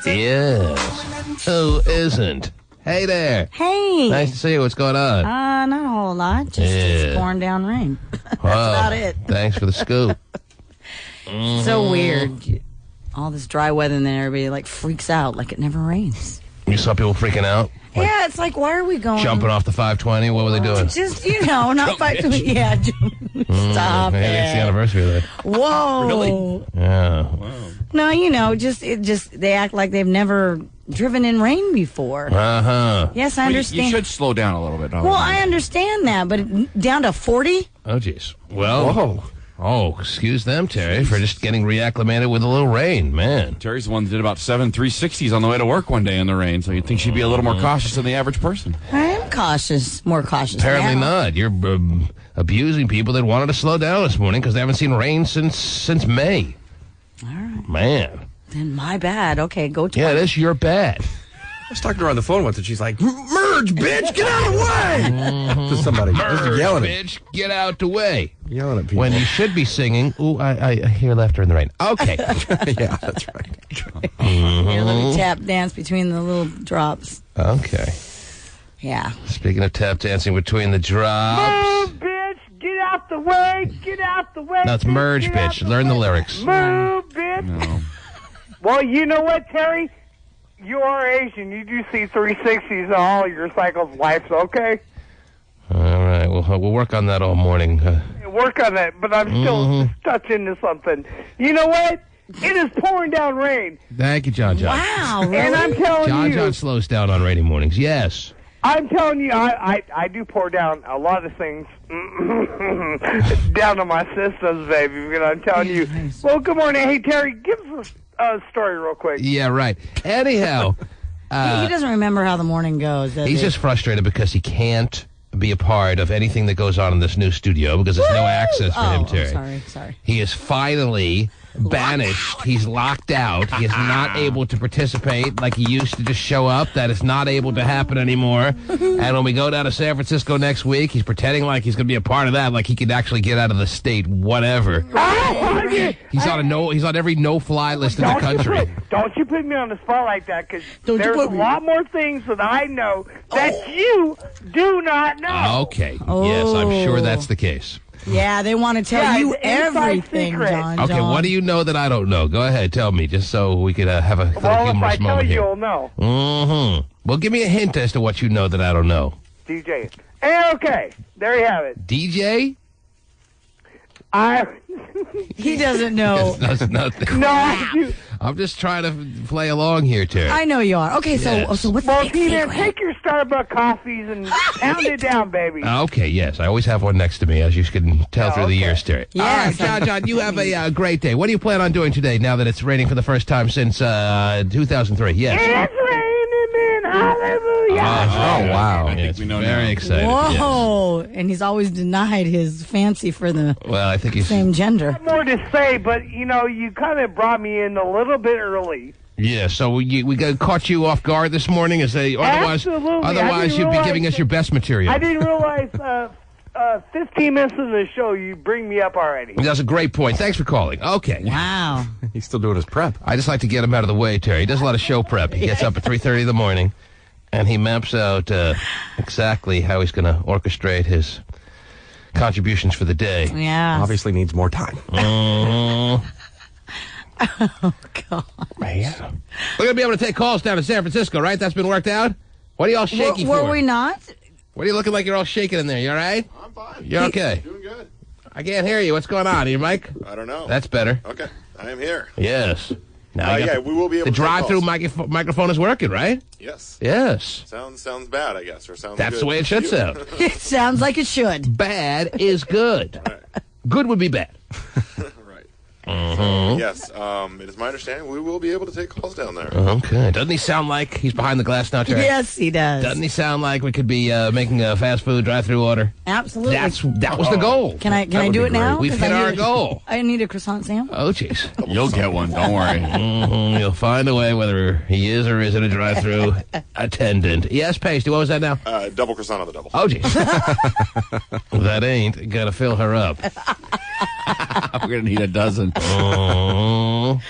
Yes. Who isn't? Hey there. Hey. Nice to see you. What's going on? Not a whole lot. Just it's pouring down rain. That's about it. Thanks for the scoop. So weird. All this dry weather and then everybody like freaks out like it never rains. You saw people freaking out? Like, yeah, it's like, why are we going? jumping off the 520? What were they doing? Just, not 520. Yeah, stop Maybe it's the anniversary of that. Whoa. Really? Yeah. Wow. No, they act like they've never driven in rain before. Uh-huh. Yes, I understand. You should slow down a little bit. Well, I understand that, but down to 40? Oh, jeez. Well. Whoa. Oh, excuse them, Terry, for just getting reacclimated with a little rain, man. Terry's the one that did about 7 360s on the way to work one day in the rain, so you'd think she'd be a little more cautious than the average person. I am cautious, more cautious. Apparently now. not. You're abusing people that wanted to slow down this morning because they haven't seen rain since May. All right. Man. Then my bad. Okay, go to Yeah, that's your bad. I was talking to her on the phone once, and she's like, "Merge, bitch, get out of the way!" To somebody, just yelling at Bitch, get out the way. yelling at people. When you should be singing, ooh, I hear laughter in the rain. Okay. Yeah, that's right. Your little tap dance between the little drops. Okay. Yeah. Speaking of tap dancing between the drops. Move, bitch! Get out the way! Get out the way! No, it's merge, Get out bitch. the Learn the way. lyrics. Move, bitch! No. Well, you know what, Terry? You are Asian. You do see 360s in all your cycles life, okay? All right. We'll work on that all morning. Work on that, but I'm still stuck into something. You know what? It is pouring down rain. Thank you, John. Wow. And Really? I'm telling John slows down on rainy mornings. Yes. I'm telling you, I do pour down a lot of things down to my systems, baby. Because I'm telling you. Well, good morning. Hey, Terry, give us a story real quick. Yeah, right. Anyhow, he doesn't remember how the morning goes, does he's he? just frustrated because he can't be a part of anything that goes on in this new studio because there's no access for him, Terry. Sorry. He is finally banished. He's locked out. He is not able to participate like he used to just show up. That is not able to happen anymore. And when we go down to San Francisco next week, he's pretending like he's going to be a part of that, like he could actually get out of the state, whatever. He's on every no-fly list in the country. Don't you put me on the spot like that, because Don't you there's a put me- lot more things that I know that you do not know. Okay. Yes, I'm sure that's the case. Yeah, they want to tell Yeah, you it's an inside everything, secret. John. Okay, what do you know that I don't know? Go ahead, tell me, just so we could have a little Well, if humorous I tell moment you, here. you'll know. Mm-hmm. Well, give me a hint as to what you know that I don't know. DJ. And okay, there you have it. DJ? He doesn't know. That's nothing. No, I do. I'm just trying to play along here, Terry. I know you are. Okay, Yes. so what's Well, the big T-Man, secret? take your Starbucks coffees and pound it down, baby. Okay, yes. I always have one next to me, as you can tell through the okay. years, Terry. Yes. All right, John, you have a great day. What do you plan on doing today now that it's raining for the first time since 2003? Yes. It's raining, man. Hallelujah. Oh, wow. I think Yes, we know very now. excited. Whoa. And he's always denied his fancy for the Yes. Well, I think he's... same gender. More to say, but, you kind of brought me in a little bit early. Yeah, so we caught you off guard this morning. Otherwise Absolutely. I otherwise didn't you'd be realize giving us your best material. I didn't realize 15 minutes into the show, you bring me up already. That's a great point. Thanks for calling. Okay. Wow. He's still doing his prep. I just like to get him out of the way, Terry. He does a lot of show prep. He gets up at 3:30 in the morning, and he maps out exactly how he's going to orchestrate his contributions for the day. Yeah. Obviously needs more time. Oh, God. Man. We're going to be able to take calls down in San Francisco, right? That's been worked out? What are you all shaky Were for? we not? What are you looking like you're all shaking in there? You all right? I'm fine. You're okay? Doing good. I can't hear you. What's going on? Are you Mike? I don't know. That's better. Okay. I am here. Yes. Now you got Yeah, we will be able the to take drive-through calls. microphone is working, right? Yes. Yes. Sounds bad, I guess, or sounds That's good. the way it should sound. It sounds like it should. Bad is good. Good would be bad. Right. So, yes, it is my understanding we will be able to take calls down there. Okay. Doesn't he sound like he's behind the glass now, Terry? Yes, he does. Doesn't he sound like we could be making a fast food drive-through order? Absolutely. That was the goal. Can I would do be it now? great. We've 'Cause hit I our need goal. I need a croissant sandwich. Oh, jeez. You'll get one. Don't worry. You'll find a way whether he is or isn't a drive-through attendant. Yes, Pasty. What was that now? Double croissant on the double. Oh, jeez. That ain't gonna fill her up. We're going to need a dozen. Oh,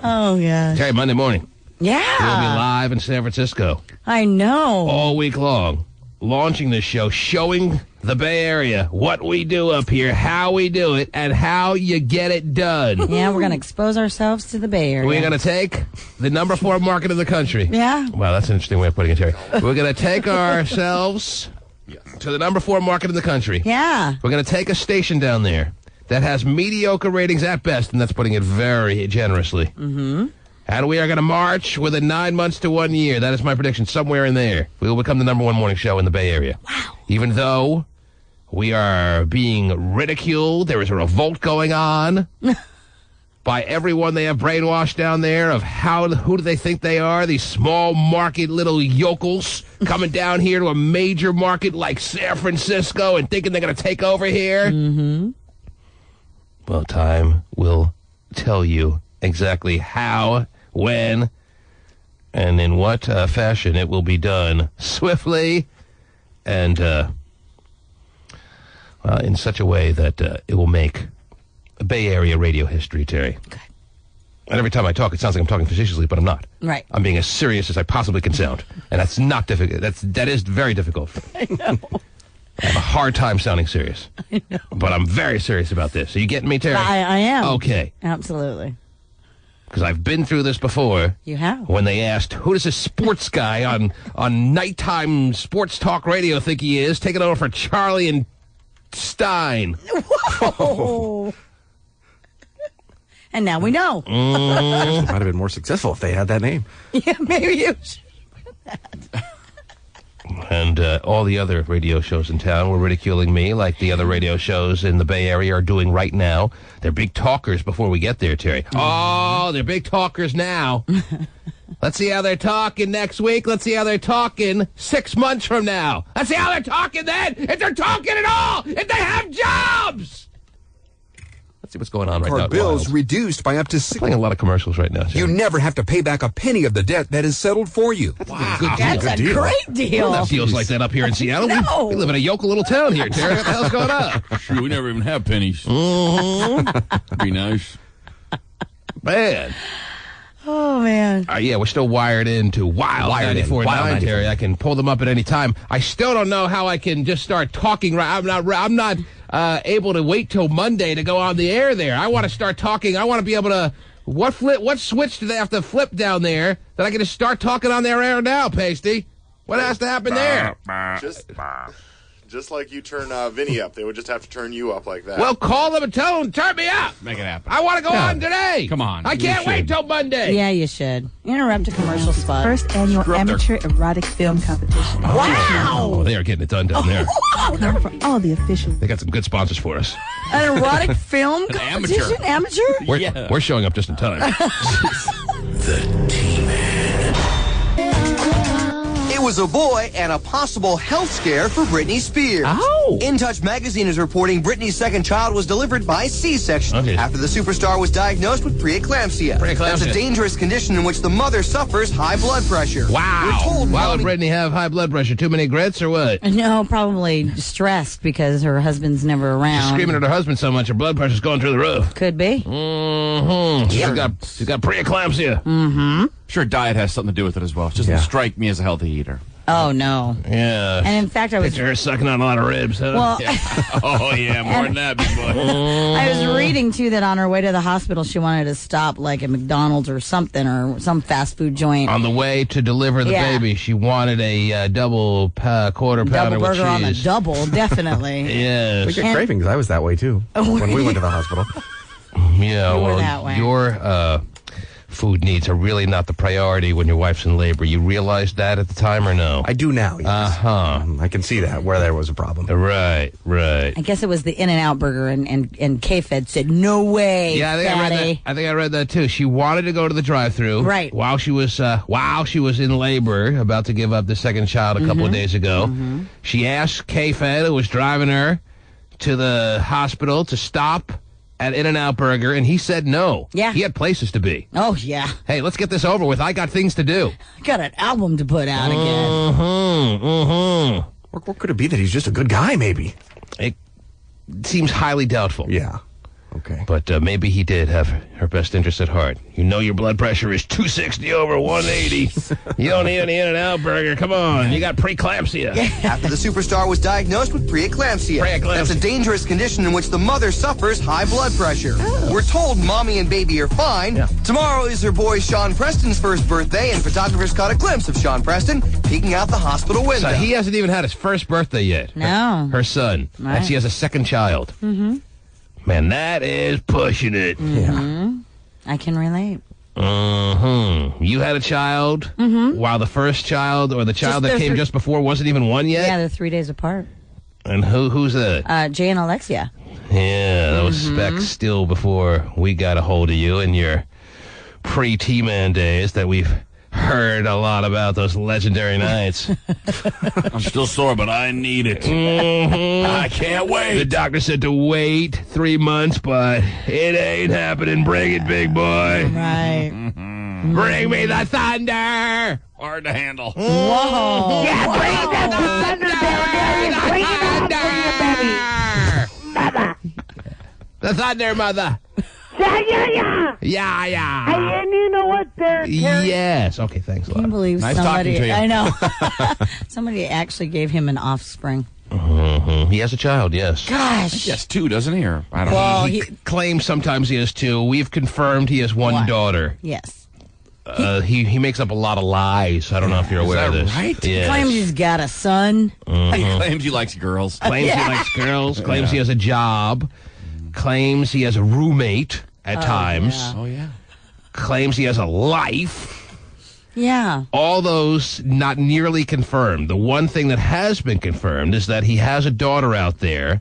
gosh. Terry, Monday morning. We'll be Yeah. live in San Francisco I know. all week long, launching this show, showing the Bay Area what we do up here, how we do it, and how you get it done. Yeah, we're going to expose ourselves to the Bay Area. We're going to take the number 4 market in the country. Yeah. Wow, that's an interesting way of putting it, Terry. We're going to take ourselves to the number 4 market in the country. Yeah. We're going to take a station down there that has mediocre ratings at best, and that's putting it very generously. Mm-hmm. And we are going to march within 9 months to 1 year. That is my prediction. Somewhere in there, we will become the number 1 morning show in the Bay Area. Wow. Even though we are being ridiculed, there is a revolt going on by everyone they have brainwashed down there of who do they think they are? These small market little yokels coming down here to a major market like San Francisco and thinking they're going to take over here. Mm-hmm. Well, time will tell you exactly how, when, and in what fashion it will be done swiftly and in such a way that it will make Bay Area radio history, Terry. Okay. And every time I talk, it sounds like I'm talking facetiously, but I'm not. Right. I'm being as serious as I possibly can sound, and that's not difficult. That is very difficult. I know. I have a hard time sounding serious. I know. But I'm very serious about this. Are you getting me, Terry? I am. Okay. Absolutely. Because I've been through this before. You have. When they asked, who does this sports guy on nighttime sports talk radio think he is, taking over for Charlie and Stein? Oh. And now we know. Might have been more successful if they had that name. Yeah, maybe you should. And all the other radio shows in town were ridiculing me like the other radio shows in the Bay Area are doing right now. They're big talkers before we get there, Terry. Oh, they're big talkers now. Let's see how they're talking next week. Let's see how they're talking 6 months from now. Let's see how they're talking then, if they're talking at all, if they have jobs. Let's see what's going on right now. Car at bills Wild. reduced by up to Playing a lot of commercials right now, You Terry. never have to pay back a penny of the debt that is settled for you. Wow. Good That's deal. a deal. great deal. That feels like that up here in Seattle. No. We live in a yokel little town here, Terry. What the hell's going on? Shoot, we never even have pennies. Be nice. Man. Oh, man. Yeah, we're still wired into Wild Wired in. 94.9, Wild Terry. I can pull them up at any time. I still don't know how I can just start talking. I'm not able to wait till Monday to go on the air there. I want to start talking. I want to be able to. What switch do they have to flip down there that I can just start talking on their air now, Pasty? What has to happen there? Just like you turn Vinny up, they would just have to turn you up like that. Well, call them and tell them, turn me up. Make it happen. I want to go on today. Come on. I can't You wait should. till Monday. Yeah, you should. Interrupt a commercial spot. First annual Screw up there. amateur erotic film competition. Oh, they are getting it done down there. Known for all the official. They got some good sponsors for us. An erotic film amateur. competition? Amateur? We're showing up just in time. It was a boy and a possible health scare for Britney Spears. Oh. In Touch magazine is reporting Britney's second child was delivered by C-section Okay. after the superstar was diagnosed with preeclampsia. That's a dangerous condition in which the mother suffers high blood pressure. Wow. We're told Why would mommy- Brittany have high blood pressure? Too many grits or what? No, probably stressed because her husband's never around. She's screaming at her husband so much her blood pressure's going through the roof. Could be. Mm-hmm. She's got preeclampsia. Sure, diet has something to do with it as well. It doesn't strike me as a healthy eater. Oh, no. Yeah. And in fact, I was Picture her sucking on a lot of ribs, huh? well, Oh, yeah, more than that, big boy. I was reading too that on her way to the hospital, she wanted to stop like at McDonald's or something or some fast food joint. On the way to deliver the Yeah. baby, she wanted a double quarter pounder Double with burger on the cheese. double, definitely. We Yes. get cravings. I was that way, too, when we went to the hospital. Yeah, You were well, that way. your food needs are really not the priority when your wife's in labor. You realized that at the time or no? I do now, yes. Uh-huh. I can see that, where there was a problem. Right. I guess it was the In-N-Out burger, and K-Fed said, "No way, Yeah, I think Daddy." I read that too. She wanted to go to the drive-through, Right. While she was in labor, about to give up the second child a couple of days ago. She asked K-Fed, who was driving her to the hospital, to stop at In-N-Out Burger, and he said no. Yeah. He had places to be. Oh yeah, Hey, let's get this over with. I got things to do. I got an album to put out again. Or could it be that he's just a good guy, maybe? It seems highly doubtful. Yeah. Okay. But maybe he did have her best interest at heart. You know your blood pressure is 260 over 180. You don't need any In-N-Out burger. Come on. You got preeclampsia. After the superstar was diagnosed with preeclampsia. That's a dangerous condition in which the mother suffers high blood pressure. We're told mommy and baby are fine. Tomorrow is her boy Sean Preston's first birthday, and photographers caught a glimpse of Sean Preston peeking out the hospital window. So he hasn't even had his first birthday yet. No. Her son. Right. And she has a second child. Mm-hmm. Man, that is pushing it. Mm-hmm. I can relate. Mm-hmm. You had a child while the first child or the child that came just before wasn't even one yet? Yeah, they're 3 days apart. And who's that? Jay and Alexia. Yeah, that was specs still before we got a hold of you in your pre-T-Man days that we've heard a lot about those legendary nights. I'm still sore, but I need it. I can't wait. The doctor said to wait 3 months, but it ain't happening. Bring it, big boy. Right. Bring me the thunder. Hard to handle. Whoa. Yeah, bring the thunder, Darius. Bring it on, Mother. The thunder, mother. Yeah. Yeah. Hey, and you know what, Terry? Yes. Okay, thanks a I can't lot. believe Nice somebody. talking to you. I know. Somebody actually gave him an offspring. He has a child, yes. Gosh. Yes, 2, doesn't he? Or I don't Well, know. He claims sometimes he has 2. We've confirmed he has one daughter. Yes. He makes up a lot of lies. I don't know if you're aware of that this. right? Yes. Claims he's got a son. He claims he likes girls. Claims he likes girls. Claims he has a job. Claims he has a roommate at times. yeah. Oh, yeah. Claims he has a life. Yeah. All those not nearly confirmed. The one thing that has been confirmed is that he has a daughter out there.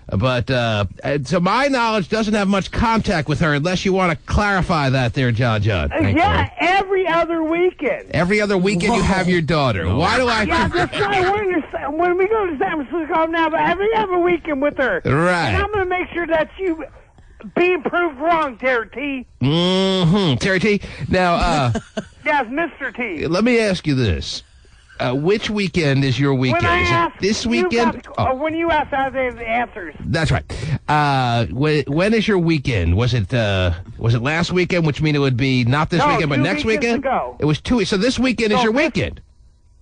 But to my knowledge, doesn't have much contact with her unless you want to clarify that there, John. Yeah, every other weekend. Every other weekend you have your daughter. Why do I... Yeah, that's right. When we go to San Francisco now, but every other weekend with her. Right. And I'm going to make sure that you being proved wrong, Terry T. Terry T. Now, Yes, Mr. T. let me ask you this. Which weekend is your weekend? When I Is ask it this you weekend? guys- when you ask, I have the answers. That's right. When is your weekend? Was it last weekend, which means it would be not this No, weekend, but 2 next weekends weekend? ago. It was 2 weeks. So this weekend is No, your this- weekend.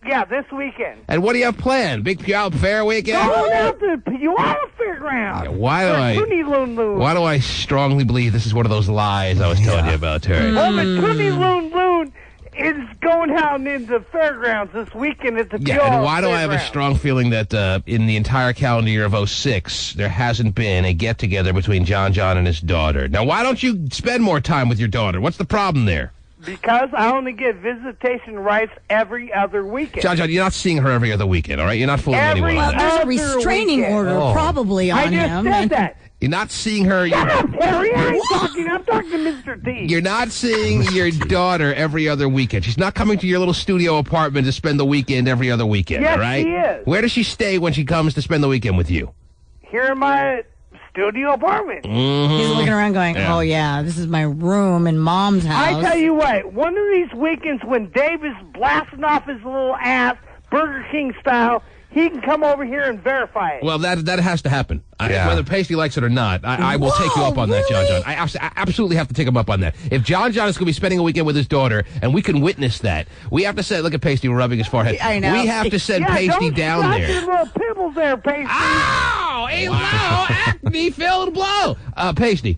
Yeah, this weekend. And what do you have planned? Big Puyallup Fair weekend? Going out to Puyallup Fairground. Yeah, why do I strongly believe this is one of those lies I was telling you about, Terry? Well, the Toonie Loon Loon is going down into fairgrounds this weekend at the Yeah, Puyallup and why do I have a Fairgrounds. strong feeling that in the entire calendar year of 06, there hasn't been a get-together between John and his daughter? Now, why don't you spend more time with your daughter? What's the problem there? Because I only get visitation rights every other weekend. John, you're not seeing her every other weekend, all right? You're not fooling anyone Well, on that. there's a Other restraining weekend. order probably I on just him. said that. You're not seeing her. Shut up, Terry. I ain't talking. I'm talking to Mr. T. You're not seeing your daughter every other weekend. She's not coming to your little studio apartment to spend the weekend every other weekend, Yes, all right? she is. Where does she stay when she comes to spend the weekend with you? Here in my studio apartment. He's looking around going, oh, yeah, this is my room in Mom's house. I tell you what, one of these weekends when Dave is blasting off his little ass, Burger King style, he can come over here and verify it. Well, that has to happen. Yeah. Whether Pasty likes it or not, I will take you up on that, John. really? I absolutely have to take him up on that. If John is going to be spending a weekend with his daughter, and we can witness that, we have to say, look at Pasty rubbing his forehead. I know. We have to send yeah, Pasty don't down scratch there. your little pimples there, Pasty. Ow! A low acne-filled blow. Pasty.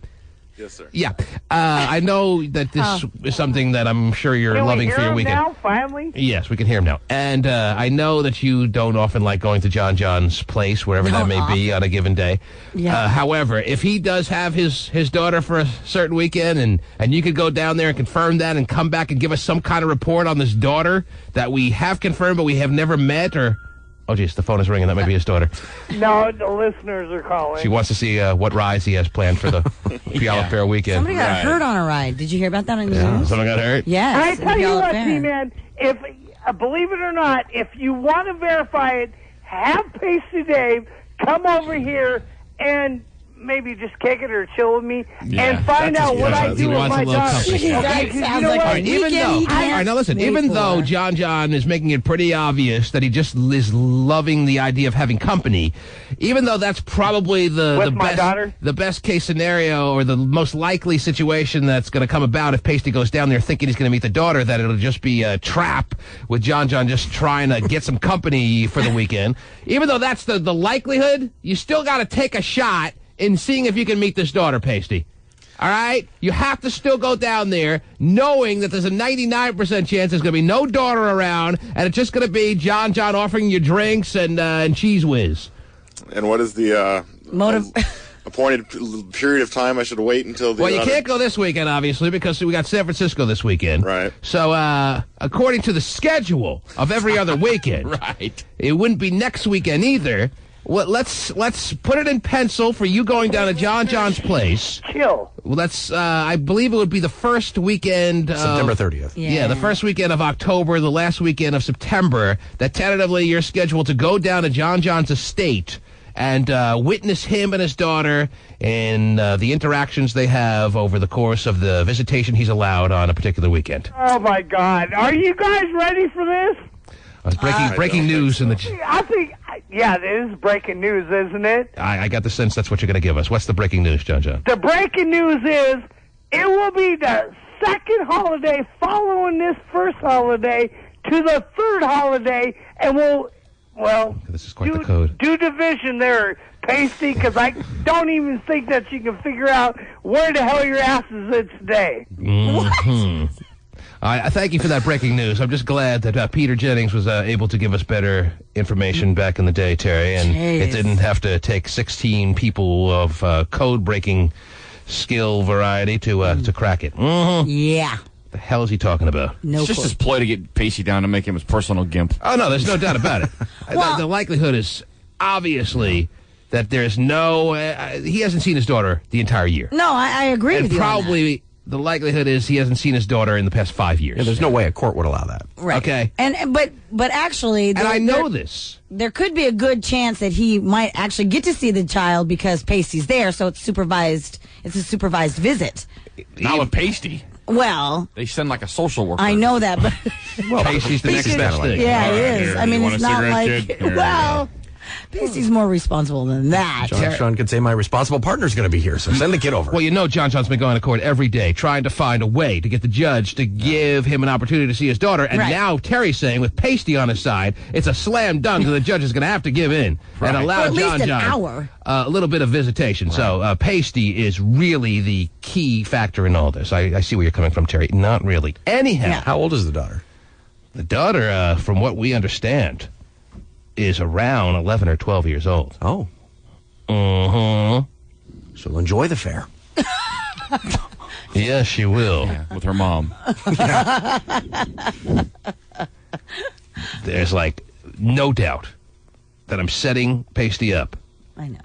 Yes, sir. Yeah. I know that this is something that I'm sure you're Can loving we for hear your him weekend. now, finally? Yes, we can hear him now. And I know that you don't often like going to John's place, wherever that may be on a given day. Yeah. However, if he does have his daughter for a certain weekend, and you could go down there and confirm that and come back and give us some kind of report on this daughter that we have confirmed but we have never met, or... Oh, geez, the phone is ringing. That might be his daughter. No, the listeners are calling. She wants to see what rides he has planned for the Puyallup Fair weekend. Somebody got hurt on a ride. Did you hear about that on the news? Someone got hurt? Yes. I tell you Puyallup what, Fair. T-Man, if, believe it or not, if you want to verify it, have Pasty Dave come over here and maybe just kick it or chill with me Yeah, and find that's out just- what yeah, I he do with wants my a little daughter. company. That Okay, 'cause sounds you know like what? a weekend he all right, can't now listen, wait even for. though John is making it pretty obvious that he just is loving the idea of having company, even though that's probably With my daughter? the best case scenario or the most likely situation that's going to come about if Pasty goes down there thinking he's going to meet the daughter, that it'll just be a trap with John just trying to get some company for the weekend. Even though that's the likelihood, you still got to take a shot in seeing if you can meet this daughter, Pasty. All right? You have to still go down there knowing that there's a 99% chance there's going to be no daughter around, and it's just going to be John offering you drinks and Cheese Whiz. And what is the appointed period of time I should wait until the... Well, you can't go this weekend, obviously, because we got San Francisco this weekend. Right. So, according to the schedule of every other weekend, Right. it wouldn't be next weekend either. Well, let's put it in pencil for you going down to John's place. Chill. Well, that's I believe it would be the first weekend of, September 30th. Yeah, the first weekend of October, the last weekend of September, that tentatively you're scheduled to go down to John's estate and witness him and his daughter and the interactions they have over the course of the visitation he's allowed on a particular weekend. Oh, my God. Are you guys ready for this? Breaking news in the... I think, yeah, it is breaking news, isn't it? I got the sense that's what you're going to give us. What's the breaking news, John? The breaking news is it will be the second holiday following this first holiday to the third holiday, and This is quite the code. do division there, Pasty, because I don't even think that you can figure out where the hell your ass is today. I thank you for that breaking news. I'm just glad that Peter Jennings was able to give us better information back in the day, Terry, and it didn't have to take 16 people of code-breaking skill variety to crack it. Mm-hmm. Yeah. The hell is he talking about? It's just his ploy to get Pacey down to make him his personal gimp. Oh, no, there's no doubt about it. The likelihood is obviously that there's no... he hasn't seen his daughter the entire year. No, I agree And with you on that. probably the likelihood is he hasn't seen his daughter in the past 5 years. Yeah, there's no way a court would allow that. Right. Okay. But actually, And I know this. There could be a good chance that he might actually get to see the child because Pasty's there, so it's supervised. It's a supervised visit. Not with Pasty. Well, They send like a social worker. I know that, but Well, Pasty's the next Pasty's best kinda like- thing. yeah, All it right, is. here, I mean, you want it's a not cigarette, like kid? Here you well, Pasty's more responsible than that. Sean could say my responsible partner's going to be here, so send the kid over. Well, you know John's been going to court every day trying to find a way to get the judge to give him an opportunity to see his daughter. And Right. now Terry's saying with Pasty on his side, it's a slam dunk that the judge is going to have to give in and allow For at least John an hour. a little bit of visitation. So Pasty is really the key factor in all this. I see where you're coming from, Terry. Not really. Anyhow, How old is the daughter? the daughter, from what we understand, is around 11 or 12 years old. Oh. Mm-hmm. She'll enjoy the fair. Yes, she will. with her mom. There's no doubt that I'm setting Pasty up I know.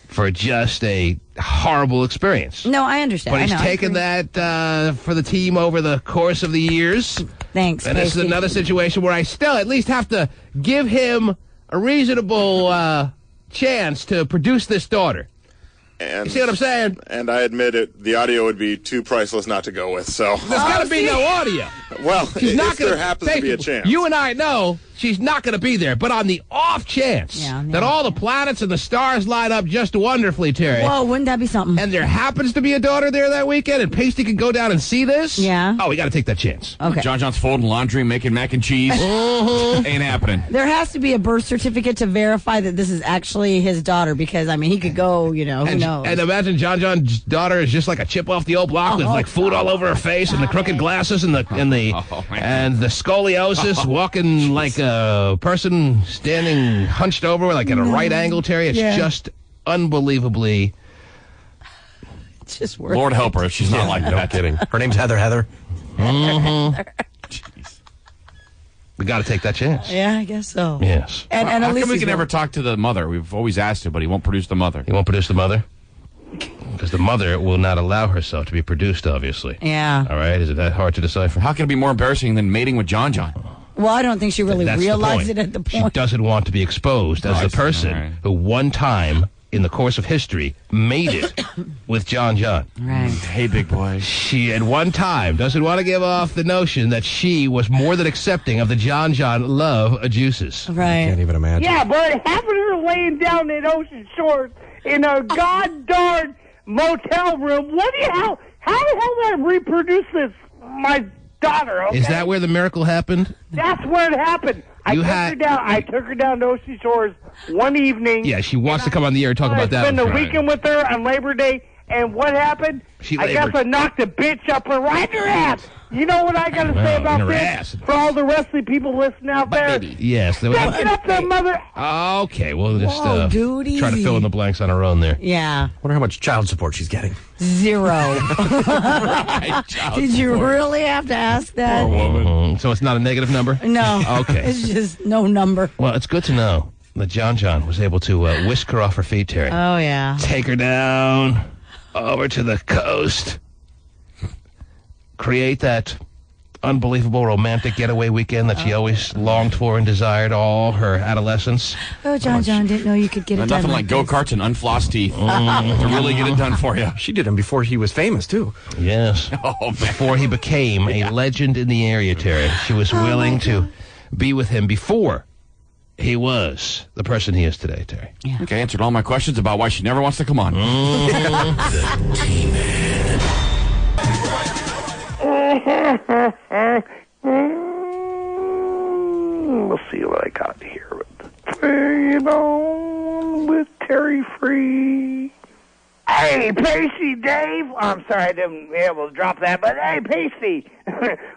for just a horrible experience. No, I understand. But he's I know, I taken agree. that for the team over the course of the years. Thanks. And this is Pasty. another situation where I still at least have to give him a reasonable chance to produce this daughter. And, You see what I'm saying? and I admit it, the audio would be too priceless not to go with. So, There's got to be no audio. well, She's not if going there happens to be a chance. You and I know she's not going to be there, but on the off chance that all the planets and the stars line up just wonderfully, Terry, Whoa, wouldn't that be something? and there happens to be a daughter there that weekend, and Pasty can go down and see this. Yeah. Oh, we got to take that chance. Okay. John's folding laundry, making mac and cheese. Ain't happening. There has to be a birth certificate to verify that this is actually his daughter because, I mean, he could go, who knows. And imagine John's daughter is just like a chip off the old block with food all over her face and the crooked glasses and the scoliosis, walking like a person standing hunched over like at a right angle, Terry. It's just unbelievably. It's just worth Lord help her if she's not like No that. kidding. Her name's Heather. We got to take that chance. Yeah, I guess so. Yes. And How at come least we he's can never willing. talk to the mother? We've always asked him, but he won't produce the mother. You won't produce the mother? Because the mother will not allow herself to be produced, obviously. Yeah. All right? Is it that hard to decipher? How can it be more embarrassing than mating with John? Well, I don't think she really That's realized the point. it at the She point. doesn't want to be exposed as I the see. person All right. who one time in the course of history, mated with John John. Right. Hey, big boy. She, at one time, doesn't want to give off the notion that she was more than accepting of the John John love juices. Right. Can't even imagine. Yeah, but having her laying down in Ocean Shores in a god-darn motel room, how the hell did I reproduce this? My daughter, okay? Is that where the miracle happened? That's where it happened. I took her down to Ocean Shores one evening. Yeah, she wants to come on the air and talk about that. I spent the weekend with her on Labor Day, and what happened? I guess I knocked a bitch up and right in her ass. You know what I got to say about this? For all the wrestling people listening out there? Yes. Take it up there, mother. Okay, we'll just Whoa, try to fill in the blanks on our own there. Yeah. Wonder how much child support she's getting. 0. Did you really have to ask that? So it's not a negative number? No. Okay. It's just no number. Well, it's good to know that John John was able to whisk her off her feet, Terry. Oh, yeah. Take her down over to the coast. Create that unbelievable romantic getaway weekend that she always longed for and desired all her adolescence. Oh, John didn't know you could get it done. Nothing like go-karts and unflossed teeth to really get it done for you. She did him before he was famous, too. Yes. Before he became a legend in the area, Terry. She was willing to be with him before he was the person he is today, Terry. Yeah. Okay, answered all my questions about why she never wants to come on. The T-Man. We'll see what I got here with Terry Free. Hey, Pacey Dave. I'm sorry I didn't be able to drop that, but hey, Pacey,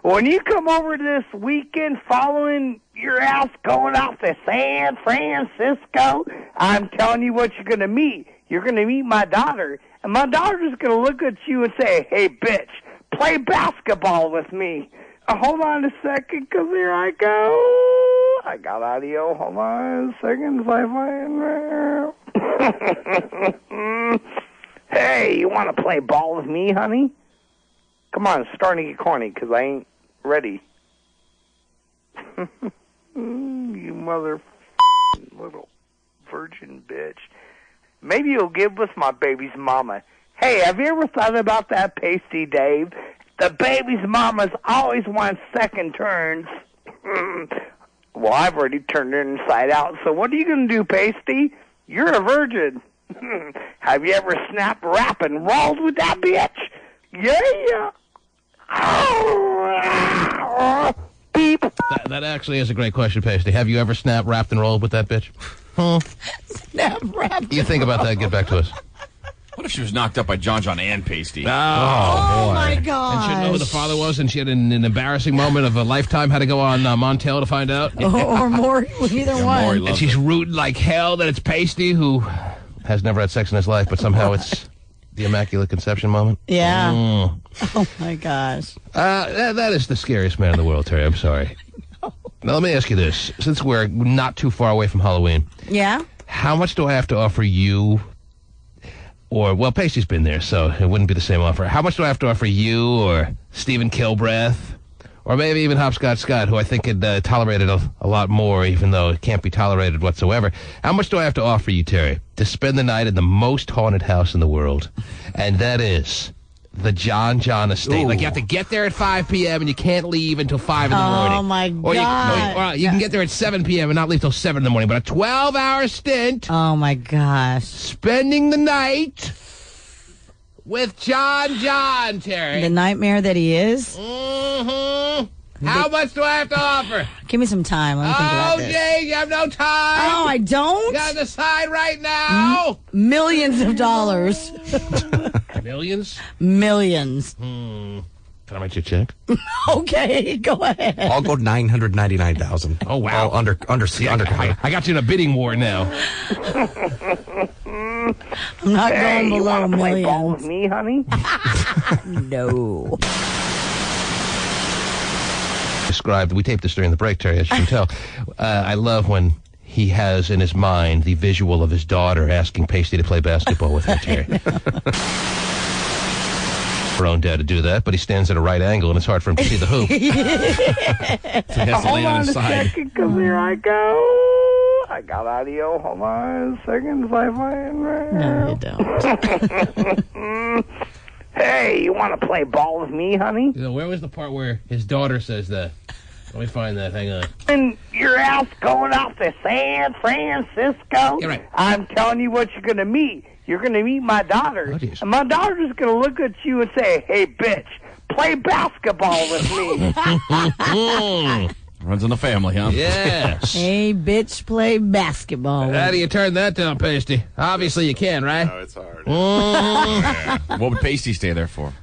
when you come over this weekend following your ass going out to San Francisco, I'm telling you what you're going to meet. You're going to meet my daughter, and my daughter's going to look at you and say, hey, bitch, play basketball with me. Hold on a second, because here I go. I got audio. Hold on a second. Hey, you want to play ball with me, honey? Come on, it's starting to get corny, because I ain't ready. You mother little virgin bitch. Maybe you'll get with my baby's mama. Hey, have you ever thought about that, Pasty Dave? The baby's mamas always want second turns. Well, I've already turned her inside out, so what are you going to do, Pasty? You're a virgin. Have you ever snapped, rap, and rolled with that bitch? Yeah. Beep. That actually is a great question, Pasty. Have you ever snapped, rapped, and rolled with that bitch? Huh? Snap, rap. You think about that, get back to us. What if she was knocked up by John John and Pasty? Oh my God! And she didn't know who the father was, and she had an embarrassing moment of a lifetime, had to go on Montel to find out. Or Maury, either one. And she's rooting like hell that it's Pasty, who has never had sex in his life, but somehow it's the Immaculate Conception moment. Yeah. Oh my gosh. That is the scariest man in the world, Terry. I'm sorry. Now, let me ask you this. Since we're not too far away from Halloween. Yeah? How much do I have to offer you? Or, well, Pasty's been there, so it wouldn't be the same offer. How much do I have to offer you or Stephen Kilbreath? Or maybe even Hopscotch Scott, who I think could tolerate it a lot more, even though it can't be tolerated whatsoever. How much do I have to offer you, Terry, to spend the night in the most haunted house in the world? And that is the John John Estate. Ooh. Like, you have to get there at 5 p.m. and you can't leave until 5 in the morning. Oh, my God. Or you can get there at 7 p.m. and not leave till 7 in the morning. But a 12-hour stint. Oh, my gosh. Spending the night with John John, Terry. The nightmare that he is. Mm-hmm. How much do I have to offer? Give me some time. Let me think about this. Jay, you have no time. Oh, I don't? You gotta decide right now. Millions of dollars. Millions? Millions. Can I write you a check? Okay, go ahead. I'll go 999,000. Oh, wow. Under. I got you in a bidding war now. I'm not going you below want to play ball with millions. me, honey? No. Described. We taped this during the break, Terry, as you can tell. I love when he has in his mind the visual of his daughter asking Pasty to play basketball with her, Terry. Her own dad to do that, but he stands at a right angle, and it's hard for him to see the hoop. So he has to lay on his side. Hold on a second, because here I go. I got audio. Hold on a second. If I find it. No, you don't. Hey, you want to play ball with me, honey? Where was the part where his daughter says that? Let me find that. Hang on. And your ass going off to San Francisco? You're right. I'm telling you what you're going to meet. You're going to meet my daughter. Oh, geez. And my daughter's going to look at you and say, hey, bitch, play basketball with me. Runs in the family, huh? Yes. Hey, bitch, play basketball. How do you turn that down, Pasty? Obviously you can, right? No, it's hard. What would Pasty stay there for?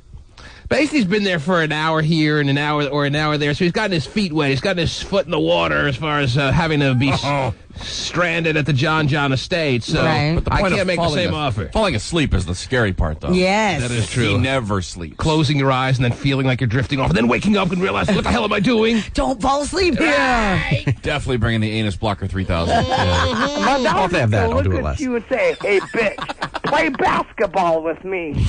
Pasty's been there for an hour here and an hour there, so he's gotten his feet wet. He's gotten his foot in the water as far as having to be stranded at the John estate. So Right. But the I point can't of make the falling same as- offer. Falling asleep is the scary part, though. Yes. That is He true. never sleeps. Closing your eyes and then feeling like you're drifting off, and then waking up and realizing, what the hell am I doing? Don't fall asleep here. Definitely bringing the Anus Blocker 3000. My I'll daughter's have that. going I'll to do it look less. at you and say, hey, bitch, play basketball with me.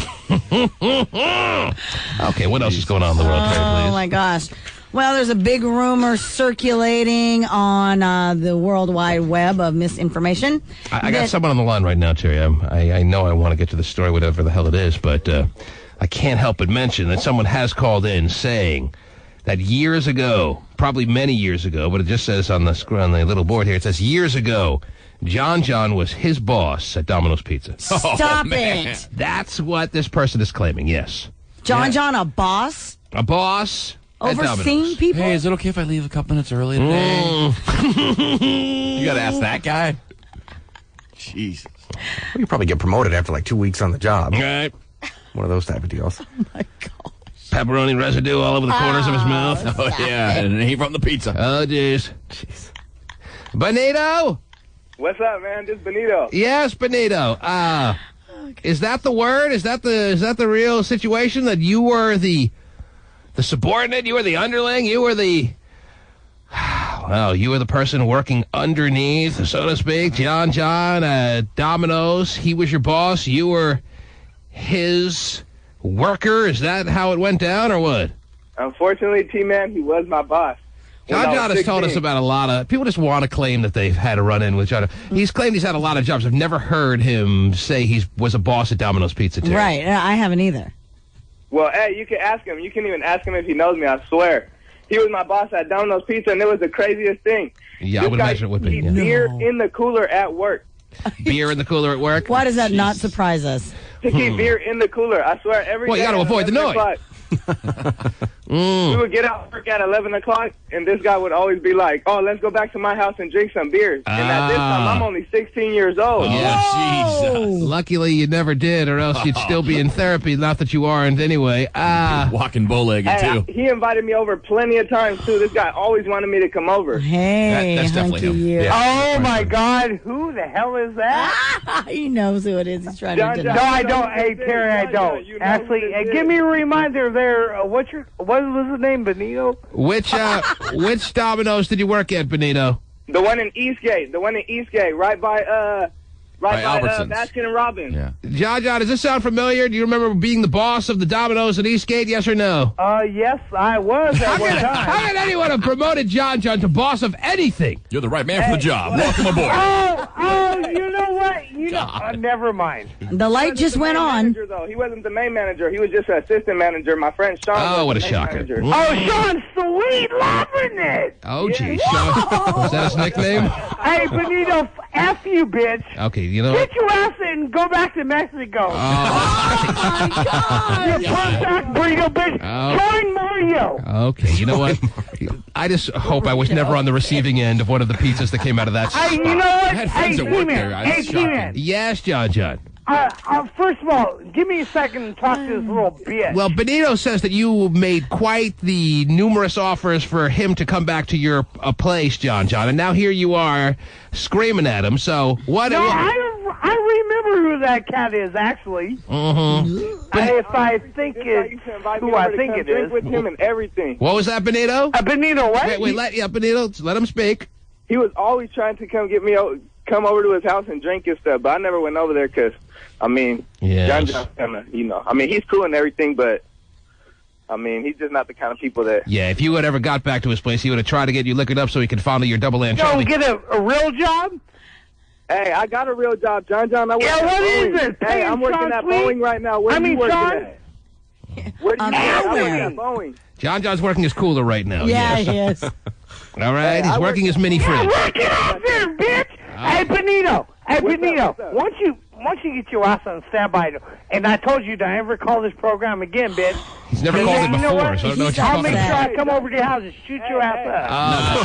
Okay, what else is going on in the world, Terry, Oh, please? my gosh. Well, there's a big rumor circulating on the World Wide Web of misinformation. I got that- someone on the line right now, Terry. I know I want to get to the story, whatever the hell it is, but I can't help but mention that someone has called in saying that years ago, probably many years ago, but it just says on the little board here, it says years ago, John was his boss at Domino's Pizza. Stop it. That's what this person is claiming, yes. John, a boss? A boss at Overseeing Domino's. people? Hey, is it okay if I leave a couple minutes early today? You got to ask that guy. Jesus. Well, you probably get promoted after like 2 weeks on the job. All right. One of those type of deals. Pepperoni residue all over the corners of his mouth. Oh, yeah, and he from the pizza. Oh, jeez. Benito? What's up, man? This is Benito. Yes, Benito. Is that the word? Is that the real situation, that you were the subordinate, you were the underling, you were the you were the person working underneath, so to speak, John at Domino's. He was your boss, you were his worker. Is that how it went down, or what? Unfortunately, T-Man, he was my boss. John has told us about a lot of people just want to claim that they've had a run-in with John. He's claimed he's had a lot of jobs. I've never heard him say he was a boss at Domino's Pizza, Terry. Right. I haven't either. Well, hey, you can ask him. You can even ask him if he knows me, I swear. He was my boss at Domino's Pizza, and it was the craziest thing. Yeah, I would imagine it would be. He Yeah. beer in the cooler at work. Beer in the cooler at work? Why does that not surprise us? To keep beer in the cooler. I swear, every Well, you day got to at avoid the 11 noise. o'clock, we would get out of work at 11 o'clock, and this guy would always be like, oh, let's go back to my house and drink some beers. And at this time, I'm only 16 years old. Yeah, Jesus. Luckily, you never did, or else you'd still be in therapy. Not that you aren't, anyway. Walking bow-legged, Hey, too. he invited me over plenty of times, too. This guy always wanted me to come over. Hey, That's definitely hunky him. you. Oh, my God. Who the hell is that? He knows who it is. He's trying John, to no, deny. I don't. Hey, Terry, I don't. You know Actually, who this give is. me a reminder there. What was his name, Benito? Which Domino's did you work at, Benito? The one in Eastgate. Right by Albertsons. Baskin and Robbins. Yeah. John, does this sound familiar? Do you remember being the boss of the Domino's at Eastgate, yes or no? Yes, I was at one How time. can anyone have promoted John to boss of anything? You're the right man for the job. Welcome aboard. Oh, you know what? Never mind. The light just went on. Manager, though. He wasn't the main manager. He was just an assistant manager. My friend Sean. Oh, was what a the main shocker. manager. Oh, Sean, sweet loving it. Oh, geez. Sean, is that his nickname? Hey, Benito, F you, bitch. Okay, you know what? Get your ass and go back to Mexico. You punk back burrito bitch. Oh. Join Mario. Okay, you know what? I just hope I was never on the receiving end of one of the pizzas that came out of that. Hey, you know what? I had friends Hey, that worked T-Man. there. Hey, That's shocking. T-Man. Yes, John. First of all, give me a second to talk to this little bitch. Well, Benito says that you made quite the numerous offers for him to come back to your place, John, and now here you are screaming at him. So what? No, I remember who that cat is, actually. If I think it's who I think it is. With him and everything. What was that, Benito? Benito, what? Wait, Benito, let him speak. He was always trying to come over to his house and drink and stuff, but I never went over there because, Yes. John, he's cool and everything, but, I mean, he's just not the kind of people that... Yeah, if you had ever got back to his place, he would have tried to get you liquored up so he could fondle your double anchovy. Don't get a real job? Hey, I got a real job, John. I work at what Boeing. is it? Hey, I'm working at Boeing right now. Where are you working at? Where do you work? I work at Boeing. John's working his cooler right now. Yeah, yes. he is. All right, he's working his mini fridge. Get out there, bitch! Hey, Benito. Hey, Benito. Once you get your ass on standby, and I told you to never call this program again, bitch. He's never called it before, so I don't know what you're I'll talking make sure about. I come over to your house and shoot your ass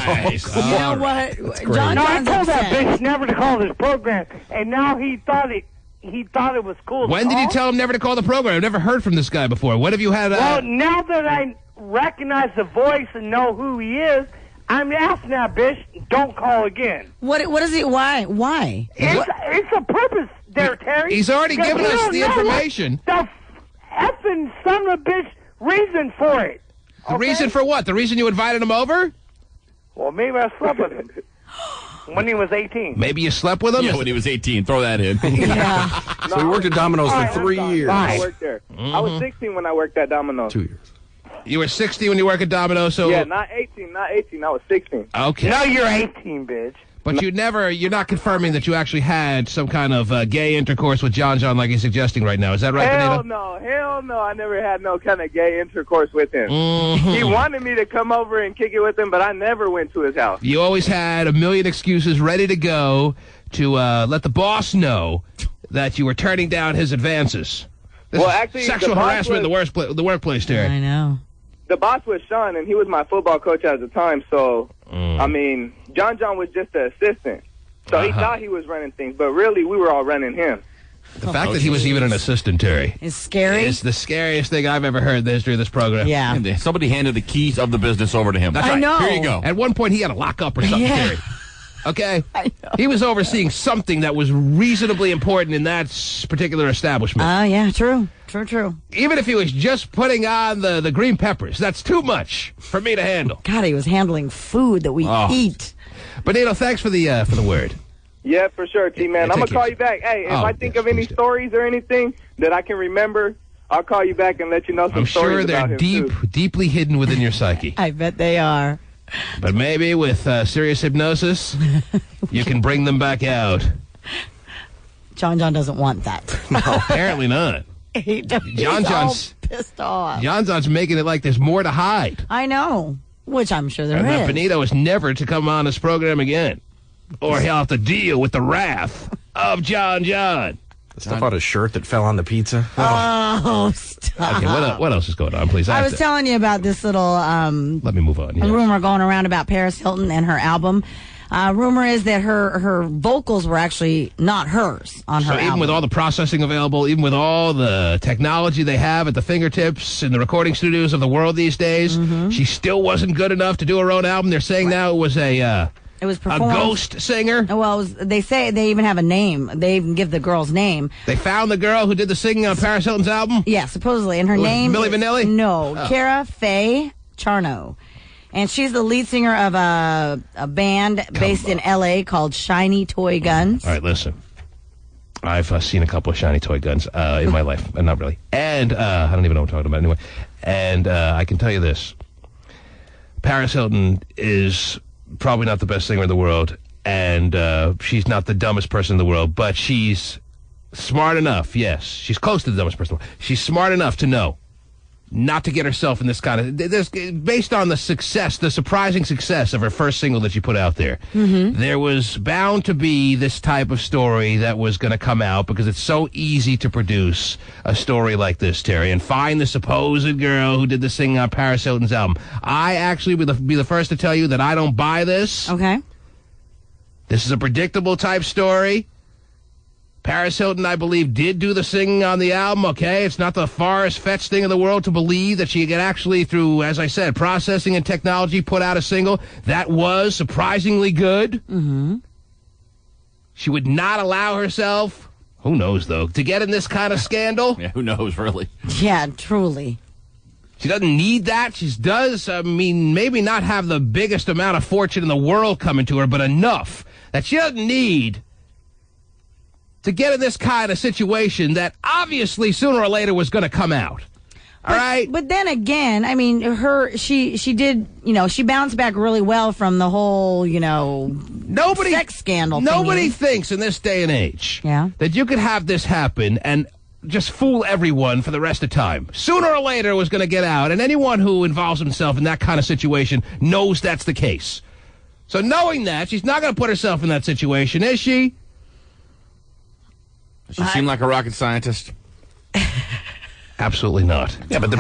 up. Nice. You know what? John No, I John's told that upset. bitch never to call this program, and now he thought it was cool. When did you tell him never to call the program? I've never heard from this guy before. What have you had? Well, now that I recognize the voice and know who he is, I'm asking that bitch, don't call again. What is he? Why? It's a purpose there, Terry. He's already given us the information. The effing son of a bitch reason for it. The reason for what? The reason you invited him over? Well, maybe I slept with him when he was 18. Maybe you slept with him? Yeah, when he was 18. Throw that in. Yeah. So he worked at Domino's for 3 years. I worked there. I was 16 when I worked at Domino's. 2 years. You were 60 when you worked at Domino's, so... Yeah, not 18. I was 16. Okay. No, you're 18, bitch. But you're not confirming that you actually had some kind of gay intercourse with John like he's suggesting right now. Is that right, Hell Benito? no. I never had no kind of gay intercourse with him. Mm-hmm. He wanted me to come over and kick it with him, but I never went to his house. You always had a million excuses ready to go to let the boss know that you were turning down his advances. This Well, is actually, sexual the boss harassment in the workplace, Terry. I know. The boss was Sean, and he was my football coach at the time. So, I mean, John was just the assistant. So he thought he was running things, but really we were all running him. The fact that he was even an assistant, Terry, is scary. It's the scariest thing I've ever heard in the history of this program. Yeah. And somebody handed the keys of the business over to him. That's I right. know. Here you go. At one point, he had a lockup or something, Yeah. Terry. Okay? I know. He was overseeing something that was reasonably important in that particular establishment. Oh, yeah, true. True. Even if he was just putting on the green peppers, that's too much for me to handle. God, he was handling food that we eat. Benito, thanks for the word. Yeah, for sure, T-Man. Yeah, I'm going take to call care. you back. Hey, if Oh, I think yes, of any please do. stories or anything that I can remember, I'll call you back and let you know some I'm stories sure they're about him, too. deeply hidden within your psyche. I bet they are. But maybe with serious hypnosis, you can bring them back out. John doesn't want that. Apparently not. He's John's all pissed off. John's making it like there's more to hide. I know, which I'm sure there And that is. Benito is never to come on this program again. Or he'll have to deal with the wrath of John. Stuff out his shirt that fell on the pizza. Oh, stop. Okay, what else is going on, please? I was telling you about this little Let me move on. Yes. rumor going around about Paris Hilton and her album. Rumor is that her vocals were actually not hers on her So even album. with all the processing available, even with all the technology they have at the fingertips in the recording studios of the world these days, she still wasn't good enough to do her own album. They're saying now it was a performed. ghost singer. Well, they say they even have a name. They even give the girl's name. They found the girl who did the singing on Paris Hilton's album? Yeah, supposedly. And her Was name Milli is- Vanilli? No, Oh. Cara Faye Charno. And she's the lead singer of a band based in L.A. called Shiny Toy Guns. All right, listen. I've seen a couple of shiny toy guns in my life, and not really. And I don't even know what I'm talking about anyway. And I can tell you this. Paris Hilton is probably not the best singer in the world, and she's not the dumbest person in the world, but she's smart enough, yes. She's close to the dumbest person in the world. She's smart enough to know not to get herself in this kind of... based on the success, the surprising success of her first single that she put out there, there was bound to be this type of story that was going to come out because it's so easy to produce a story like this, Terry, and find the supposed girl who did the singing on Paris Hilton's album. I actually would be the first to tell you that I don't buy this. Okay. This is a predictable type story. Paris Hilton, I believe, did do the singing on the album, okay? It's not the farthest-fetched thing in the world to believe that she could actually, through, as I said, processing and technology, put out a single that was surprisingly good. She would not allow herself, who knows, though, to get in this kind of scandal. Yeah, who knows, really? Yeah, truly. She doesn't need that. She does, maybe not have the biggest amount of fortune in the world coming to her, but enough that she doesn't need to get in this kind of situation that obviously sooner or later was going to come out. All right. But then again, I mean, she did, she bounced back really well from the whole, sex scandal. Nobody thinks in this day and age that you could have this happen and just fool everyone for the rest of time. Sooner or later it was going to get out, and anyone who involves himself in that kind of situation knows that's the case. So knowing that, she's not going to put herself in that situation, is she? Does she seem like a rocket scientist? Absolutely not. Yeah, but the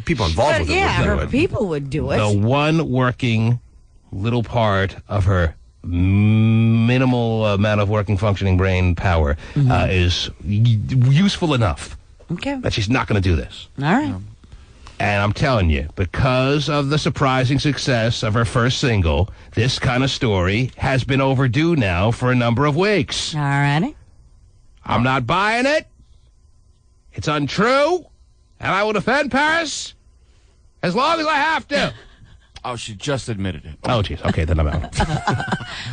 people involved with it would do it. People would do it. The one working little part of her minimal amount of working, functioning brain power is useful enough that she's not going to do this. All right. And I'm telling you, because of the surprising success of her first single, this kind of story has been overdue now for a number of weeks. All righty. I'm not buying it. It's untrue. And I will defend Paris as long as I have to. Oh, she just admitted it. Oh, jeez. Okay, then I'm out.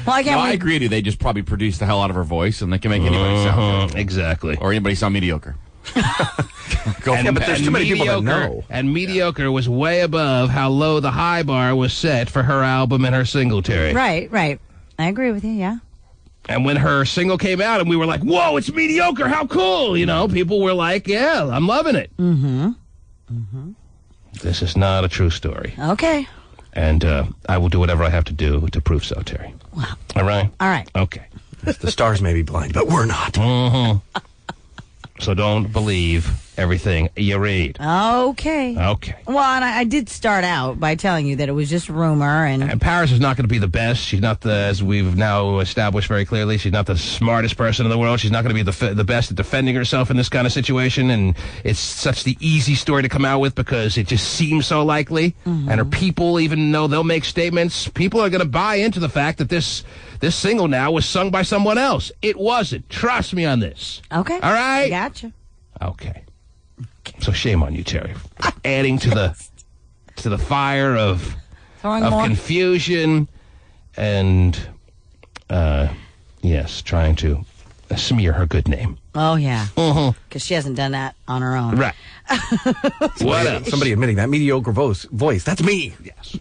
Well, I agree with you. They just probably produce the hell out of her voice, and they can make anybody sound good. Exactly. Or anybody sound mediocre. But there's too many people that know. And mediocre was way above how low the high bar was set for her album and her single, Terry. Right. I agree with you, yeah. And when her single came out and we were like, whoa, it's mediocre, how cool, people were like, yeah, I'm loving it. This is not a true story. Okay. And I will do whatever I have to do to prove so, Terry. Wow. All right? All right. Okay. The stars may be blind, but we're not. So don't believe everything you read. Okay. Okay. Well, and I did start out by telling you that it was just rumor. And Paris is not going to be the best. She's not as we've now established very clearly, she's not the smartest person in the world. She's not going to be the best at defending herself in this kind of situation. And it's such the easy story to come out with because it just seems so likely. And her people, even though they'll make statements, people are going to buy into the fact that this single now was sung by someone else. It wasn't. Trust me on this. Okay. All right? Gotcha. Okay. So shame on you, Terry, for adding to the fire of confusion and trying to smear her good name. Oh yeah, because she hasn't done that on her own. Right. What else? Somebody admitting that mediocre voice. That's me. Yes.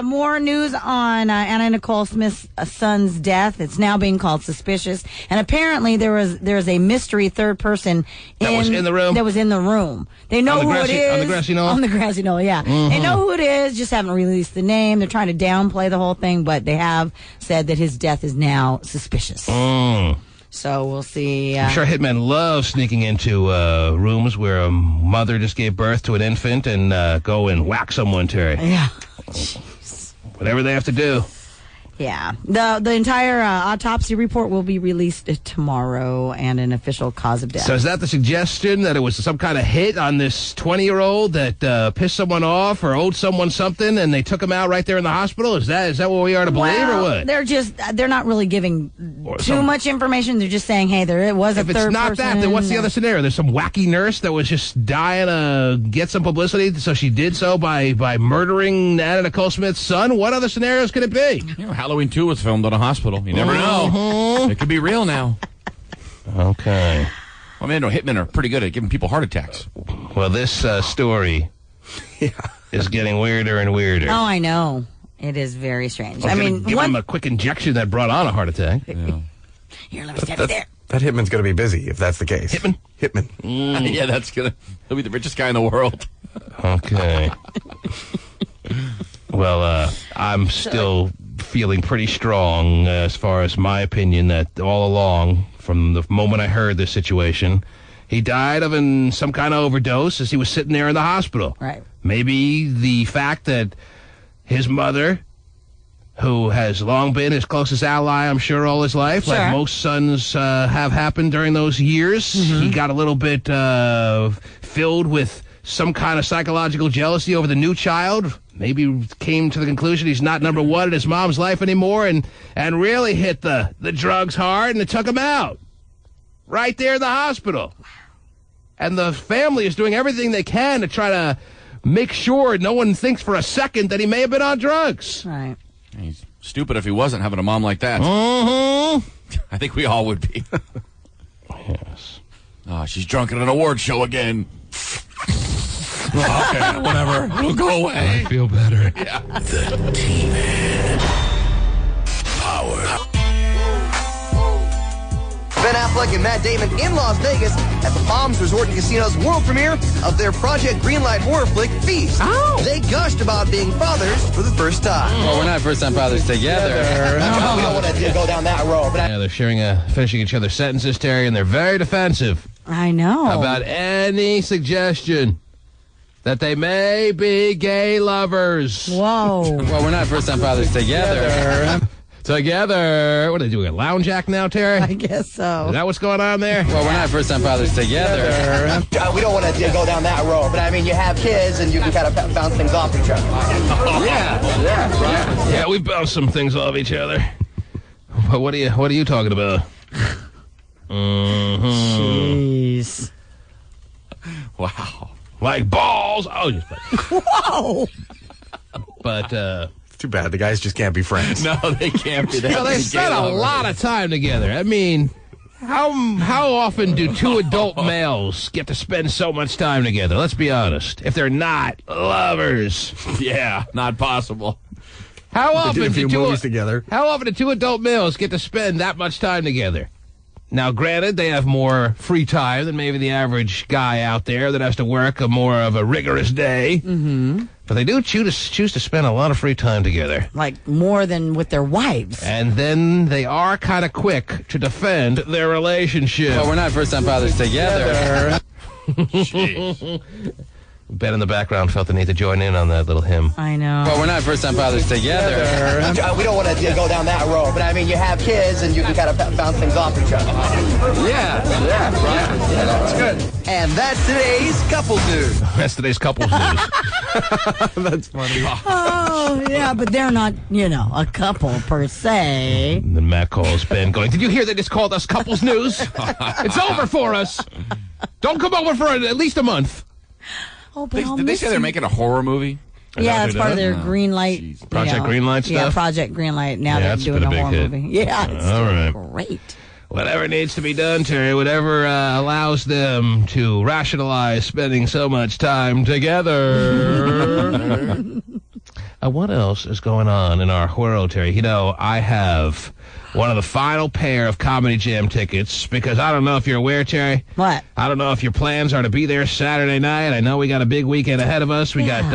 More news on Anna Nicole Smith's son's death. It's now being called suspicious, and apparently there's a mystery third person that was in the room. That was in the room. They know who it is on the grassy knoll. On the grassy knoll, yeah. They know who it is. Just haven't released the name. They're trying to downplay the whole thing, but they have said that his death is now suspicious. So we'll see. I'm sure hitmen love sneaking into rooms where a mother just gave birth to an infant and go and whack someone, Terry. Yeah. Whatever they have to do. Yeah. The entire autopsy report will be released tomorrow and an official cause of death. So is that the suggestion that it was some kind of hit on this 20-year-old that pissed someone off or owed someone something and they took him out right there in the hospital? Is that what we are to believe or what? They're not really giving too much information. They're just saying, hey, there was a third person. If it's not that, then what's the other scenario? There's some wacky nurse that was just dying to get some publicity, so she did so by murdering Anna Nicole Smith's son? What other scenarios could it be? Halloween 2 was filmed at a hospital. You never know. It could be real now. Okay. Well, man, hitmen are pretty good at giving people heart attacks. Well, this story is getting weirder and weirder. Oh, I know. It is very strange. I mean, give him a quick injection that brought on a heart attack. Yeah. Here, let me stand there. That hitman's going to be busy if that's the case. Hitman? Yeah, he'll be the richest guy in the world. Okay. Well, I'm still feeling pretty strong as far as my opinion that all along, from the moment I heard this situation, he died of some kind of overdose as he was sitting there in the hospital. Right. Maybe the fact that his mother, who has long been his closest ally, I'm sure, all his life, like most sons have happened during those years, he got a little bit filled with some kind of psychological jealousy over the new child, maybe came to the conclusion he's not number one in his mom's life anymore, and really hit the drugs hard, and it took him out. Right there in the hospital. And the family is doing everything they can to try to make sure no one thinks for a second that he may have been on drugs. Right. He's stupid if he wasn't having a mom like that. I think we all would be. Yes. Oh, she's drunk at an award show again. Okay, whatever. It'll go away. I feel better. Yeah. The T-Man. Power. Ben Affleck and Matt Damon in Las Vegas at the Palms Resort and Casino's world premiere of their Project Greenlight horror flick, Feast. Oh. They gushed about being fathers for the first time. Well, we're not first-time fathers together. We don't want to go down that road. But Yeah, they're finishing each other's sentences, Terry, and they're very defensive I know. about any suggestion that they may be gay lovers. Whoa. Well, we're not first-time fathers together. Together. What are they doing, a lounge act now, Terry? I guess Is so. that what's going on there? Well, we're not first-time fathers together. we don't want to go down that road. But I mean, you have kids and you can kind of bounce things off each other. Yeah, we bounced some things off each other. But what are you talking about? Jeez. Wow. Like balls. Oh, just Whoa. but Too bad. The guys just can't be friends. No, they can't be that. well, they spent a lot of time together. I mean, how often do two adult males get to spend so much time together? Let's be honest. If they're not lovers, Yeah, not possible. how They often did a few do movies together. How often do two adult males get to spend that much time together? Now, granted, they have more free time than maybe the average guy out there that has to work more of a rigorous day. Mm-hmm. But they do choose to spend a lot of free time together. Like more than with their wives. And then they are kind of quick to defend their relationship. Well, we're not first-time fathers together. Ben in the background felt the need to join in on that little hymn. I know. Well, we're not first-time fathers together. We don't want to go down that road. But I mean, you have kids and you can kind of bounce things off each other. That's good. And that's today's couples news. That's today's couples news. That's funny. Oh, yeah, but they're not, a couple per se. And then Matt calls Ben going, did you hear they just called us couples news? It's over for us. Don't come over for at least a month. Oh, but Did they say they're making a horror movie? Yeah, Is that's that what part of they're their green light. Project Greenlight Yeah, stuff? Project Greenlight. Now Yeah, they're that's doing been a a big horror hit. movie. Yeah, it's All right. great. Whatever needs to be done, Terry, whatever allows them to rationalize spending so much time together. What else is going on in our world, Terry? I have one of the final pair of Comedy Jam tickets because I don't know if you're aware, Terry. What? I don't know if your plans are to be there Saturday night. I know we got a big weekend ahead of us. We got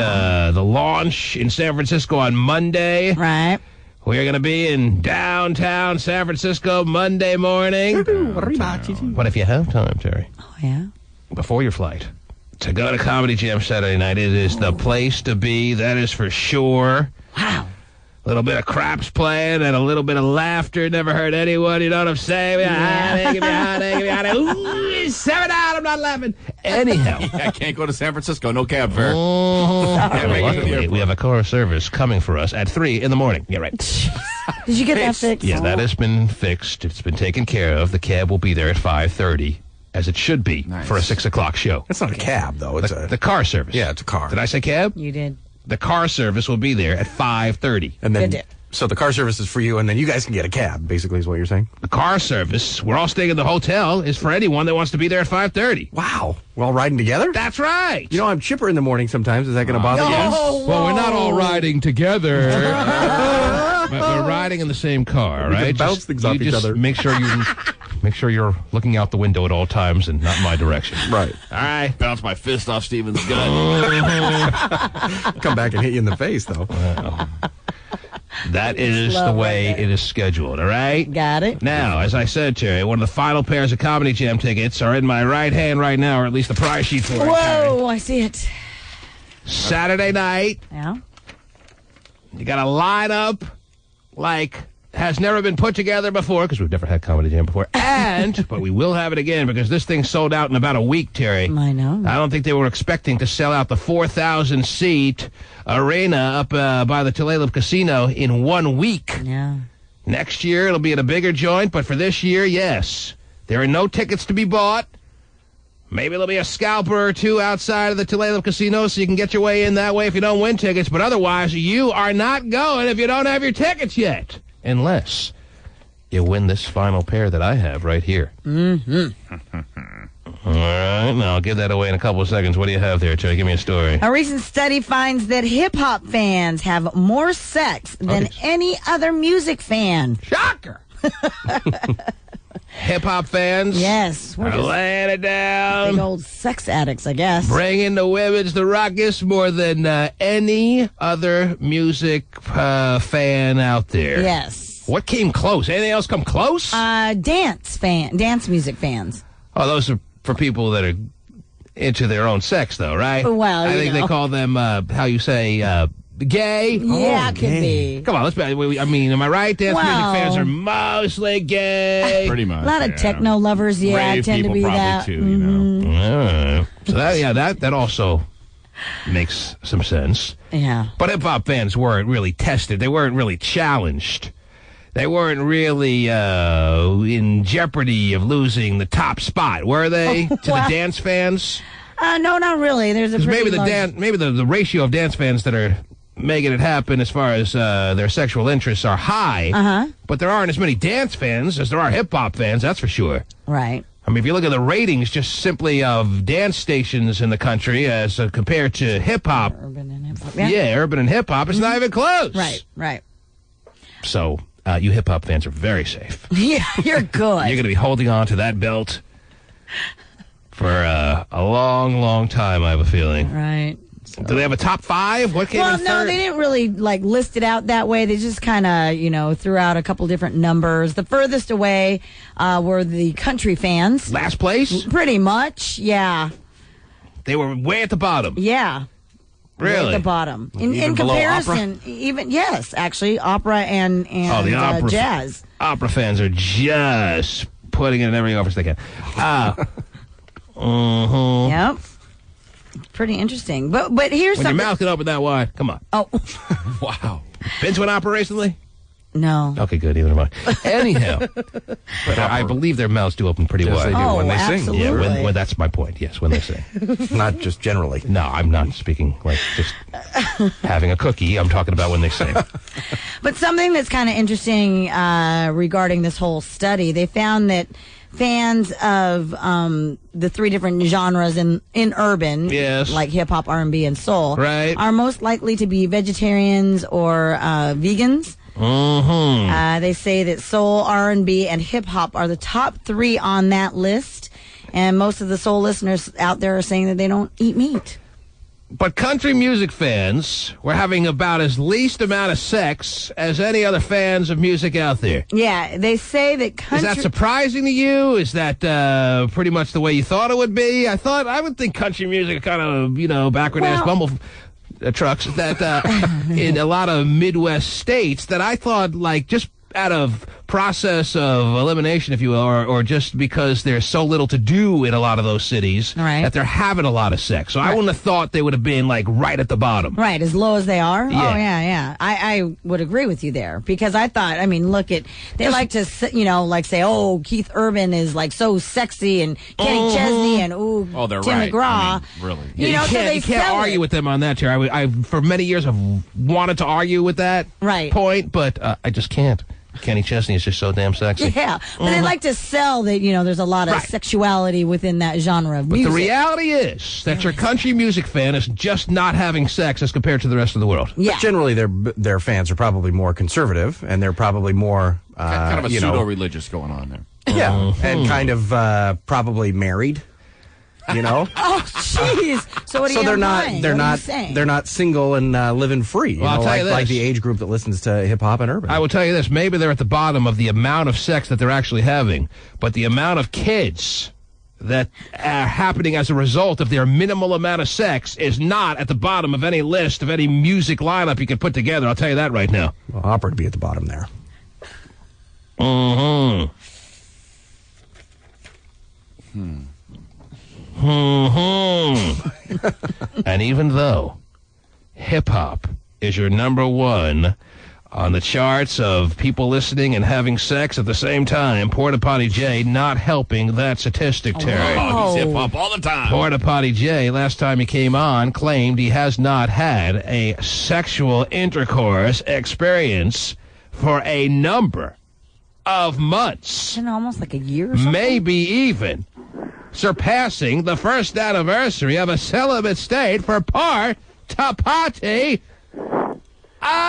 the launch in San Francisco on Monday. Right. We're going to be in downtown San Francisco Monday morning. But if you have time, Terry, Oh, yeah. before your flight, to go to Comedy Jam Saturday night, it is the place to be. That is for sure. Wow. A little bit of craps playing and a little bit of laughter. Never hurt anyone, you know what I'm saying? Give me a honey. Ooh, 7 out, I'm not laughing. Anyhow. I can't go to San Francisco. No cab fare. Luckily, we have a car service coming for us at 3 in the morning. Yeah, right. Did you get that fixed? Yeah, that has been fixed. It's been taken care of. The cab will be there at 5:30, as it should be for a 6 o'clock show. It's not a cab, though. It's The car service. Yeah, it's a car. Did I say cab? You did. The car service will be there at 5:30. And then, Good. so the car service is for you, and then you guys can get a cab, basically, is what you're saying? The car service, we're all staying in the hotel, is for anyone that wants to be there at 5:30. Wow. We're all riding together? That's right. I'm chipper in the morning sometimes. Is that going to bother you? Well, we're not all riding together. But we're riding in the same car, We right? can bounce things off each just other. Make sure you're looking out the window at all times and not in my direction. Right. All right. Bounce my fist off Steven's gut. Come back and hit you in the face, though. That is the way it is scheduled, all right? Got it. Now, as I said, Terry, one of the final pairs of Comedy Jam tickets are in my right hand right now, or at least the prize sheet for it, Terry. Whoa, I see it. Saturday night, Yeah. you got a lineup like has never been put together before, because we've never had Comedy Jam before, but we will have it again, because this thing sold out in about a week, Terry. I know. I don't think they were expecting to sell out the 4,000-seat arena up by the Tulalip Casino in 1 week. Yeah. Next year, it'll be at a bigger joint, but for this year, yes. There are no tickets to be bought. Maybe there'll be a scalper or two outside of the Tulalip Casino so you can get your way in that way if you don't win tickets, but otherwise, you are not going if you don't have your tickets yet. Unless you win this final pair that I have right here. Mm-hmm. All right, now I'll give that away in a couple of seconds. What do you have there, Trey? Give me a story. A recent study finds that hip-hop fans have more sex than any other music fan. Shocker! Hip-hop fans? Yes. We're are just laying it down. big old sex addicts, I guess. Bringing the women's the ruckus more than any other music fan out there. Yes. What came close? Anything else come close? Dance music fans. Oh, those are for people that are into their own sex, though, right? Well, I think they call them, how you say, gay? Yeah, could be. Come on, let's be, I mean, am I right? Dance music fans are mostly gay. Pretty much. A lot of techno lovers, Rave tend to people be probably that. too, you know. So that also makes some sense. Yeah. But hip-hop fans weren't really tested. They weren't really challenged. They weren't really in jeopardy of losing the top spot, were they? To the dance fans? No, not really. There's a pretty maybe the ratio of dance fans that are making it happen as far as their sexual interests are high. But there aren't as many dance fans as there are hip-hop fans, that's for sure. Right. I mean, if you look at the ratings just simply of dance stations in the country as compared to hip-hop. Urban and hip-hop. Yeah, urban and hip-hop, it's not even close. Right. So, you hip-hop fans are very safe. Yeah, you're good. You're going to be holding on to that belt for a long, long time, I have a feeling. Right. Do they have a top 5? What came in third? No, they didn't really list it out that way. They just kind of, threw out a couple different numbers. The furthest away were the country fans. Last place? Pretty much, yeah. They were way at the bottom. Yeah. Really? Way at the bottom. Even In below comparison, yes, actually, opera and the opera jazz. Opera fans are just putting it in every office they can. Yep. Pretty interesting. But here's when something. your mouth can open that wide, come on. Oh. Wow. Been to an opera recently? No. Okay, good. Neither am I. Anyhow, but I believe their mouths do open pretty Yes, wide. they do when they sing. absolutely. Yeah, when that's my point. Yes, when they sing. Not just generally. No, I'm not speaking like just having a cookie. I'm talking about when they sing. But something that's kind of interesting regarding this whole study, they found that fans of the 3 different genres in urban, yes, like hip hop, R&B, and soul, right, are most likely to be vegetarians or vegans. They say that soul, R&B, and hip hop are the top 3 on that list, and most of the soul listeners out there are saying that they don't eat meat. But country music fans were having about as least amount of sex as any other fans of music out there. Yeah, they say that country... Is that surprising to you? Is that pretty much the way you thought it would be? I would think country music kind of, backward-ass bumble trucks that in a lot of Midwest states that I thought, just out of process of elimination, if you will, or just because there's so little to do in a lot of those cities, that they're having a lot of sex. So I wouldn't have thought they would have been right at the bottom. Right, as low as they are? Yeah. Oh, yeah. I would agree with you there because I thought, they like to, say, oh, Keith Urban is so sexy and Kenny Chesney and they're Tim right. McGraw. Really. You can't argue with them on that, Jerry. I for many years have wanted to argue with that point, but I just can't. Kenny Chesney is just so damn sexy. Yeah, but they like to sell that, there's a lot of sexuality within that genre of music. But the reality is that your country music fan is just not having sex as compared to the rest of the world. Yeah. But generally, their fans are probably more conservative, and they're probably more... kind of a pseudo-religious going on there. Yeah, and kind of probably married. Oh, jeez. So what are you implying? They're not single and living free. Well, I'll tell you this. Like the age group that listens to hip hop and urban. I will tell you this. Maybe they're at the bottom of the amount of sex that they're actually having, but the amount of kids that are happening as a result of their minimal amount of sex is not at the bottom of any list of any music lineup you can put together. I'll tell you that right now. Well, opera would be at the bottom there. And even though hip-hop is your number 1 on the charts of people listening and having sex at the same time, Porta Potty J not helping that statistic, Terry. Oh, he's hip-hop all the time. Porta Potty J, last time he came on, claimed he has not had a sexual intercourse experience for a number of months. Almost like a year or something? Maybe even surpassing the first anniversary of a celibate state for Porta-Potty.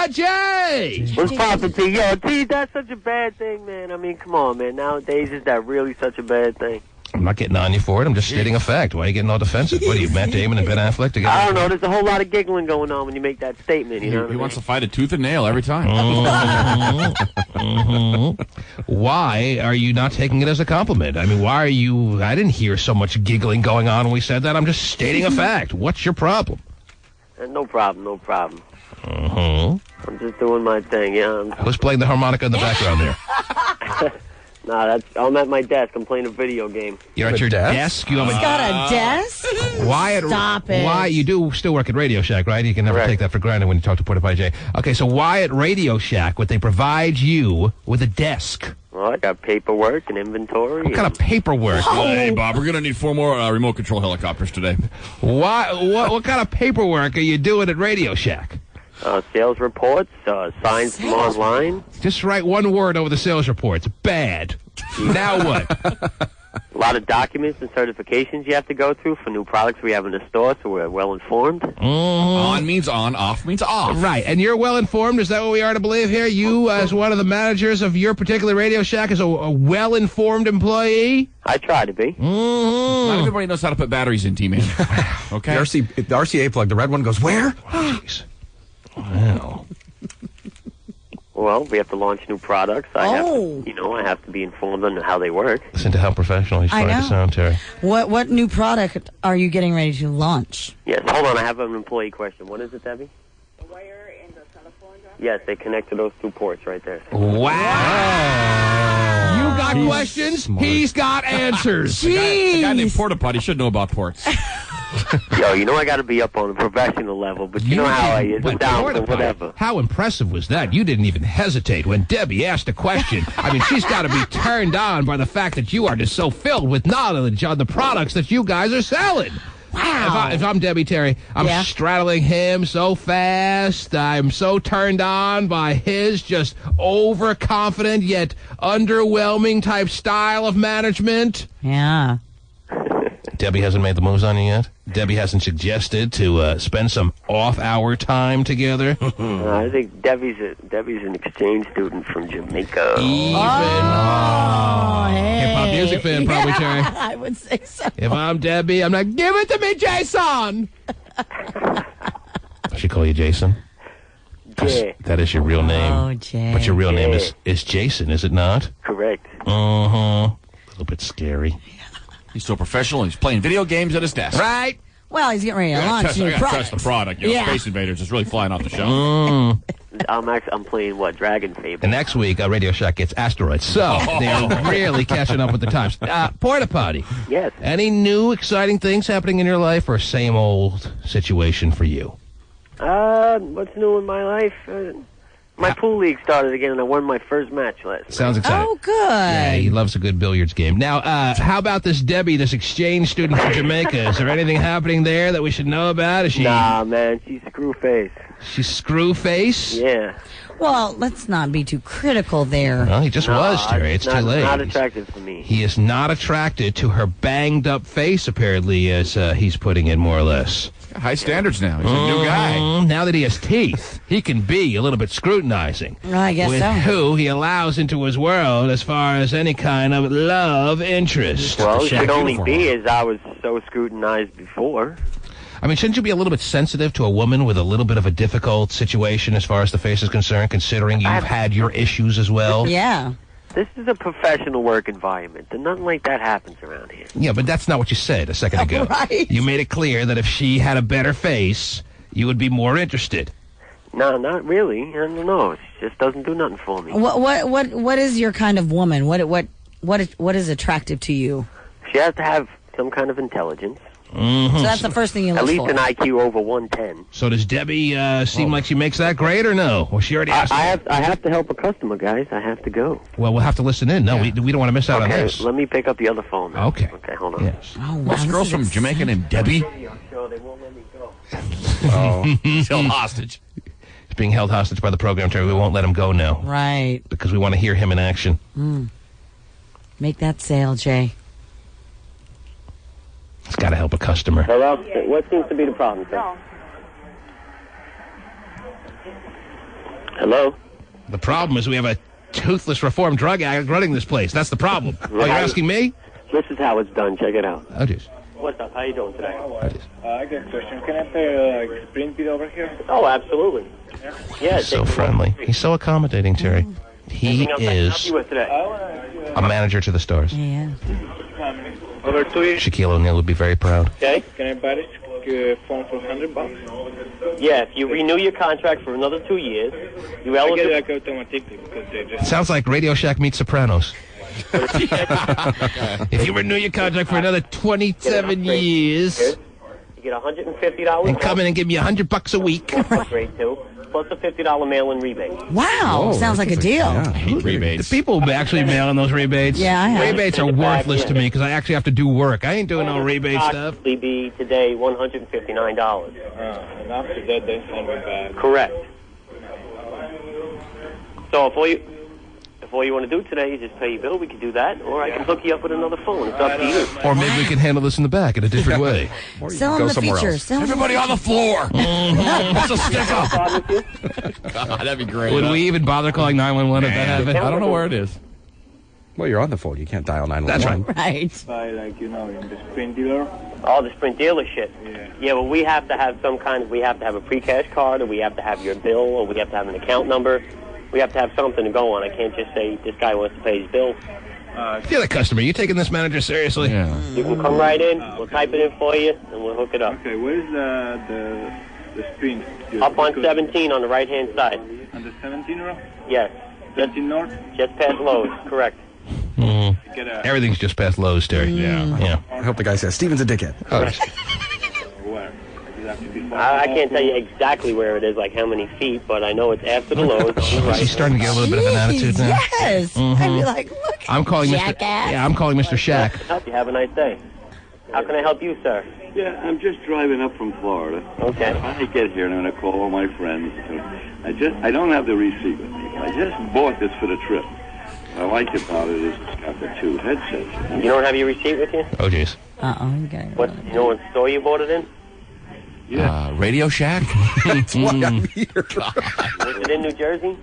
Jay! What's poppin' T? Yo, T, that's such a bad thing, man. I mean, come on, man. Nowadays, is that really such a bad thing? I'm not getting on you for it. I'm just stating a fact. Why are you getting all defensive? What are you, Matt Damon and Ben Affleck together? I don't know. There's a whole lot of giggling going on when you make that statement. You know what I mean? wants to fight a tooth and nail every time. Why are you not taking it as a compliment? I mean, why are you... I didn't hear so much giggling going on when we said that. I'm just stating a fact. What's your problem? No problem, no problem. Uh-huh. I'm just doing my thing, yeah. Who's playing the harmonica in the background there? Nah, I'm at my desk. I'm playing a video game. You're at your desk? You have He's got a desk? Stop it. Why? You do still work at Radio Shack, right? You can never take that for granted when you talk to Porta Potty Jay. Okay, so why at Radio Shack would they provide you with a desk? Well, I got paperwork and inventory. What kind of paperwork? Hey, Bob, we're going to need 4 more remote control helicopters today. Why? What kind of paperwork are you doing at Radio Shack? Sales reports, signs from online. Just write one word over the sales reports. Bad. Now what? A lot of documents and certifications you have to go through for new products we have in the store, so we're well informed. On means on, off means off. Right, and you're well informed. Is that what we are to believe here? You, as one of the managers of your particular Radio Shack, is a well-informed employee? I try to be. Not everybody knows how to put batteries in, T-Man. Okay. The RCA plug, the red one goes where? Jeez. Wow. Well, we have to launch new products. I have to be informed on how they work. Listen to how professional he's trying to sound, Terry. What new product are you getting ready to launch? Yes, hold on. I have an employee question. What is it, Debbie? The wire in the telephone jar? Yes, they connect to those 2 ports right there. Wow. You got questions? Smart. He's got answers. A guy named Porta Potty should know about ports. Yo, you know I got to be up on a professional level, but you know how I is. I'm down for whatever. How impressive was that? You didn't even hesitate when Debbie asked a question. I mean, she's got to be turned on by the fact that you are just so filled with knowledge on the products that you guys are selling. Wow. If I'm Debbie Terry, I'm straddling him so fast. I'm so turned on by his just overconfident yet underwhelming type style of management. Yeah. Debbie hasn't made the moves on you yet? Debbie hasn't suggested to spend some off-hour time together? I think Debbie's an exchange student from Jamaica. Hip-hop music fan, probably, Terry. I would say so. If I'm Debbie, I'm like, give it to me, Jason! I should call you Jason? Yeah. That is your real name. Oh, Jay. But your real name is Jason, is it not? Correct. Uh-huh. A little bit scary. He's so professional. He's playing video games at his desk. Right. Well, he's getting ready to launch new product. products. Test the product. You know, Space Invaders is really flying off the shelf. I'm playing Dragon Fable. And next week, Radio Shack gets Asteroids. So they're really catching up with the times. Porta Potty. Yes. Any new exciting things happening in your life, or same old situation for you? What's new in my life? My pool league started again, and I won my first match last night. Sounds exciting. Oh, good. Yeah, he loves a good billiards game. Now, how about this Debbie, this exchange student from Jamaica? Is there anything happening there that we should know about? Is she? Nah, man, she's screw face. She's screw face? Yeah. Well, let's not be too critical there. Well, he just was, Terry. It's too late. Not attractive to me. He is not attracted to her banged-up face, apparently, as he's putting it, more or less. High standards now. He's a new guy. Now that he has teeth, he can be a little bit scrutinizing. I guess with so. who he allows into his world as far as any kind of love interest. Well, it could only be as I was so scrutinized before. I mean, shouldn't you be a little bit sensitive to a woman with a little bit of a difficult situation as far as the face is concerned, considering you've had your issues as well? Yeah. This is a professional work environment, and nothing like that happens around here. Yeah, but that's not what you said a second ago. Right. You made it clear that if she had a better face, you would be more interested. No, not really. I don't know. It just doesn't do nothing for me. What is your kind of woman? What is attractive to you? She has to have some kind of intelligence. Mm-hmm. So that's the first thing you look for. At least for. an IQ over 110. So does Debbie seem like she makes that grade or no? Well, she already asked. I have to help a customer, guys. I have to go. Well, we'll have to listen in. No, we don't want to miss out on this. Let me pick up the other phone now. Okay. Okay, hold on. Yes. Oh, wow, What's the girls from Jamaica named Debbie? Show, they won't let me go. He's held hostage. He's being held hostage by the program, Terry. We won't let him go now. Right. Because we want to hear him in action. Make that sale, Jay. It's got to help a customer. Hello? What seems to be the problem, sir? Hello? The problem is we have a toothless reformed drug addict running this place. That's the problem. Oh, you're asking me? This is how it's done. Check it out. Oh, jeez. What's up? How you doing today? I got a question. Can I pay Sprint bill over here? Oh, absolutely. Yeah. He's so friendly. He's so accommodating, Terry. He is a manager to the stars. Yeah. Over 2 years. Shaquille O'Neal would be very proud. Okay. Can I buy this phone for $100? Yeah, if you renew your contract for another 2 years, you eligible. I get it like automatically because they just... Sounds like Radio Shack meets Sopranos. If you renew your contract for another 27 years, you get $150 and come in and give me $100 a week. Upgrade to, plus a $50 mail-in rebate. Wow, sounds like a deal. Rebates. The people actually mailing those rebates. Yeah, I have. Rebates are worthless to me because I actually have to do work. I ain't doing no rebate stuff. Possibly be today $159. And after that, they send me back. Correct. So if all you want to do today is just pay your bill, we can do that, or I can hook you up with another phone. It's up to you. Or maybe we can handle this in the back in a different way. Sell them the features. Sell them Everybody on the floor. What's a sticker? God, that'd be great. Would we even bother calling 911 if that happened? I don't know where it is. Well, you're on the phone. You can't dial 911. That's right. Buy, like, in the Sprint dealer. Oh, the Sprint dealership. Yeah. Yeah, well, we have to have we have to have a pre-cash card, or we have to have your bill, or we have to have an account number. We have to have something to go on. I can't just say this guy wants to pay his bill. You're the customer. You taking this manager seriously? Yeah. You can come right in. We'll type it in for you, and we'll hook it up. Okay, where's the Sprint? Up on 17 on the right-hand side. On the 17 row? Yes. 17 north? Just past Lowe's. Correct. Everything's just past Lowe's, Terry. Yeah. I hope the guy says Steven's a dickhead. Where? I can't tell you exactly where it is, like how many feet, but I know it's after the Lowe's. He's starting to get a little bit of an attitude now. Yes. I'd be like, look, I'm calling jackass. I'm calling Mr. Shack. Help you. Have a nice day. How can I help you, sir? Yeah, I'm just driving up from Florida. Okay. When I get here, and I'm going to call all my friends. I don't have the receipt with me. I just bought this for the trip. What I like about it is it's got the two headsets. You don't have your receipt with you? Oh, jeez. Okay. What? You know what store you bought it in? Yeah. Radio Shack? That's why I'm here. Was it in New Jersey?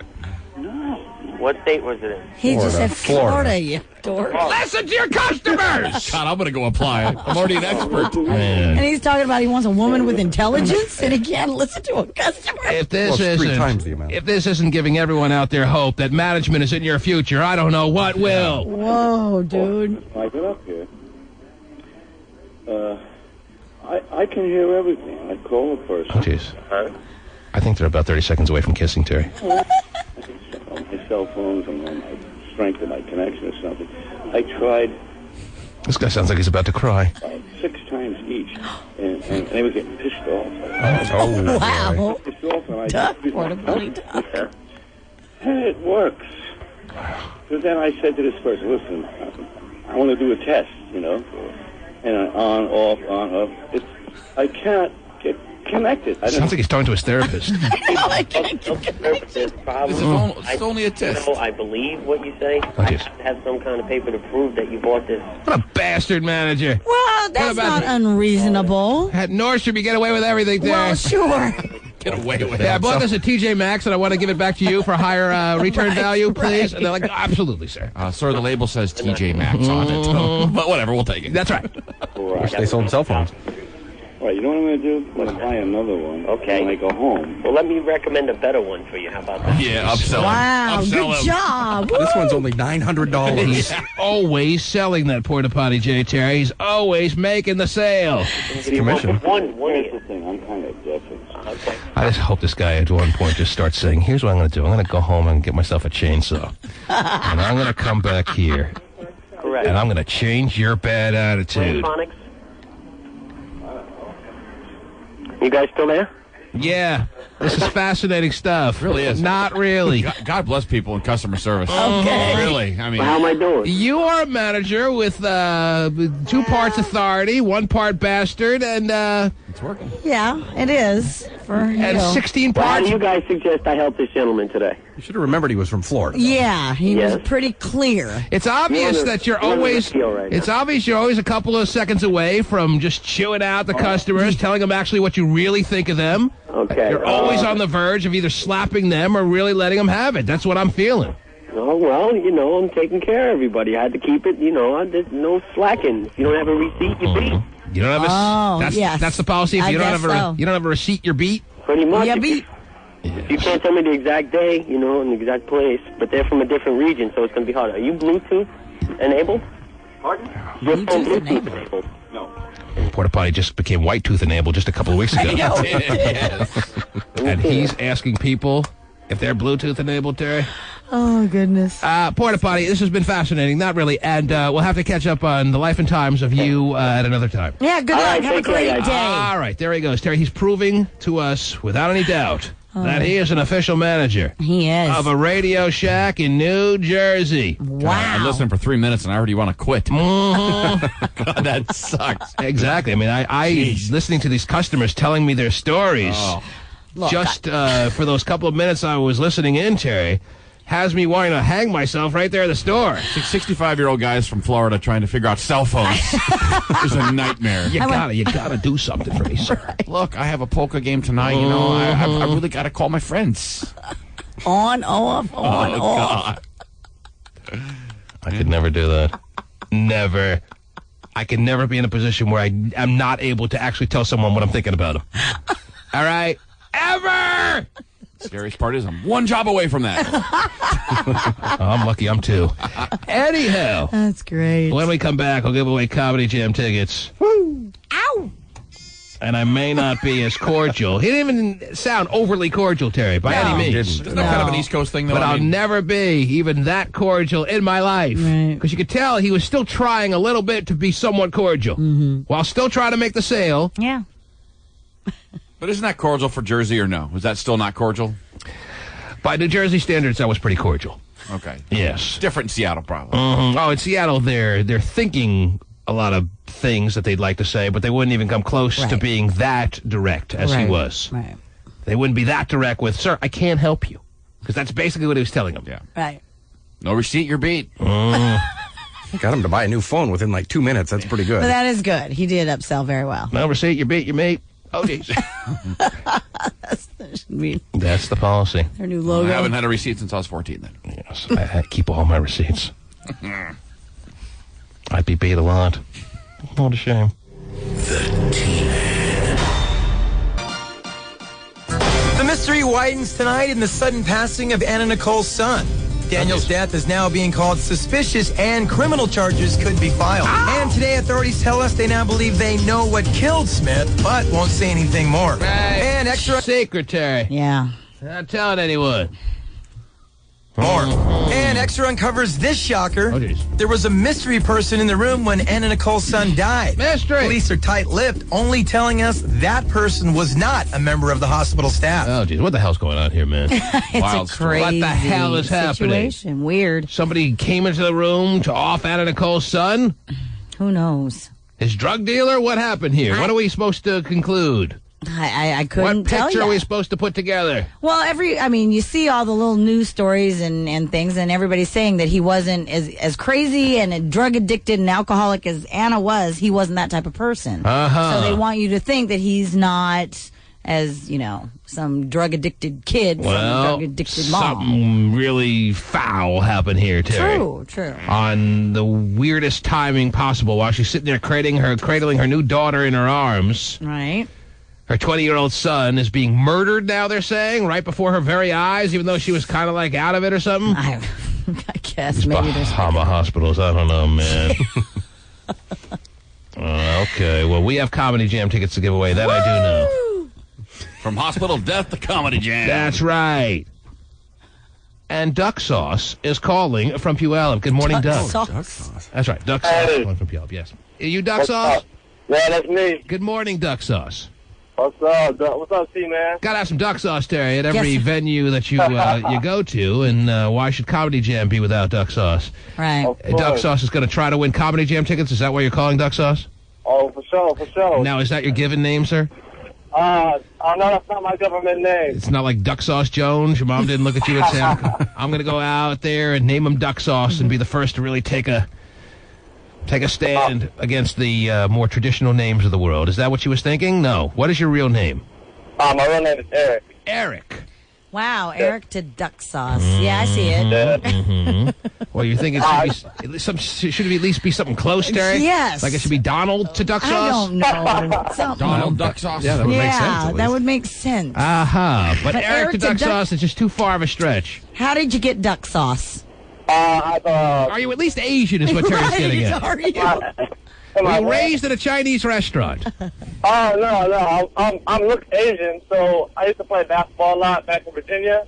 No. What state was it in? He just said Florida, you dork. Listen to your customers! God, I'm going to go apply. I'm already an expert. And he's talking about he wants a woman with intelligence, and he can't listen to a customer. If this Well, it's 3 times the amount. if this isn't giving everyone out there hope that management is in your future, I don't know what will. Whoa, dude. I get up here. I can hear everything. I call a person. Oh, jeez. I think they're about 30 seconds away from kissing, Terry. On my cell phones and on my strength of my connection or something. I tried This guy sounds like he's about to cry. 6 times each, and they were getting pissed off. Oh, wow. Pissed off, and I Tough, portability tough. And it works. So then I said to this person, listen, I want to do a test, and on, off. I can't get connected. Sounds like he's talking to his therapist. It's only a test. I believe what you say. I have to have some kind of paper to prove that you bought this. What a bastard manager. Well, that's not unreasonable. At Nordstrom, you get away with everything there. Well, sure. Get away with it. Yeah, I bought this at TJ Maxx, and I want to give it back to you for higher return value, please. And they're like, absolutely, sir. Sir, the label says TJ Maxx on it. So, but whatever, we'll take it. That's right. Wish they sold cell phones. All right, you know what I'm going to do? I'm going to buy another one. Okay. When I go home. Well, let me recommend a better one for you. How about that? Yeah, upsell him. Wow, Upsell good him. job. This one's only $900. He's always selling that porta potty, J. Terry. He's always making the sale. It's commission. One Here's the thing. I'm kind of deaf. Okay. I just hope this guy at one point just starts saying, here's what I'm going to do. I'm going to go home and get myself a chainsaw. And I'm going to come back here. Correct. And I'm going to change your bad attitude. Phonics? You guys still there? Yeah, this is fascinating stuff. It really is. Not really. God bless people in customer service. Okay. Really, I mean. Well, how am I doing? You are a manager with 2 parts authority, 1 part bastard, and It's working. Yeah, it is. for And 16 Well, how parts. do you guys suggest I help this gentleman today? You should have remembered he was from Florida. Yeah, he was Yes. pretty clear. It's obvious that you're always. It's obvious you're always a couple of seconds away from just chewing out the customers, telling them actually what you really think of them. Okay. You're always on the verge of either slapping them or really letting them have it. That's what I'm feeling. Oh, well, I'm taking care of everybody. I had to keep it, there's no slacking. If you don't have a receipt, you beat. You don't have a. That's the policy. If I you don't guess have so. you don't have a receipt, you're beat. Pretty much. Yeah, If beat. you can't tell me the exact day, and the exact place, but they're from a different region, so it's going to be hard. Are you Bluetooth enabled? Pardon? Your phone Bluetooth enabled? No. Porta Potty just became White Tooth enabled just a couple of weeks ago. And he's asking people if they're Bluetooth enabled, Terry. Oh, goodness. Porta Potty, this has been fascinating. Not really. And we'll have to catch up on the life and times of you at another time. Yeah, good luck. Have a great day. All right, there he goes. Terry, he's proving to us, without any doubt, that he is an official manager. He is. Of a Radio Shack in New Jersey. Wow. I listened for 3 minutes and I already want to quit. God, that sucks. Exactly. I mean, I listening to these customers telling me their stories, Look, just for those couple of minutes I was listening in, Terry, has me wanting to hang myself right there at the store. 65-year-old guys from Florida trying to figure out cell phones is a nightmare. You gotta do something for me, sir. Right. Look, I have a polka game tonight. I really got to call my friends. On, off, on, off. God. I could never do that. Never. I could never be in a position where I'm not able to actually tell someone what I'm thinking about them. All right? Ever! Scariest part is I'm one job away from that. I'm lucky I'm two. Anyhow. That's great. When we come back, I'll give away Comedy Jam tickets. Woo! Ow! And I may not be as cordial. He didn't even sound overly cordial, Terry, by any means. Isn't that kind of an East Coast thing, though? But I'll never be even that cordial in my life. Because you could tell he was still trying a little bit to be somewhat cordial. While still trying to make the sale. Yeah. But isn't that cordial for Jersey or no? Is that still not cordial? By New Jersey standards, that was pretty cordial. Okay. Yes. Different in Seattle, probably. Oh, in Seattle, they're thinking a lot of things that they'd like to say, but they wouldn't even come close to being that direct as he was. Right. They wouldn't be that direct with, sir, I can't help you. Because that's basically what he was telling them. Yeah. Right. No receipt, you're beat. Got him to buy a new phone within like 2 minutes. That's pretty good. But that is good. He did upsell very well. No receipt, you beat your mate. Oh, jeez. That's the policy. Their new logo. I haven't had a receipt since I was 14 then. Yes, I keep all my receipts. I'd be beat a lot. What a shame. The mystery widens tonight in the sudden passing of Anna Nicole's son. Daniel's death is now being called suspicious and criminal charges could be filed. And today authorities tell us they now believe they know what killed Smith, but won't say anything more. And extra secretary. Yeah. Not telling anyone. More. And Extra uncovers this shocker. Oh, geez. There was a mystery person in the room when Anna Nicole's son died. Mystery. Police are tight-lipped, only telling us that person was not a member of the hospital staff. Oh, geez. What the hell's going on here, man? It's a crazy What the hell is happening? situation. Weird. Somebody came into the room to off Anna Nicole's son? Who knows? His drug dealer? What happened here? What are we supposed to conclude? I couldn't What tell picture you. are we supposed to put together? Well, you see all the little news stories and things, and everybody's saying that he wasn't as crazy and drug addicted and alcoholic as Anna was. He wasn't that type of person. So they want you to think that he's not as, some drug addicted kid from a drug addicted mom. Something really foul happened here, Terry. True. On the weirdest timing possible, while she's sitting there cradling her new daughter in her arms. Right. Her 20-year-old son is being murdered now, they're saying, right before her very eyes, even though she was kind of like out of it or something. I guess maybe there's Bahama hospitals. I don't know, man. Okay, well, we have Comedy Jam tickets to give away. That I do know. From hospital death to Comedy Jam. That's right. And Duck Sauce is calling from Puyallup. Good morning, Duck. Sauce. Duck sauce. That's right. Duck Sauce is calling from Puyallup, yes. Are you Duck Sauce? Yeah, that's me. Good morning, Duck Sauce. What's up, What's up, C-Man? Gotta have some duck sauce, Terry, at every Yes. venue that you you go to, and why should Comedy Jam be without duck sauce? Right. Duck Sauce is going to try to win Comedy Jam tickets. Is that why you're calling Duck Sauce? Oh, for sure. Now, is that your given name, sir? Oh, no, that's not my government name. It's not like Duck Sauce Jones. Your mom didn't look at you and say, I'm going to go out there and name him Duck Sauce and be the first to really take a stand against the more traditional names of the world. Is that what you was thinking? No. What is your real name? My real name is Eric. Eric. Wow, Eric to Duck Sauce. Yeah, I see it. Well, you're thinking should it at least be something close, Terry? Yes. Like it should be Donald to Duck Sauce? I don't know. Something. Donald Duck Sauce. Yeah, that would make sense. Yeah, at that least. would make sense. But Eric to Duck Sauce is just too far of a stretch. How did you get Duck Sauce? Are you at least Asian is what Terry's getting at. Are you? Were you raised at a Chinese restaurant? Oh, no. I'm look Asian, so I used to play basketball a lot back in Virginia.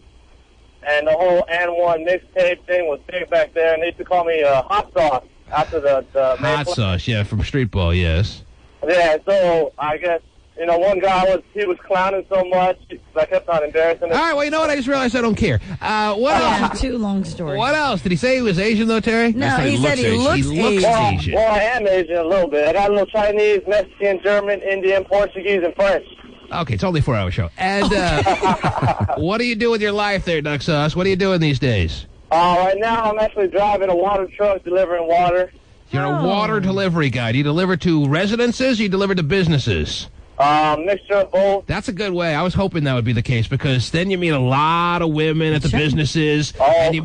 And the whole And1 mixtape thing was big back there, and they used to call me Hot Sauce after the main Hot play. Sauce, yeah, from Street Ball, yes. Yeah, so I guess, one guy was clowning so much, I kept on embarrassing him. All right, well, you know what? I just realized I don't care. What else? Too long story. What else? Did he say he was Asian, though, Terry? No, he said he looks Asian. Well, I am Asian a little bit. I got a little Chinese, Mexican, German, Indian, Portuguese, and French. Okay, it's only a 4-hour show. And what do you do with your life there, Duck Sauce? What are you doing these days? Right now, I'm actually driving a water truck delivering water. You're a water delivery guy. Do you deliver to residences or you deliver to businesses? Mixture of both. That's a good way. I was hoping that would be the case because then you meet a lot of women at the businesses, and you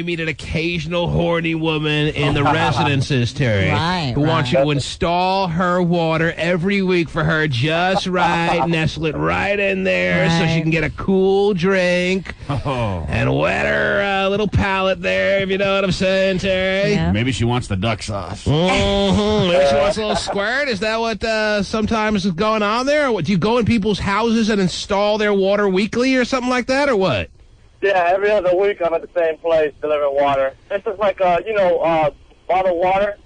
meet an occasional horny woman in the residences, Terry, who wants you to install her water every week for her just right, nestle it right in there so she can get a cool drink and wet her little palate there, if you know what I'm saying, Terry. Yeah. Maybe she wants the duck sauce. Maybe she wants a little squirt. Is that what sometimes is going on there? Or do you go in people's houses and install their water weekly or something like that, or what? Yeah, every other week I'm at the same place delivering water. It's just like, bottled water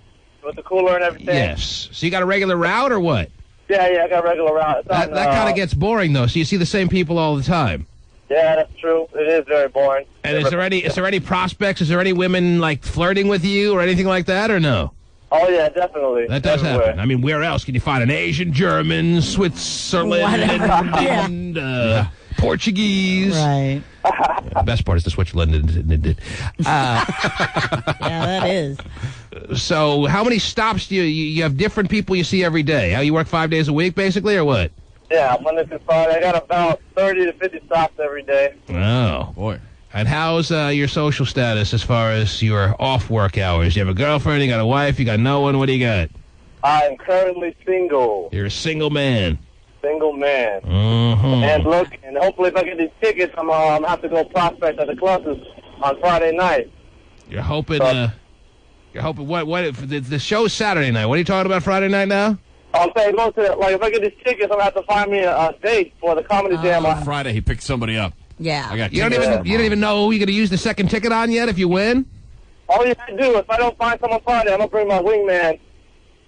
with the cooler and everything. Yes. So you got a regular route or what? Yeah, I got a regular route. That kind of gets boring, though, so you see the same people all the time. Yeah, that's true. It is very boring. And is there any prospects? Is there any women, like, flirting with you or anything like that, or no? Oh, yeah, definitely. That does happen. I mean, where else can you find an Asian, German, Switzerland, Portuguese? Right. The best part is the Switzerland did. Yeah, that is. So how many stops do you have different people you see every day? How you work 5 days a week, basically, or what? Yeah, Monday through Friday. I got about 30 to 50 stops every day. Oh, boy. And how's your social status as far as your off-work hours? You have a girlfriend, you got a wife, you got no one, what do you got? I am currently single. You're a single man. Single man. Mm-hmm. And look, and hopefully if I get these tickets, I'm going to have to go prospect at the clubs on Friday night. You're hoping, what, if the show's Saturday night. What are you talking about Friday night now? I'm saying, if I get these tickets, I'm going to have to find me a date for the Comedy Jam. On Friday, he picked somebody up. Yeah. I got you don't even know who you're going to use the second ticket on yet if you win? Oh, yeah, I do. If I don't find someone Friday, I'm going to bring my wingman.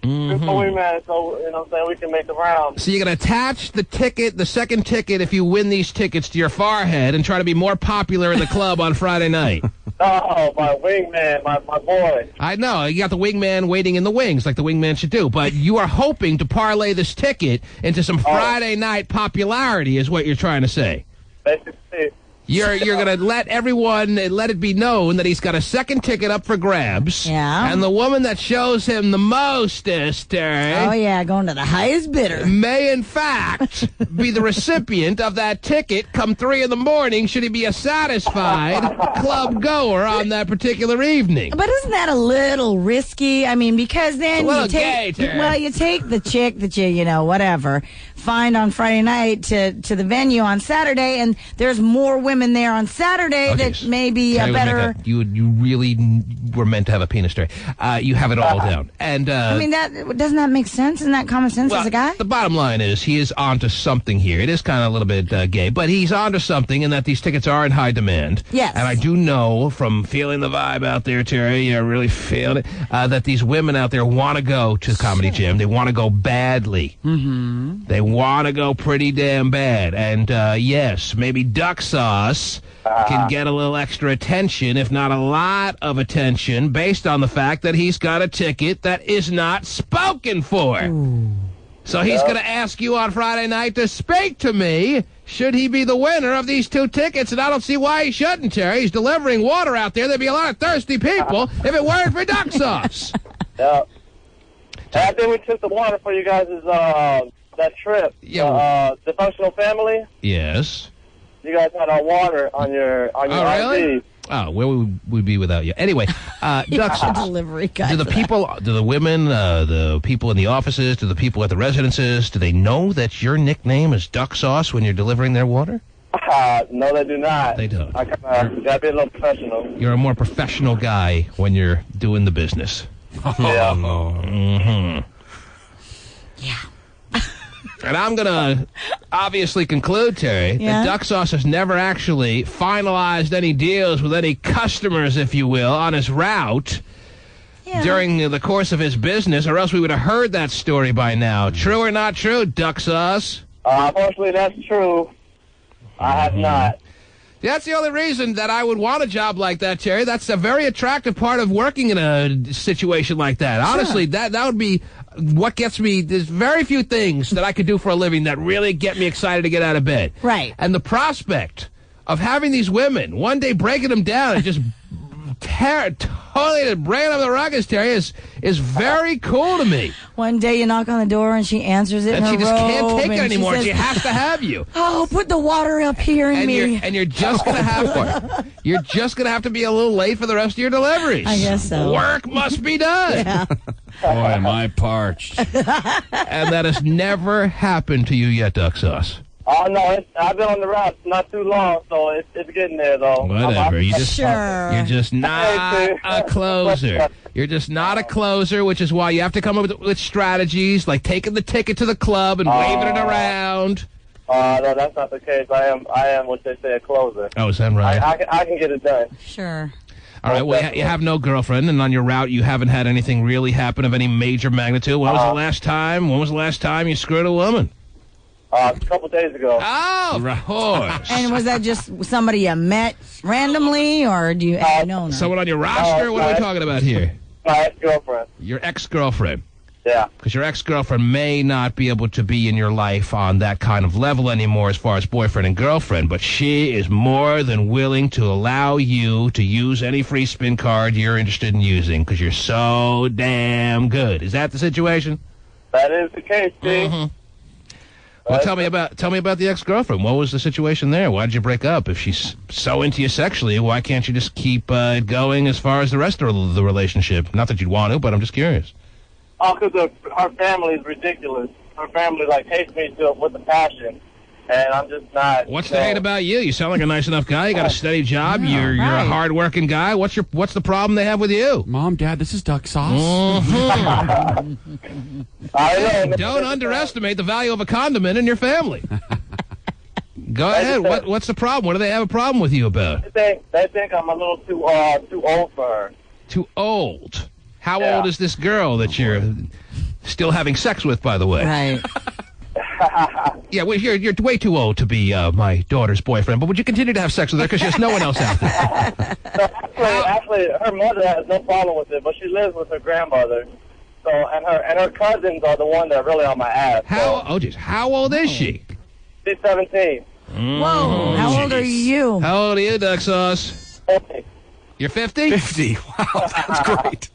Mm-hmm. My wingman, so, we can make the round. So you're going to attach the second ticket, if you win these tickets, to your forehead and try to be more popular in the club on Friday night. Oh, my wingman, my boy. I know. You got the wingman waiting in the wings, like the wingman should do. But you are hoping to parlay this ticket into some Friday night popularity, is what you're trying to say. Basically. You're going to let it be known that he's got a second ticket up for grabs. Yeah. And the woman that shows him the mostest, Terry. Oh, yeah, going to the highest bidder. May, in fact, be the recipient of that ticket come 3 in.the morning should he be a satisfied club goer on that particular evening. But isn't that a little risky? I mean, because then you take the chick that you whatever, find on Friday night to the venue on Saturday, and there's more women there on Saturday that may be a better. You really were meant to have a penis, Terry. You have it all down, and I mean, doesn't that make sense? Isn't that common sense as a guy? The bottom line is he is onto something here. It is kind of a little bit gay, but he's onto something in that these tickets are in high demand. Yes, and I do know from feeling the vibe out there, Terry, really feeling it, that these women out there want to go to the Comedy Jam. They want to go badly. Mm-hmm. They want to go pretty damn bad, and yes, maybe Duck Sauce can get a little extra attention, if not a lot of attention, based on the fact that he's got a ticket that is not spoken for. Ooh. So he's going to ask you on Friday night to speak to me should he be the winner of these 2 tickets, and I don't see why he shouldn't, Terry. He's delivering water out there. There'd be a lot of thirsty people if it weren't for duck sauce. Yeah. And I think we took the water for you guys' that trip. Yeah. The functional family. Yes. You guys had our water on your Oh, really? ID. Oh, where would we be without you? Anyway, duck sauce. Delivery guy. Do the people, do the women, the people in the offices, do the people at the residences, do they know that your nickname is Duck Sauce when you're delivering their water? No, they do not. They don't. I gotta be a little professional. You're a more professional guy when you're doing the business. Yeah. Mm-hmm. And I'm going to obviously conclude, Terry, that Duck Sauce has never actually finalized any deals with any customers, if you will, on his route during the course of his business, or else we would have heard that story by now. True or not true, Duck Sauce? Unfortunately, that's true. I have not. That's the only reason that I would want a job like that, Terry. That's a very attractive part of working in a situation like that. Honestly, that would be what gets me. There's very few things that I could do for a living that really get me excited to get out of bed. Right. And the prospect of having these women one day breaking them down and just totally bringing them the ruckus, Terry, is very cool to me. One day you knock on the door and she answers it And in she her just can't robe, take it and anymore. says, She has to have you. Oh, put the water up here in me. You're just gonna have you're just gonna have to be a little late for the rest of your deliveries. I guess so. Work must be done. Yeah. Boy, am I parched. And that has never happened to you yet, Duck Sauce. Oh, no, I've been on the route not too long, so it's getting there, though. Whatever. You're just Hey, not a closer. You're just not a closer, which is why you have to come up with strategies like taking the ticket to the club and waving it around. No, that's not the case. I am what they say, a closer. Oh, is that right? I can get it done. Sure. All right, well, you have no girlfriend, and on your route you haven't had anything really happen of any major magnitude. When was the last time you screwed a woman? A couple days ago. Oh, of course. And was that just somebody you met randomly, or do you know? Someone on your roster? What are we talking about here? My ex-girlfriend. Your ex-girlfriend. Yeah. Because your ex-girlfriend may not be able to be in your life on that kind of level anymore as far as boyfriend and girlfriend, but she is more than willing to allow you to use any free spin card you're interested in using because you're so damn good. Is that the situation? That is the case, Steve. Well, tell me about the ex-girlfriend. What was the situation there? Why did you break up? If she's so into you sexually, why can't you just keep it going as far as the rest of the relationship? Not that you'd want to, but I'm just curious. Oh, because her family is ridiculous. Her family, hates me with a passion, and I'm just not. What's the hate about you? You sound like a nice enough guy. You got a steady job. You're a hard-working guy. What's the problem they have with you? Mom, Dad, this is Duck Sauce. Don't underestimate the value of a condiment in your family. Go ahead. What's the problem? What do they have a problem with you about? They think I'm a little too old for her. Too old? How old is this girl that you're still having sex with, by the way? Right. Yeah, well, you're way too old to be my daughter's boyfriend, but would you continue to have sex with her because there's no one else out there? Actually, her mother has no problem with it, but she lives with her grandmother. So, and her cousins are the one that are really on my ass. How old is she? She's 17. Whoa, how old are you? How old are you, Duck Sauce? 50. You're 50? 50. Wow, that's great.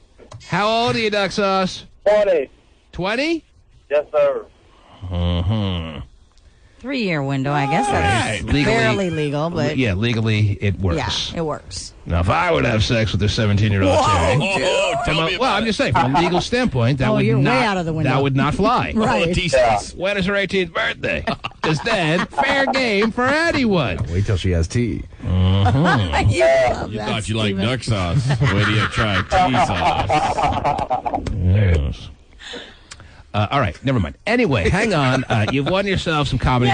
How old are you, Duck Sauce? 20. 20? Yes, sir. 3-year window, I guess that's fairly legal, but yeah, legally it works. Yeah, it works. Now, if I would have sex with a 17-year-old Terry, I'm just saying, from a legal standpoint, that would you're not, way out of the window. That would not fly. Right. When is her 18th birthday? Because then, fair game for anyone. Wait till she has tea. You thought you liked duck sauce. Wait till you try tea sauce. Yes. All right, never mind. Anyway, hang on. You've won yourself some comedy.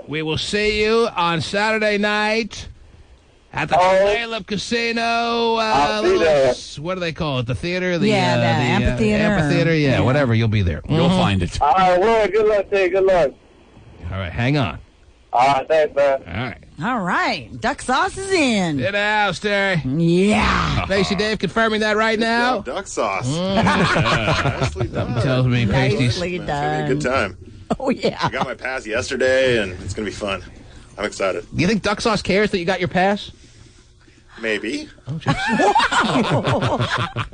We will see you on Saturday night at the Caleb Casino. What do they call it? The theater? The amphitheater. Amphitheater, whatever. You'll be there. You'll find it. All right, well, good luck, Dave. Good luck. All right, hang on. All right, thanks, man. All right. All right. Duck sauce is in. In the house, Terry. Yeah. Pasty Dave confirming that right now. Duck sauce. Something tells me Pasty's. Nicely It's going to be a good time. Oh, yeah. I got my pass yesterday, and it's going to be fun. I'm excited. You think Duck Sauce cares that you got your pass? Maybe.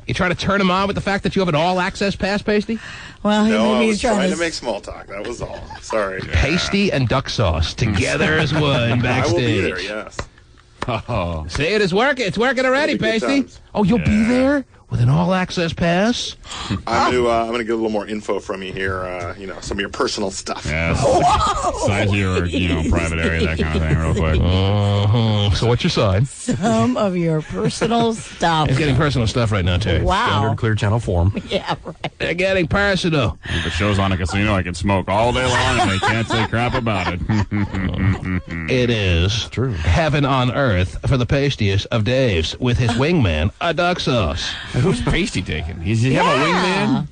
You trying to turn him on with the fact that you have an all-access pass, Pasty? Well, No, I maybe was he's trying to make small talk. That was all. Sorry. Pasty and Duck Sauce together as one I backstage. will be there, yes. Oh. See, it is working. It's working already, It'll be good Pasty. times. Oh, you'll be there with an all-access pass? I'm gonna get a little more info from you here. Some of your personal stuff. Yes. Size of your, private area, that kind of thing, real quick. So what's your sign? some of your personal stuff. He's getting personal stuff right now, Terry. Wow. Standard Clear Channel form. Yeah, right. They're getting personal. If the show's on a casino, I can smoke all day long, and they can't say crap about it. It is true. Heaven on earth for the pastiest of Daves with his wingman, a Duck Sauce. Who's Pasty taking? Does he have a wingman?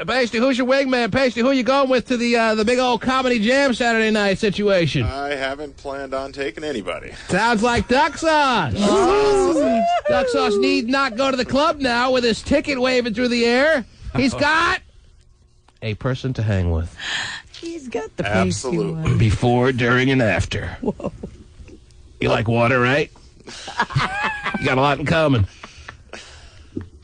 Pasty, who's your wingman? Pasty, who you going with to the big old comedy jam Saturday night situation? I haven't planned on taking anybody. Sounds like Duck Sauce. Duck Sauce need not go to the club now with his ticket waving through the air. He's got a person to hang with. He's got the pasty Absolutely. one. Before, during, and after. Whoa. You like water, right? You got a lot in common.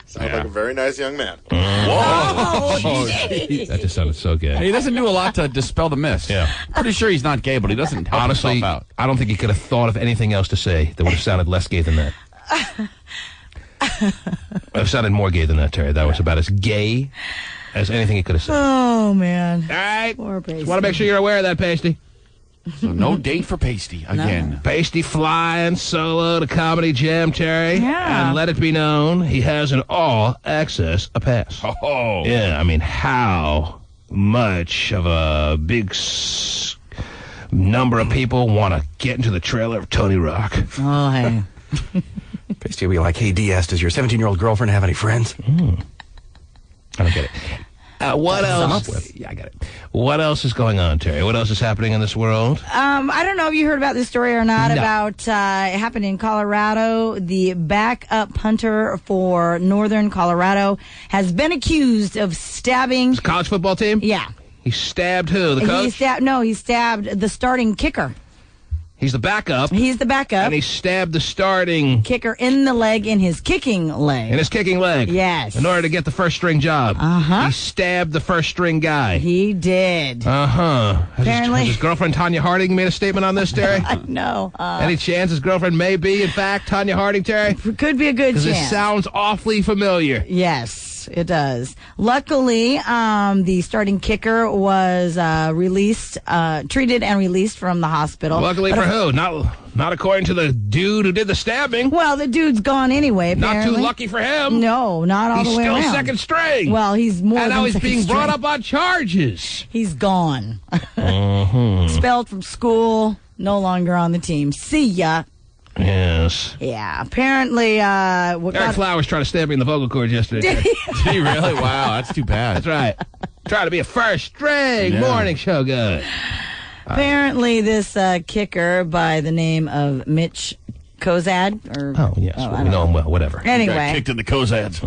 Sounds like a very nice young man. Oh, That just sounded so good. He doesn't do a lot to dispel the myth. Yeah. Pretty sure he's not gay, but he doesn't help Honestly, himself out. I don't think he could have thought of anything else to say that would have sounded less gay than that. It would have sounded more gay than that, Terry. That was about as gay as anything he could have said. Oh, man. All right. Poor Pasty. Just want to make sure you're aware of that, Pasty. So no date for Pasty again. Pasty flying solo to Comedy Jam, Terry. Yeah. And let it be known, he has an all-access pass. Oh. Yeah, I mean, how much of a big number of people want to get into the trailer of Tony Rock? Oh, hey. Pasty will be like, hey, DS, does your 17-year-old girlfriend have any friends? I don't get it. What else? Yeah, I got it. What else is going on, Terry? What else is happening in this world? I don't know if you heard about this story or not. No. About it happened in Colorado. The backup punter for Northern Colorado has been accused of stabbing. His college football team? Yeah. He stabbed who? The coach? He stabbed the starting kicker. He's the backup. He's the backup. And he stabbed the starting kicker in the leg, in his kicking leg. in his kicking leg. Yes. In order to get the first string job. Uh-huh. He stabbed the first string guy. He did. Uh-huh. Apparently. Has his girlfriend Tanya Harding made a statement on this, Terry? No. Any chance his girlfriend may be, in fact, Tanya Harding, Terry? Could be a good chance. Because it sounds awfully familiar. Yes, it does. Luckily, the starting kicker was treated and released from the hospital. Luckily for who? Not according to the dude who did the stabbing. Well, the dude's gone anyway, apparently. Not too lucky for him. No, not all He's the way still around. second string. Well, he's more and than now he's second being string. brought up on charges. He's gone. Expelled from school, no longer on the team. See ya. Yes. Yeah, apparently... Eric Flowers tried to stab me in the vocal cords yesterday. Did he? Did he really? Wow, that's too bad. That's right. Trying to be a first string morning show guy. Apparently, this kicker by the name of Mitch Kozad, Oh, yes. Well, we know him well. Whatever. Anyway. Got kicked in the Cozads.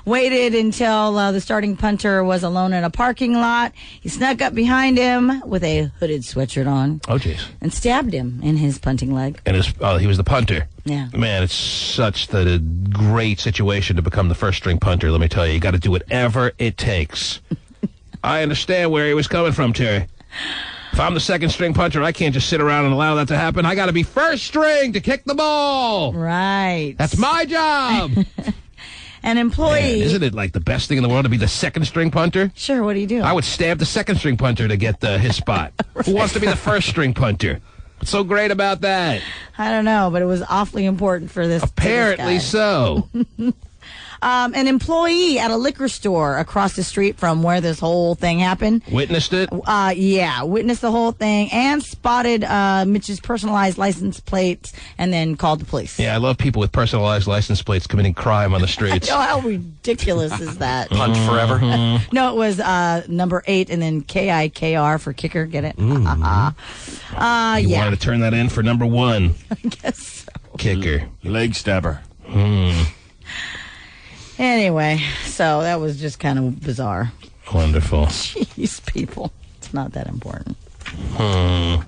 Waited until the starting punter was alone in a parking lot. He snuck up behind him with a hooded sweatshirt on. Oh, jeez. And stabbed him in his punting leg. And he was the punter. Yeah. Man, it's such a great situation to become the first string punter. Let me tell you, you got to do whatever it takes. I understand where he was coming from, Terry. If I'm the second string punter, I can't just sit around and allow that to happen. I got to be first string to kick the ball. Right. That's my job. An employee. Man, isn't it like the best thing in the world to be the second string punter? Sure, what do you do? I would stab the second string punter to get his spot. Right. Who wants to be the first string punter? What's so great about that? I don't know, but it was awfully important for this. Apparently so. An employee at a liquor store across the street from where this whole thing happened. Witnessed it? Yeah, witnessed the whole thing and spotted Mitch's personalized license plates and then called the police. Yeah, I love people with personalized license plates committing crime on the streets. How ridiculous is that? Punch forever. No, it was number 8 and then KIKR for kicker. Get it? You Yeah. wanted to turn that in for number 1. I guess so. Kicker. Leg stabber. Anyway, so that was just kind of bizarre. Wonderful. Jeez, people. It's not that important. I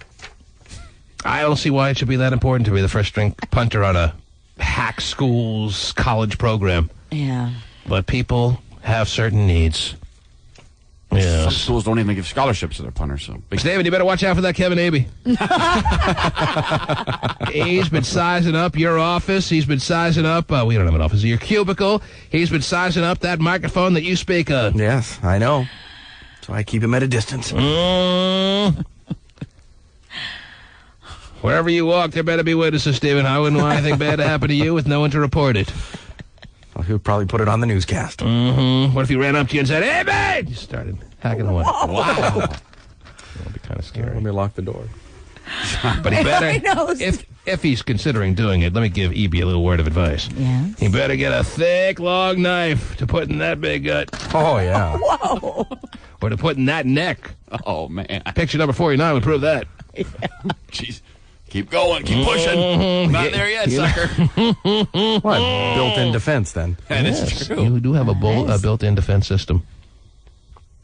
don't see why it should be that important to be the first string punter on a hack school's college program. Yeah. But people have certain needs. Yes. Some schools don't even give scholarships to their punters. So David, you better watch out for that Kevin Abey. He's been sizing up your office. He's been sizing up, we don't have an office, your cubicle. He's been sizing up that microphone that you speak on. Yes, I know. So I keep him at a distance. Wherever you walk, there better be witnesses, Stephen. I wouldn't want anything bad to happen to you with no one to report it. Well, he would probably put it on the newscast. What if he ran up to you and said, "Hey, man!" You started hacking away. Wow. That'd be kind of scary. Let me lock the door. But he better, if he's considering doing it, let me give E.B. a little word of advice. Yeah. He better get a thick, long knife to put in that big gut. Oh, yeah. Whoa. Or to put in that neck. Oh, man. Picture number 49 would prove that. Yeah. Jeez. Keep going. Keep pushing. Not there yet, sucker. What? Built-in defense, then. That is true. You do have a built-in defense system.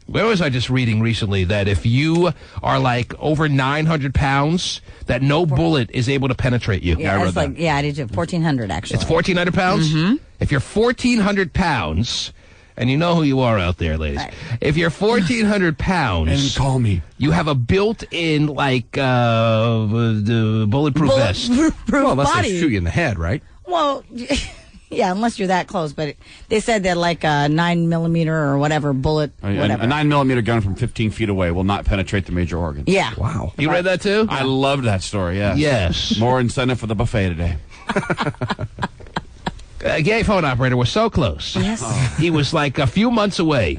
Where was I just reading recently that if you are like over 900 pounds, that no bullet is able to penetrate you? Yeah, it's like, I did 1,400 actually. It's 1,400 pounds? Mm-hmm. If you're 1,400 pounds, and you know who you are out there, ladies. Right. If you're 1,400 pounds, and call me. You have a built-in like bulletproof vest. Well, unless they shoot you in the head, right? Well, yeah, unless you're that close. But they said that like a 9mm or whatever bullet, whatever. A 9mm gun from 15 feet away will not penetrate the major organs. Yeah. Wow. You read that too? I loved that story. Yes. Yes. More incentive for the buffet today. A gay phone operator was so close. Yes. He was like a few months away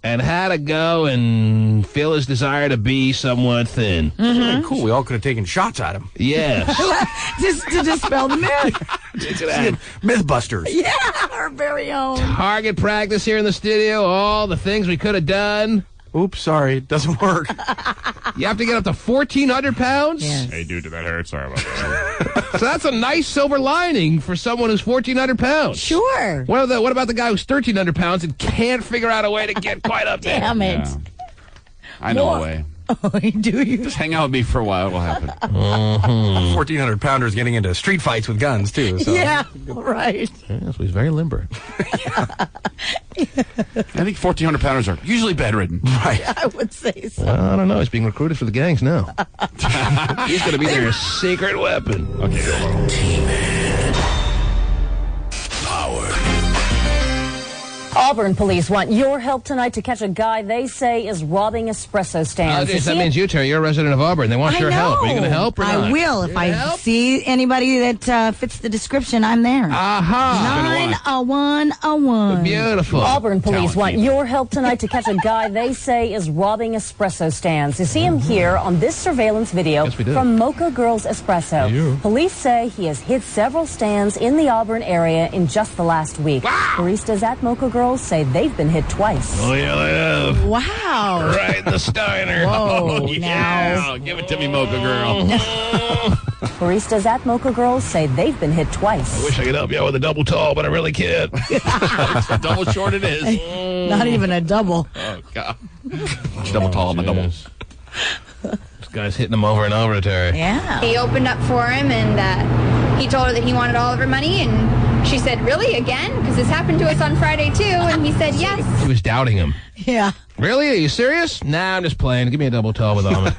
and had to go and feel his desire to be somewhat thin. Mm-hmm. Cool. We all could have taken shots at him. Yes. Just to dispel the myth. Mythbusters. Yeah, our very own. Target practice here in the studio. All the things we could have done. Oops, sorry. It doesn't work. You have to get up to 1,400 pounds? Yes. Hey, dude, did that hurt? Sorry about that. So that's a nice silver lining for someone who's 1,400 pounds. Sure. What about the guy who's 1,300 pounds and can't figure out a way to get quite up there? Damn it. Yeah. I know a way. Oh, do you? Just hang out with me for a while. It'll happen. 1,400 pounders getting into street fights with guns, too. So. Yeah, right. Yeah, so he's very limber. I think 1,400 pounders are usually bedridden. Right. I would say so. Well, I don't know. He's being recruited for the gangs now. He's going to be their secret weapon. Okay. T-Man. Power. Auburn police want your help tonight to catch a guy they say is robbing espresso stands. That means you, Terry. You're a resident of Auburn. They want your help. Are you going to help or not? I will. If I see anybody that fits the description, I'm there. Aha. 90101. Beautiful. Auburn police want your help tonight to catch a guy they say is robbing espresso stands. You see him here on this surveillance video from Mocha Girls Espresso. Police say he has hit several stands in the Auburn area in just the last week. Wow. Baristas at Mocha Girls say they've been hit twice. Oh, yeah, they have. Wow. Right in the Steiner. Whoa, oh, yeah. Give it to me, Mocha Girl. Baristas at Mocha Girls say they've been hit twice. I wish I could help you out with a double tall, but I really can't. Double short it is. Not even a double. Oh, God. Double tall on the double. This guy's hitting him over and over, Terry. Yeah. He opened up for him, and he told her that he wanted all of her money, and she said, "Really, again? Because this happened to us on Friday, too." And he said, "Yes." He was doubting him. Yeah. Really? Are you serious? Nah, I'm just playing. Give me a double tall with almond.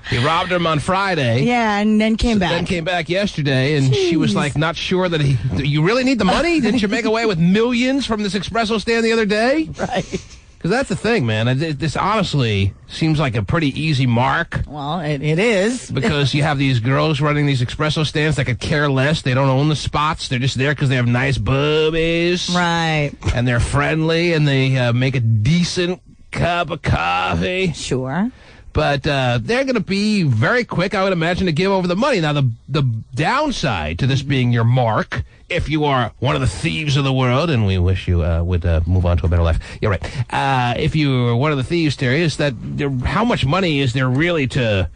He robbed him on Friday. Yeah, and then came back. Then came back yesterday, and she was like, not sure that you really need the money? Didn't you make away with millions from this espresso stand the other day? Right. Because that's the thing, man. This honestly seems like a pretty easy mark. Well, it is. Because you have these girls running these espresso stands that could care less. They don't own the spots. They're just there because they have nice boobies. Right. And they're friendly, and they make a decent cup of coffee. Sure. But they're going to be very quick, I would imagine, to give over the money. Now, the downside to this being your mark, if you are one of the thieves of the world, and we wish you would move on to a better life. Yeah, right. If you are one of the thieves, Terry, is that how much money is there really to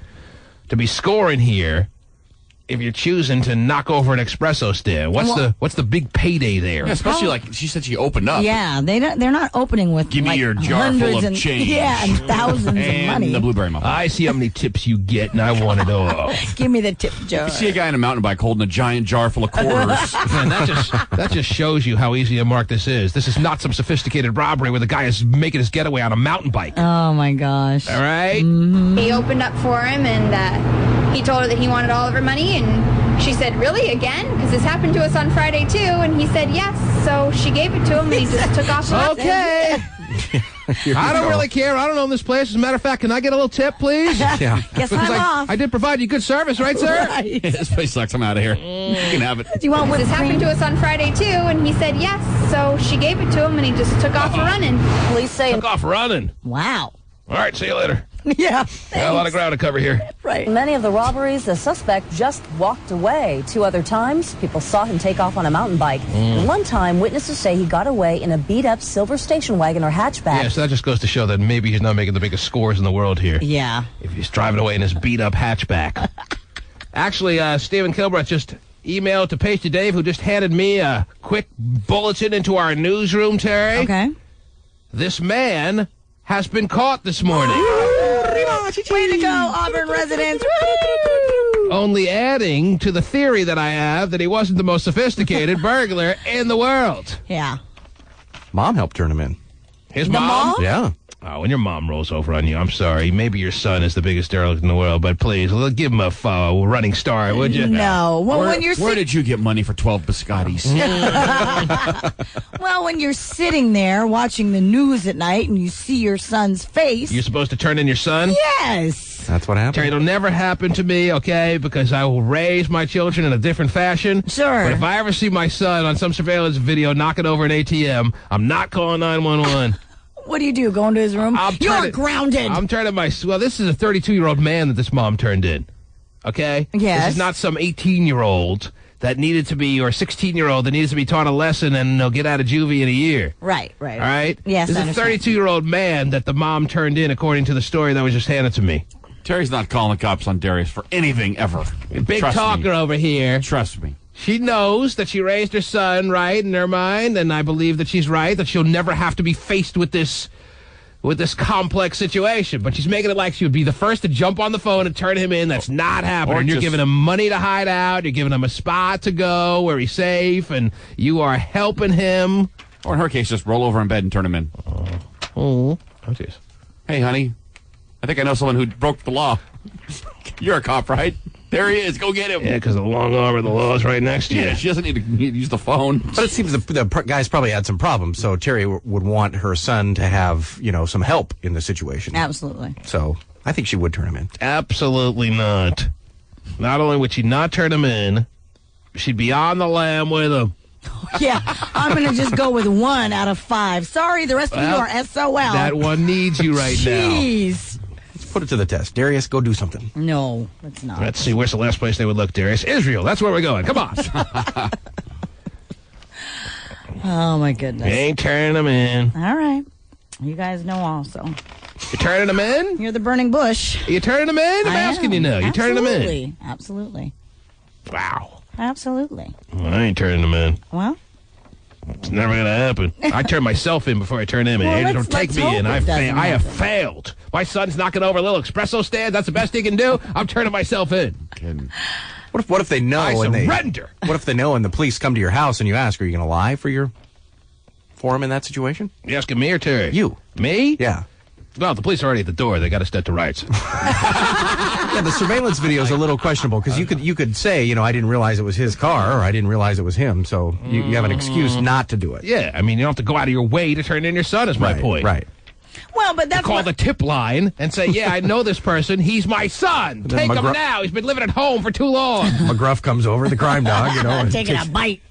be scoring here? If you're choosing to knock over an espresso stand, what's the big payday there? Yeah, especially like she said, she opened up. Yeah, they're not opening with give me your jar full of change. Yeah, and thousands of money. The blueberry muffin. I see how many tips you get, and I want it all. Give me the tip jar. You see a guy in a mountain bike holding a giant jar full of quarters. Man, that just shows you how easy a mark this is. This is not some sophisticated robbery where the guy is making his getaway on a mountain bike. Oh my gosh! All right. Mm-hmm. He opened up for him, and he told her that he wanted all of her money, and she said, really, again? Because this happened to us on Friday, too. And he said, yes. So she gave it to him, and he just took off. Okay. I don't really care. I don't own this place. As a matter of fact, can I get a little tip, please? Yeah. Guess I'm off. I did provide you good service, right, sir? Right. This place sucks. I'm out of here. You can have it. Do you want this happened to us on Friday, too. And he said, yes. So she gave it to him, and he just took off running. Police say... Took off running. Wow. All right, see you later. Yeah. Got a lot of ground to cover here. Right. Many of the robberies, the suspect just walked away. 2 other times, people saw him take off on a mountain bike. And one time, witnesses say he got away in a beat-up silver station wagon or hatchback. Yeah, so that just goes to show that maybe he's not making the biggest scores in the world here. Yeah. If he's driving away in his beat-up hatchback. Actually, Stephen Kilbreth just emailed to Pasty Dave, who just handed me a quick bulletin into our newsroom, Terry. Okay. This man has been caught this morning. Way to go, Auburn residents. Only adding to the theory that I have that he wasn't the most sophisticated burglar in the world. Yeah. Mom helped turn him in. His mom? Yeah. Oh, when your mom rolls over on you, I'm sorry. Maybe your son is the biggest derelict in the world, but please, give him a running start, would you? No. Well, where did you get money for 12 biscottis? Well, when you're sitting there watching the news at night and you see your son's face... You're supposed to turn in your son? Yes. That's what happened. Terry, it'll never happen to me, okay, because I will raise my children in a different fashion. Sure. But if I ever see my son on some surveillance video knocking over an ATM, I'm not calling 911. What do? Go into his room? You're grounded. I'm turning well, this is a 32-year-old man that this mom turned in, okay? Yes. This is not some 18-year-old that needed to be, or 16-year-old that needs to be taught a lesson and get out of juvie in a year. Right. All right? Yes, This is a 32-year-old man that the mom turned in, according to the story that was just handed to me. Terry's not calling the cops on Darius for anything ever. Big talker over here. Trust me. She knows that she raised her son right in her mind, and I believe that she's right, that she'll never have to be faced with this complex situation. But she's making it like she would be the first to jump on the phone and turn him in. That's not happening. You're giving him money to hide out. You're giving him a spot to go where he's safe, and you are helping him. Or in her case, just roll over in bed and turn him in. Oh, jeez. Hey, honey, I think I know someone who broke the law. You're a cop, right? There he is. Go get him. Yeah, because the long arm of the law is right next to you. Yeah, she doesn't need to use the phone. But it seems the guy's probably had some problems, so Terry would want her son to have, some help in the situation. Absolutely. So I think she would turn him in. Absolutely not. Not only would she not turn him in, she'd be on the lam with him. Yeah, I'm going to just go with 1 out of 5. Sorry, the rest of you are SOL. That one needs you right now. Jeez. Let's put it to the test. Darius, go do something. No, it's not. Let's see, where's the last place they would look, Darius? Israel, that's where we're going. Come on. Oh, my goodness. You ain't turning them in. All right. You guys know also. You turning them in? You're the burning bush. You turning them in? I'm asking you now. You turning them in? Absolutely. Wow. Absolutely. Well, I ain't turning them in. Well? It's never going to happen. I turn myself in before I turn him in. Well, Don't take me in. I have failed. My son's knocking over a little espresso stand. That's the best he can do. I'm turning myself in. What if they know? I surrender. What if they know and the police come to your house and you ask, are you going to lie for him in that situation? You asking me or Terry? You. Me? Yeah. Well, the police are already at the door. They got to set to rights. Yeah, the surveillance video is a little questionable because you could say, I didn't realize it was his car or I didn't realize it was him. So you have an excuse not to do it. Yeah, I mean, you don't have to go out of your way to turn in your son is my point. Right. Well, but that's call the tip line and say, yeah, I know this person. He's my son. Take him now. He's been living at home for too long. McGruff comes over, the crime dog, and taking a bite.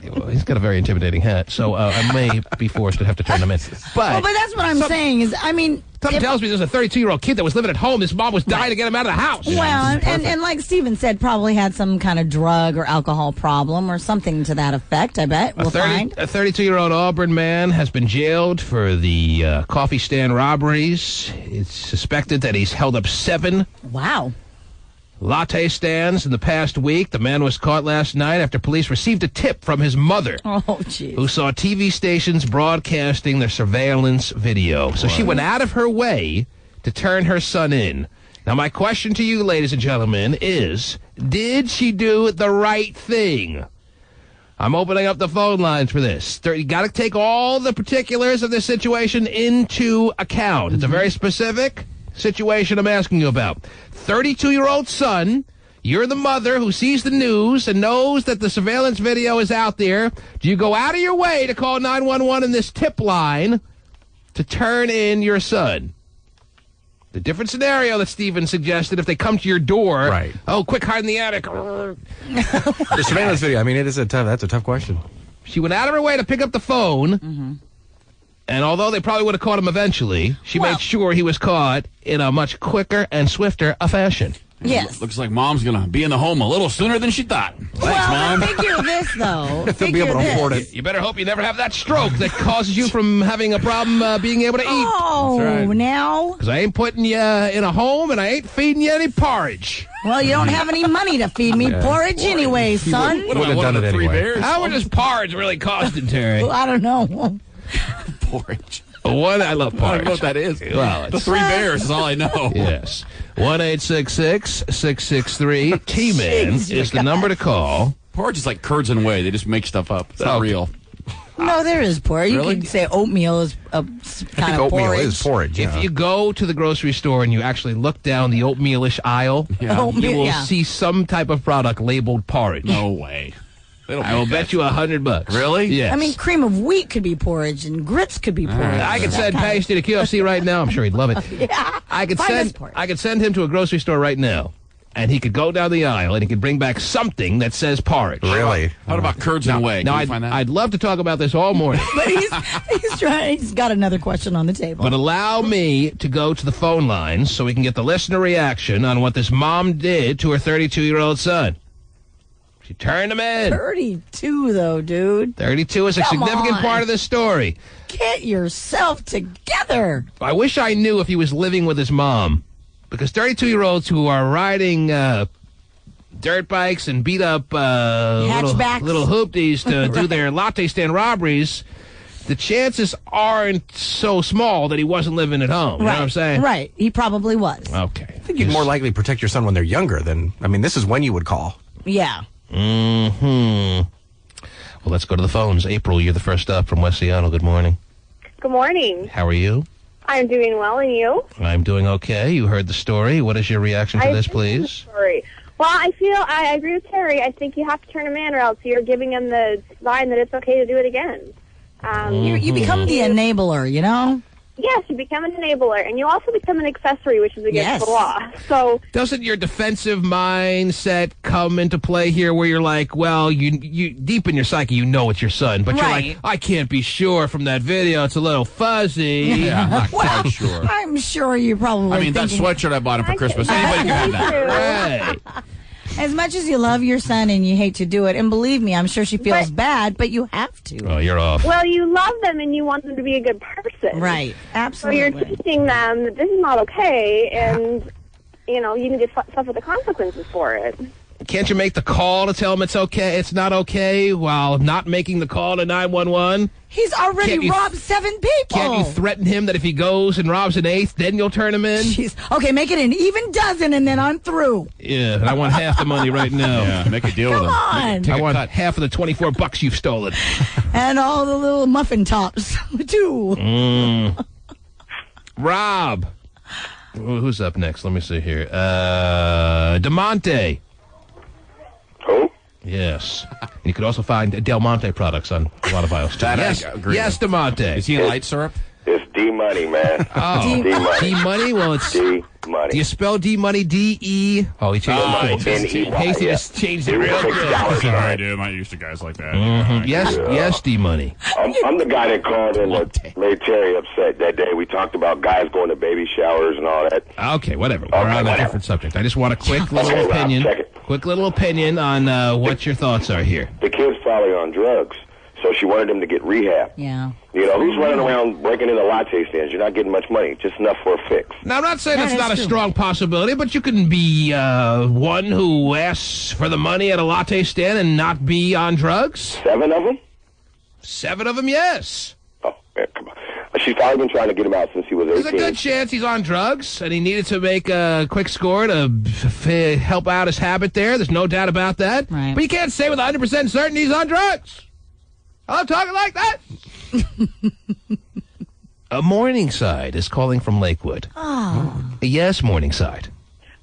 Well, he's got a very intimidating hat, so I may be forced to have to turn him in. But that's what I'm saying is, I mean... Something tells me there's a 32-year-old kid that was living at home. His mom was dying to get him out of the house. Well, and like Steven said, probably had some kind of drug or alcohol problem or something to that effect, I bet. We'll find. A 32-year-old Auburn man has been jailed for the coffee stand robberies. It's suspected that he's held up 7 latte stands in the past week. The man was caught last night after police received a tip from his mother, who saw TV stations broadcasting their surveillance video. So she went out of her way to turn her son in. Now, my question to you, ladies and gentlemen, is, did she do the right thing? I'm opening up the phone lines for this. You got to take all the particulars of this situation into account. It's a very specific situation I'm asking you about. 32-year-old son, you're the mother who sees the news and knows that the surveillance video is out there. Do you go out of your way to call 911 in this tip line to turn in your son? The different scenario that Steven suggested, if they come to your door, right? Oh, quick, hide in the attic. The surveillance video, I mean, that's a tough question. She went out of her way to pick up the phone, and although they probably would have caught him eventually, she made sure he was caught in a much quicker and swifter a fashion. Yes. Looks like Mom's going to be in the home a little sooner than she thought. Thanks, Mom. Figure this, though. They'll be able to afford it. You better hope you never have that stroke that causes you from having a problem being able to eat. Oh, That's right. Now? Because I ain't putting you in a home, and I ain't feeding you any porridge. Well, you don't have any money to feed me porridge anyway, son. Would have done it anyway. How much does porridge really costing, Terry? Well, I don't know. Porridge. One, I love porridge. I don't know what that is. Well, the 3 Bears is all I know. Yes. 1-866-663 T-Man is the number to call. Porridge is like curds and whey. They just make stuff up. It's not real. No, there is porridge. Really? You can say oatmeal is a kind of oatmeal porridge. is porridge. If you go to the grocery store and you actually look down the oatmealish aisle, you will see some type of product labeled porridge. No way. I will bet you $100. Really? Yes. I mean, cream of wheat could be porridge, and grits could be porridge. I could send Pasty to QFC right now. I'm sure he'd love it. Yeah. I could send him to a grocery store right now, and he could go down the aisle and he could bring back something that says porridge. Really? What about curds and whey? No, I'd love to talk about this all morning. But he's trying. He's got another question on the table. But allow me to go to the phone lines so we can get the listener reaction on what this mom did to her 32-year-old son. She turned him in. 32, though, dude. 32 is a significant part of this story. Get yourself together. I wish I knew if he was living with his mom. Because 32-year-olds who are riding dirt bikes and beat up little hoopties to do their latte stand robberies, the chances aren't so small that he wasn't living at home. You know what I'm saying? Right. He probably was. Okay. I think you'd more likely protect your son when they're younger than, I mean, this is when you would call. Yeah. Well, let's go to the phones. April, you're the first up from West Seattle. Good morning. Good morning. How are you? I'm doing well, and you? I'm doing okay. You heard the story. What is your reaction to this, please? Sorry. Well, I agree with Terry. I think you have to turn him in, or else you're giving him the sign that it's okay to do it again. You become the enabler, you know? Yes, you become an enabler, and you also become an accessory, which is against the law. So, doesn't your defensive mindset come into play here, where you're like, well, you deep in your psyche, you know it's your son, but you're like, I can't be sure from that video; it's a little fuzzy. Yeah, I'm not quite sure. I'm sure you probably. I mean, that sweatshirt I bought him for Christmas. Anybody can have that. Right. As much as you love your son and you hate to do it, and believe me, I'm sure she feels bad, but you have to. Oh, you're off. Well, you love them and you want them to be a good person. Right. Absolutely. So you're teaching them that this is not okay, and, you know, you need to suffer the consequences for it. Can't you make the call to tell him it's okay, it's not okay, while not making the call to 911? He's already robbed 7 people. Can't you threaten him that if he goes and robs an 8th, then you'll turn him in? Jeez. Okay, make it an even dozen, and then I'm through. Yeah, and I want half the money right now. Yeah, make a deal with him. Come on. I want half of the $24 you've stolen. And all the little muffin tops, too. Rob. Who's up next? Let me see here. DeMonte. Who? Yes. And you could also find Del Monte products on a lot of aisles, too. That I Yes, agree yes, with. DeMonte. Is he in light syrup? It's D-Money, man. Oh, D-Money. D-Money? Well, it's... D-Money. Do you spell D-Money D-E? Oh, he changed it. N-E-Y, Casey yeah. just changed it real good. Sorry, I do. I'm not used to guys like that. Yes, D-Money. I'm the guy that called in that made Terry upset that day. We talked about guys going to baby showers and all that. Okay, whatever. We're on a different subject. I just want a quick little opinion. Quick little opinion on what your thoughts are here. The kid's probably on drugs, so she wanted him to get rehab. Yeah. You know, who's running around breaking into latte stands? You're not getting much money, just enough for a fix. Now, I'm not saying it's not a strong possibility, but you can be one who asks for the money at a latte stand and not be on drugs. 7 of them? 7 of them, yes. Oh, man, come on. She's probably been trying to get him out since he was 18. There's a good chance he's on drugs, and he needed to make a quick score to help out his habit there. There's no doubt about that. Right. But you can't say with 100% certainty he's on drugs. I'm talking like that. A Morningside is calling from Lakewood. Oh. Yes, Morningside.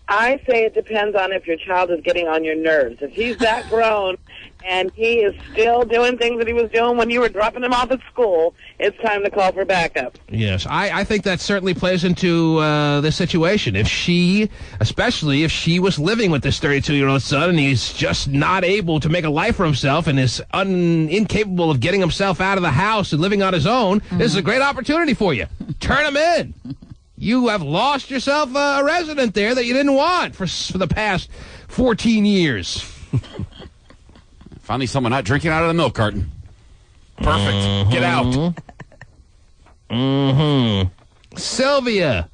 I say it depends on if your child is getting on your nerves. If he's that grown and he is still doing things that he was doing when you were dropping him off at school, it's time to call for backup. Yes, I think that certainly plays into this situation. Especially if she was living with this 32-year-old son and he's just not able to make a life for himself and is incapable of getting himself out of the house and living on his own, this is a great opportunity for you. Turn him in. You have lost yourself a resident there that you didn't want for the past 14 years. Finally, someone not drinking out of the milk carton. Perfect. Get out. Sylvia.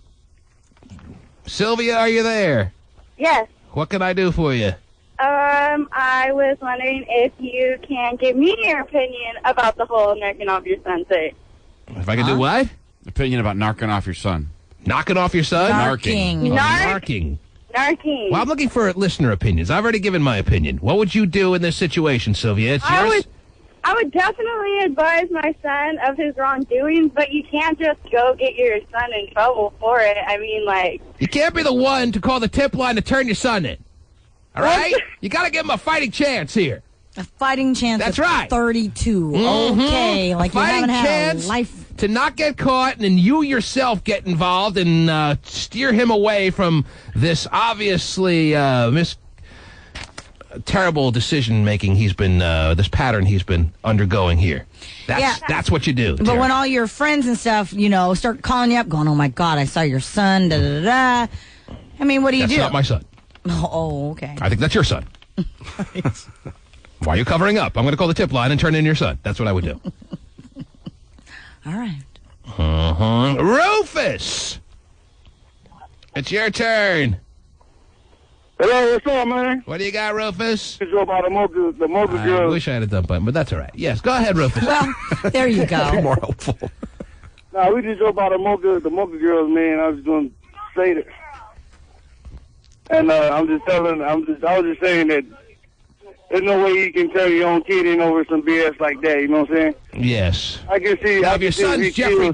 Sylvia, are you there? Yes. What can I do for you? I was wondering if you can give me your opinion about the whole knocking off your son thing. If I can do what? Opinion about knocking off your son. Knocking off your son? Narking. Narking. Narking. Well, I'm looking for listener opinions. I've already given my opinion. What would you do in this situation, Sylvia? It's yours. I would definitely advise my son of his wrongdoings, but you can't just go get your son in trouble for it. I mean, like... You can't be the one to call the tip line to turn your son in. All right? You got to give him a fighting chance here. A fighting chance. That's at right. 32. Okay, like a fighting you haven't had chance a life. To not get caught, and then you yourself get involved and steer him away from this obviously terrible decision making he's been this pattern he's been undergoing here. That's what you do. But Terry. when all your friends and stuff, start calling you up, going, "Oh my God, I saw your son." Da da da. I mean, what do you do? That's not my son. Oh, okay. I think that's your son. Why are you covering up? I'm going to call the tip line and turn in your son. That's what I would do. All right. Rufus! It's your turn. Hello, what's up, man? What do you got, Rufus? It's about the Mocha I girls. wish I had a dump button, but that's all right. Yes, go ahead, Rufus. Well, there you go. Be more helpful. No, we just talk about the Mocha girls, man. I was going to say that. And I was just saying that there's no way you can turn your own kid in over some BS like that. You know what I'm saying? Yes. I can see. Now, if your son's Jeffrey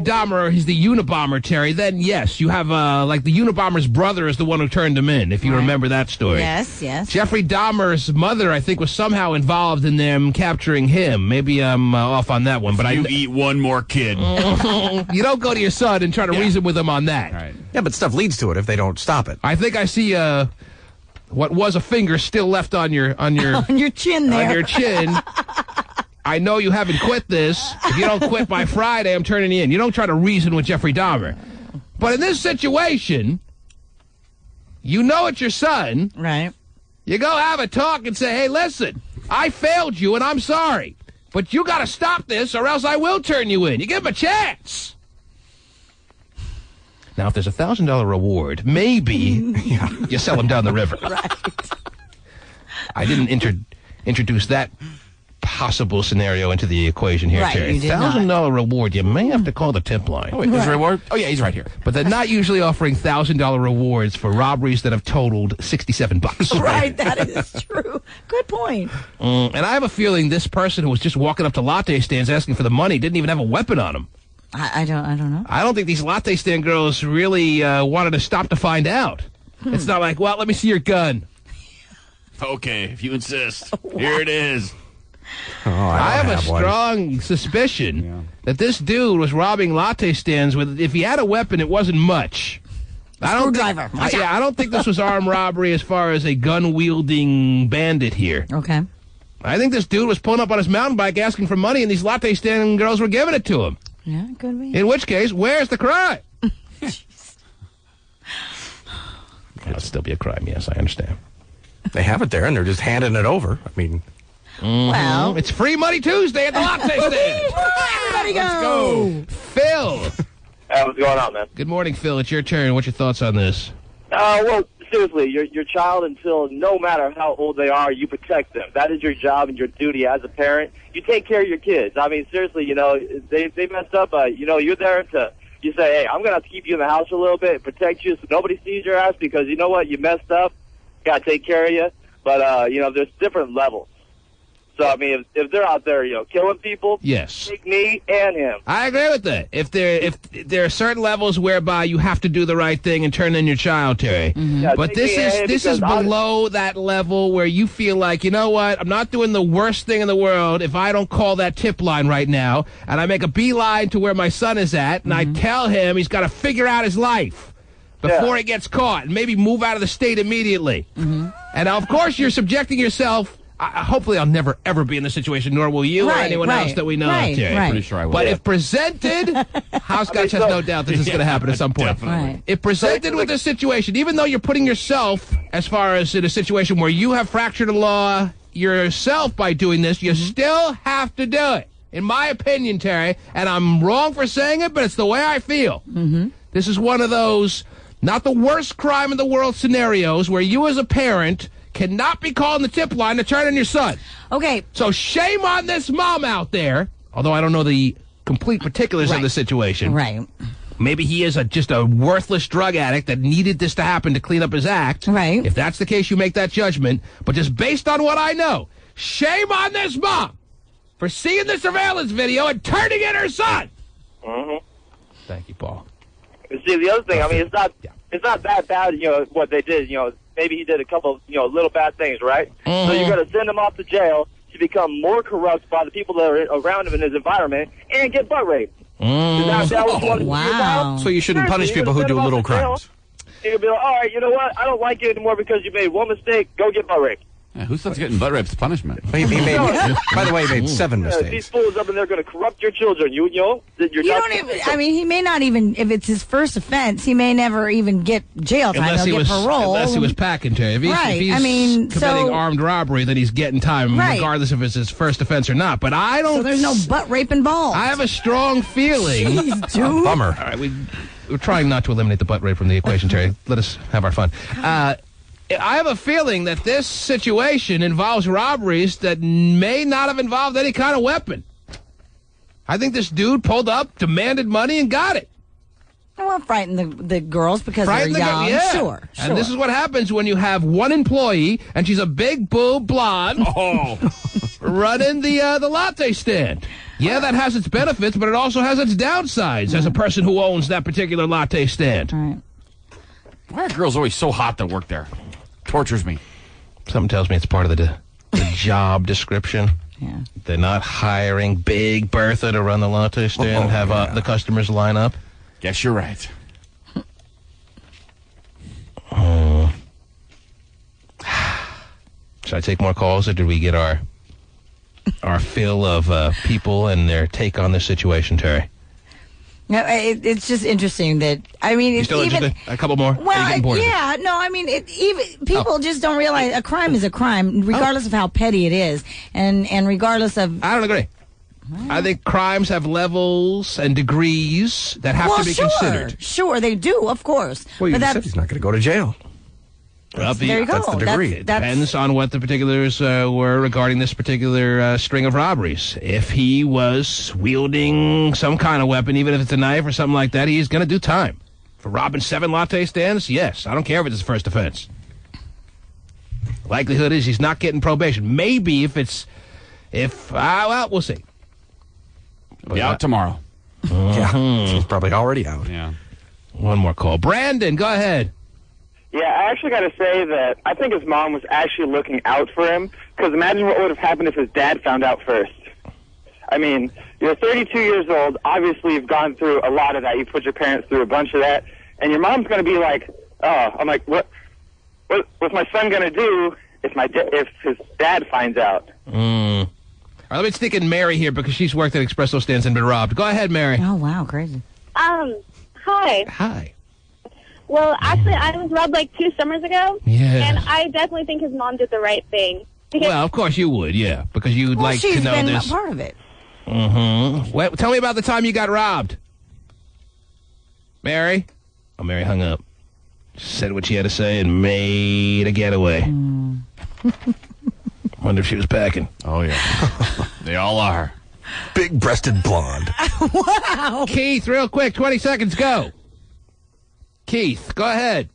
Dahmer, or he's the Unabomber, Terry, then yes, you have like the Unabomber's brother is the one who turned him in. If you remember that story. Yes. Jeffrey Dahmer's mother, I think, was somehow involved in them capturing him. Maybe I'm off on that one, but you eat one more kid. You don't go to your son and try to reason with him on that. Right. Yeah, but stuff leads to it if they don't stop it. I think I see what was a finger still left on your on your chin there. On your chin. I know you haven't quit this. If you don't quit by Friday, I'm turning you in. You don't try to reason with Jeffrey Dahmer. But in this situation, you know it's your son. Right. You go have a talk and say, hey, listen, I failed you and I'm sorry. But you got to stop this or else I will turn you in. You give him a chance. Now, if there's a $1,000 reward, maybe you sell him down the river. Right. I didn't introduce that possible scenario into the equation here, right, Terry. You did $1,000 reward, you may have to call the tip line. Oh, wait, there's a reward? Oh, yeah, he's right here. But they're not usually offering $1,000 rewards for robberies that have totaled $67. Right, that is true. Good point. And I have a feeling this person who was just walking up to latte stands asking for the money didn't even have a weapon on him. I don't know. I don't think these latte stand girls really wanted to stop to find out. It's not like, well, let me see your gun. Okay, if you insist. Here it is. I have a one. strong suspicion that this dude was robbing latte stands with, if he had a weapon, it wasn't much. Screwdriver. I don't think this was armed robbery as far as a gun-wielding bandit here. Okay. I think this dude was pulling up on his mountain bike asking for money, and these latte stand girls were giving it to him. Yeah, could be. In which case, where's the crime? It'll still be a crime, yes, I understand. They have it there, and they're just handing it over. I mean... Well... It's Free Money Tuesday at the latte stand. Everybody go! Let's go. Phil. Hey, what's going on, man? Good morning, Phil. It's your turn. What's your thoughts on this? Well, seriously, your child, until no matter how old they are, you protect them. That is your job and your duty as a parent. You take care of your kids. I mean, seriously, you know, they messed up. You know, you're there to... You say, hey, I'm going to have to keep you in the house a little bit, protect you so nobody sees your ass because, you know what, you messed up. Got to take care of you. But, you know, there's different levels. So, I mean, if they're out there, you know, killing people, yes, take me and him. I agree with that. If there are certain levels whereby you have to do the right thing and turn in your child, Terry. Mm-hmm. Yeah, but this is below that level where you feel like, you know what, I'm not doing the worst thing in the world if I don't call that tip line right now, and I make a beeline to where my son is at, and I tell him he's got to figure out his life before he gets caught, and maybe move out of the state immediately. And, of course, you're subjecting yourself... hopefully I'll never, ever be in this situation, nor will you or anyone else that we know of, Terry. Pretty sure I will. But if presented, House Scotch has no doubt this is going to happen at some point. Definitely. If presented with this situation, even though you're putting yourself, as far as in a situation where you have fractured a law yourself by doing this, you still have to do it. In my opinion, Terry, and I'm wrong for saying it, but it's the way I feel. This is one of those, not the worst crime in the world scenarios where you as a parent cannot be calling the tip line to turn on your son. Okay. So shame on this mom out there, although I don't know the complete particulars of the situation. Right. Maybe he is just a worthless drug addict that needed this to happen to clean up his act. Right. If that's the case, you make that judgment. But just based on what I know, shame on this mom for seeing the surveillance video and turning in her son. Thank you, Paul. See, the other thing, I mean, it's not that bad, you know, what they did, you know, maybe he did a couple, you know, little bad things, right? So you're going to send him off to jail to become more corrupt by the people that are around him in his environment and get butt raped. Wow. So you shouldn't punish people who do little crimes. You'll be like, all right, you know what? I don't like you anymore because you made one mistake. Go get butt raped. Yeah, who says getting butt raped is punishment? He made, by the way, he made 7 mistakes. These fools up in there going to corrupt your children. You know? You don't even, I mean, he may not even, if it's his first offense, he may never even get jail time. Unless He'll get parole. Unless he was packing, Terry. If he's committing armed robbery, then he's getting time, regardless if it's his first offense or not. But I don't... So there's no butt rape involved. I have a strong feeling... Jeez, dude. Bummer. All right, we're trying not to eliminate the butt rape from the equation, Terry. Let us have our fun. I have a feeling that this situation involves robberies that may not have involved any kind of weapon. I think this dude pulled up, demanded money, and got it. Well, frighten the girls because they're young. Sure. And this is what happens when you have one employee, and she's a big boob blonde running the latte stand. Yeah, that has its benefits, but it also has its downsides as a person who owns that particular latte stand. Right. Why are girls always so hot that work there? Tortures me. Something tells me it's part of the job description. Yeah. They're not hiring Big Bertha to run the latte stand and have the customers line up. Guess you're right. Should I take more calls, or did we get our fill of people and their take on this situation, Terry? No, it's just interesting that, I mean, You it's still even... interested? A couple more? Well, yeah, no, I mean, people just don't realize a crime is a crime, regardless of how petty it is, and regardless of... I don't agree. I think crimes have levels and degrees that have to be considered. Sure, they do, of course. Well, you but said he's not going to go to jail. Well, there you go. That's the degree. It depends on what the particulars were regarding this particular string of robberies. If he was wielding some kind of weapon, even if it's a knife or something like that, he's going to do time. For robbing 7 latte stands, yes. I don't care if it's his first offense. Likelihood is he's not getting probation. Maybe well, we'll see. Be out tomorrow. Yeah, he's probably already out. Yeah. One more call. Brandon, go ahead. Yeah, I actually got to say that I think his mom was actually looking out for him, because imagine what would have happened if his dad found out first. I mean, you're 32 years old. Obviously, you've gone through a lot of that. You put your parents through a bunch of that. And your mom's going to be like, oh, I'm like, what's my son going to do if his dad finds out? All right, let me stick in Mary here because she's worked at espresso stands and been robbed. Go ahead, Mary. Oh, wow, crazy. Hi. Hi. Well, actually, I was robbed like 2 summers ago. Yes. And I definitely think his mom did the right thing. Well, of course you would, yeah, because you'd like to know this. She's been a part of it. Mm-hmm. Well, tell me about the time you got robbed. Mary? Oh, Mary hung up. Said what she had to say and made a getaway. Wonder if she was packing. Oh, yeah. They all are. Big-breasted blonde. Wow. Keith, real quick, 20 seconds, go. Keith, go ahead.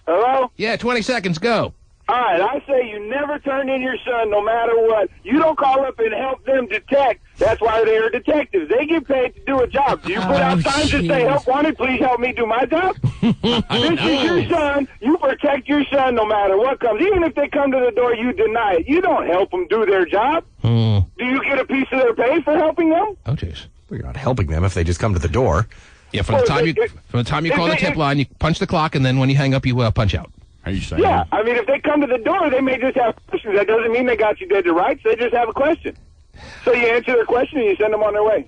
Hello? Yeah, 20 seconds, go. All right, I say you never turn in your son no matter what. You don't call up and help them detect. That's why they're detectives. They get paid to do a job. Do you put out signs that say, help wanted, please help me do my job? This is your son. You protect your son no matter what comes. Even if they come to the door, you deny it. You don't help them do their job. Do you get a piece of their pay for helping them? Oh, jeez. Well, you're not helping them if they just come to the door. Yeah, from the time you call the tip line, you punch the clock, and then when you hang up, you punch out. Are you saying? Yeah, I mean, if they come to the door, they may just have questions. That doesn't mean they got you dead to rights. They just have a question. So you answer their question and you send them on their way.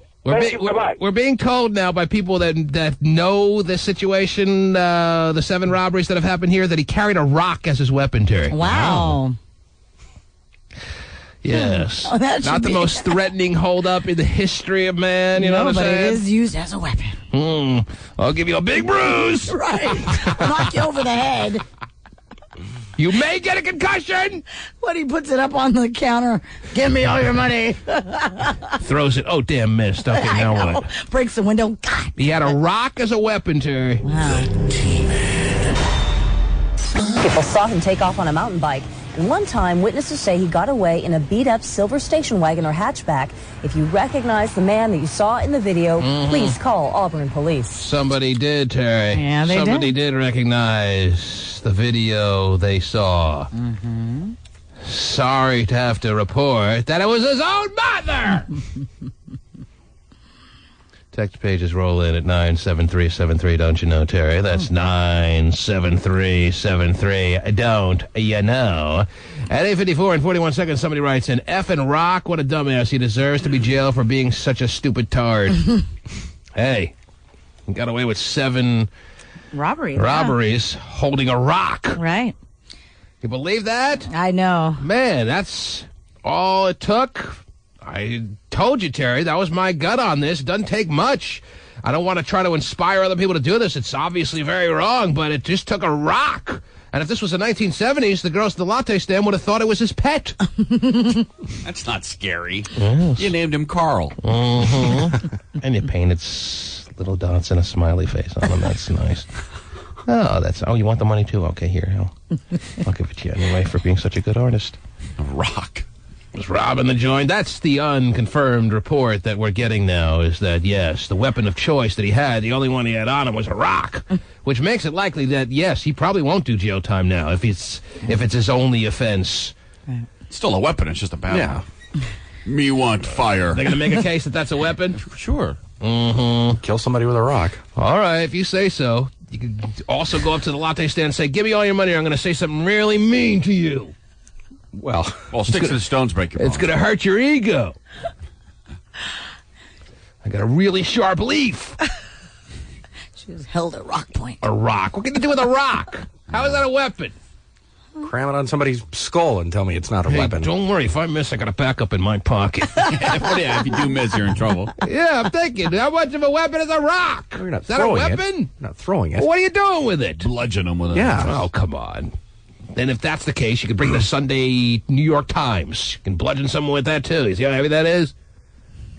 We're being told now by people that know the situation, the 7 robberies that have happened here, that he carried a rock as his weapon, Terry. Wow. Yes. Oh, that not the most threatening holdup in the history of man, you know what I'm saying? But it is used as a weapon. I'll give you a big bruise. Right. Knock you over the head. You may get a concussion. What, he puts it up on the counter. Give me all your money. Throws it. Oh, damn, missed. Okay, now what? Breaks the window. God. He had a rock as a weapon, Terry. Wow. People saw him take off on a mountain bike. And one time, witnesses say he got away in a beat-up silver station wagon or hatchback. If you recognize the man that you saw in the video, please call Auburn Police. Somebody did, Terry. Yeah, they Somebody did. did recognize the video they saw. Sorry to have to report that it was his own mother. Text pages roll in at 97373, don't you know, Terry? That's 97373. Don't you know? At 8:54 and 41 seconds, somebody writes in, F and Rock, what a dumbass. He deserves to be jailed for being such a stupid tard. Hey, he got away with 7 robberies holding a rock. Right. You believe that? I know. Man, that's all it took. I told you, Terry, that was my gut on this. It doesn't take much. I don't want to try to inspire other people to do this. It's obviously very wrong, but it just took a rock. And if this was the 1970s, the girls at the latte stand would have thought it was his pet. That's not scary. Yes. You named him Carl. And you painted little dots and a smiley face on him. That's nice. Oh, you want the money too? Okay, here. I'll give it to you anyway for being such a good artist. A rock. Was robbing the joint. That's the unconfirmed report that we're getting now, is that, yes, the weapon of choice that he had, the only one he had on him was a rock, which makes it likely that, yes, he probably won't do jail time now if it's his only offense. It's still a weapon. It's just a bad one. Me want fire. They're going to make a case that that's a weapon? Sure. Kill somebody with a rock. All right, if you say so. You could also go up to the latte stand and say, give me all your money or I'm going to say something really mean to you. Well, sticks and stones break your bones. It's going to hurt your ego. I got a really sharp leaf. She was held at rock point. A rock? What can you do with a rock? How is that a weapon? Cram it on somebody's skull and tell me it's not a weapon. Don't worry. If I miss, I got a backup in my pocket. Yeah, if you do miss, you're in trouble. Yeah, I'm thinking. How much of a weapon is a rock? You're not is that a weapon? You're not throwing it. Well, what are you doing with it? Bludgeon them with it. Yeah. Oh, come on. Then if that's the case, you could bring the Sunday New York Times. You can bludgeon someone with that, too. You see how heavy that is?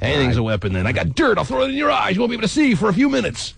Anything's a weapon then. I got dirt. I'll throw it in your eyes. You won't be able to see for a few minutes.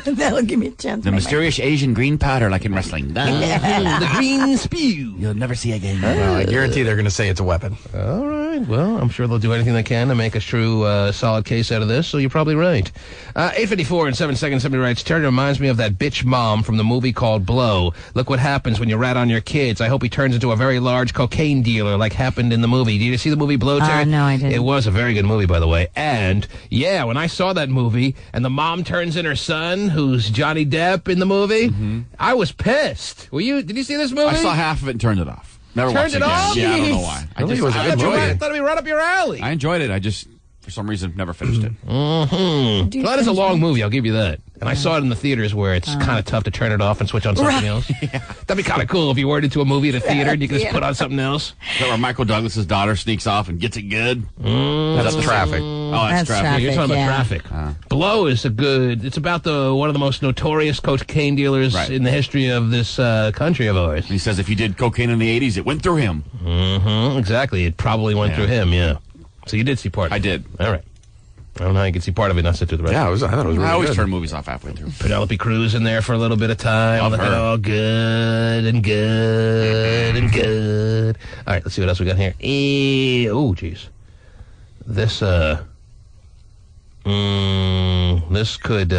That'll give me a chance. The mysterious Asian green powder, like in wrestling. The green spew. You'll never see again. Well, I guarantee they're going to say it's a weapon. All right. Well, I'm sure they'll do anything they can to make a true solid case out of this, so you're probably right. 8:54 and 7 seconds. Somebody writes, Terry reminds me of that bitch mom from the movie called Blow. Look what happens when you rat on your kids. I hope he turns into a very large cocaine dealer like happened in the movie. Did you see the movie Blow, Terry? No, I didn't. It was a very good movie, by the way. And, yeah, when I saw that movie and the mom turns in her son, who's Johnny Depp in the movie, I was pissed. Did you see this movie? I saw half of it and turned it off. Never Turned watched it again. off? Yeah, I don't know why. I thought it'd be right up your alley. I enjoyed it. I just, for some reason, never finished it. Well, that is a long movie, I'll give you that. And I saw it in the theaters where it's kind of tough to turn it off and switch on something else. That'd be kind of cool if you were into a movie at a theater and you could just put on something else. Is that where Michael Douglas's daughter sneaks off and gets it good? That's Traffic. Oh, that's Traffic. You're talking about Traffic. Blow is it's about one of the most notorious cocaine dealers in the history of this country of ours. And he says if you did cocaine in the 80s, it went through him. Exactly. It probably went through him, yeah. So you did see part of it. I did. All right. I don't know how you can see part of it and not sit through the rest. Yeah, I thought it was really I always good. turn movies off halfway through. Penelope Cruz in there for a little bit of time. Love her. All good and good and good. All right, let's see what else we got here. Oh, jeez. This could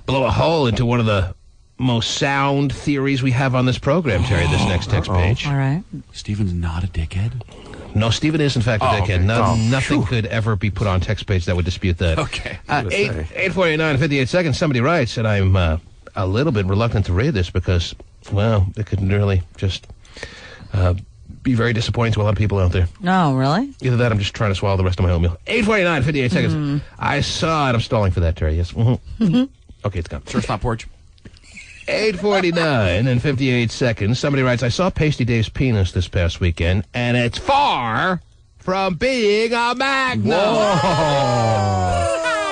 blow a hole into one of the most sound theories we have on this program, Terry, this next text page. All right. Stephen's not a dickhead? No, Stephen is, in fact, a dickhead. Okay. Nothing could ever be put on text page that would dispute that. Okay. 8:49 and 58 seconds. Somebody writes, and I'm a little bit reluctant to read this because, well, it could really just be very disappointing to a lot of people out there. No, really? Either that, I'm just trying to swallow the rest of my oatmeal. 8:49, 58 seconds. I saw it. I'm stalling for that, Terry. Yes. Okay, it's gone. Sure, it's not porch. 8:49 and 58 seconds. Somebody writes, I saw Pasty Dave's penis this past weekend, and it's far from being a magnum. Oh.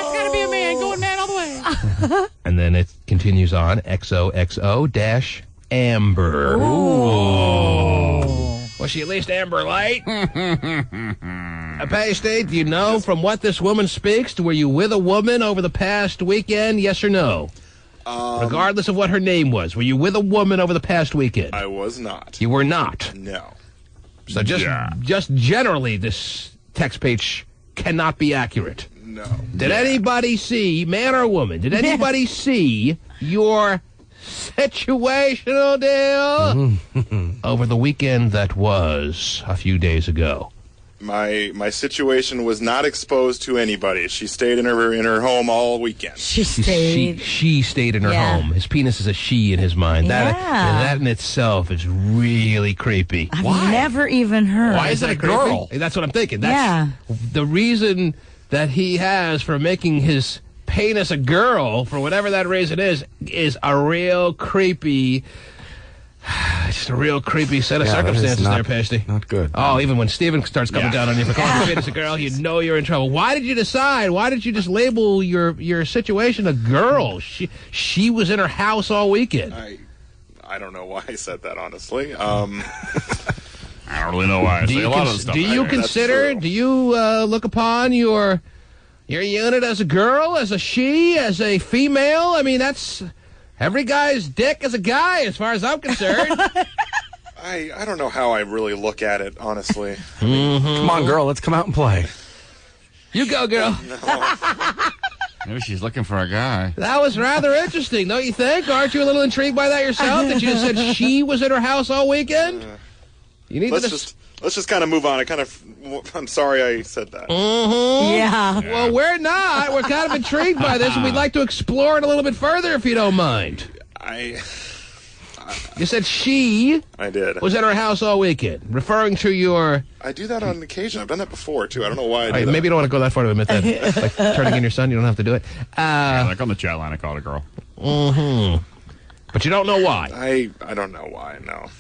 It's got to be a man going mad all the way. And then it continues on, XOXO-Amber. Ooh. Was she at least Amber Light? Pasty, do you know from what this woman speaks? Were you with a woman over the past weekend, yes or no? Regardless of what her name was, were you with a woman over the past weekend? I was not. You were not? No. So just generally, this text page cannot be accurate. No. Did anybody see, man or woman, did anybody see your situational deal over the weekend that was a few days ago? My situation was not exposed to anybody. She stayed in her home all weekend. She stayed. She stayed in her home. His penis is a she in his mind. That in itself is really creepy. I've never even heard. Why is it a girl? That's what I'm thinking. That's the reason that he has for making his penis a girl, for whatever that reason is a real creepy... Just a real creepy set of circumstances there, Pasty. Not good. Oh, even when Steven starts coming down on you for calling your penis a girl, you know you're in trouble. Why did you decide? Why did you just label your situation a girl? She was in her house all weekend. I don't know why I said that, honestly. I don't really know why I say a lot of stuff. Do you consider, do you look upon your unit as a girl, as a she, as a female? I mean, that's... Every guy's dick is a guy, as far as I'm concerned. I don't know how I really look at it, honestly. Come on, girl, let's come out and play. You go, girl. Maybe she's looking for a guy. That was rather interesting, don't you think? Aren't you a little intrigued by that yourself, that you said she was in her house all weekend? You need Let's just kind of move on. I'm sorry I said that. Yeah. Well, we're not. We're kind of intrigued by this, and we'd like to explore it a little bit further, if you don't mind. You said she I did. was at her house all weekend, referring to your... I do that on occasion. I've done that before, too. I don't know why I do that. Maybe you don't want to go that far to admit that. Like turning in your son, you don't have to do it. Like on the chat line, I called a girl. But you don't know why. I don't know why, no.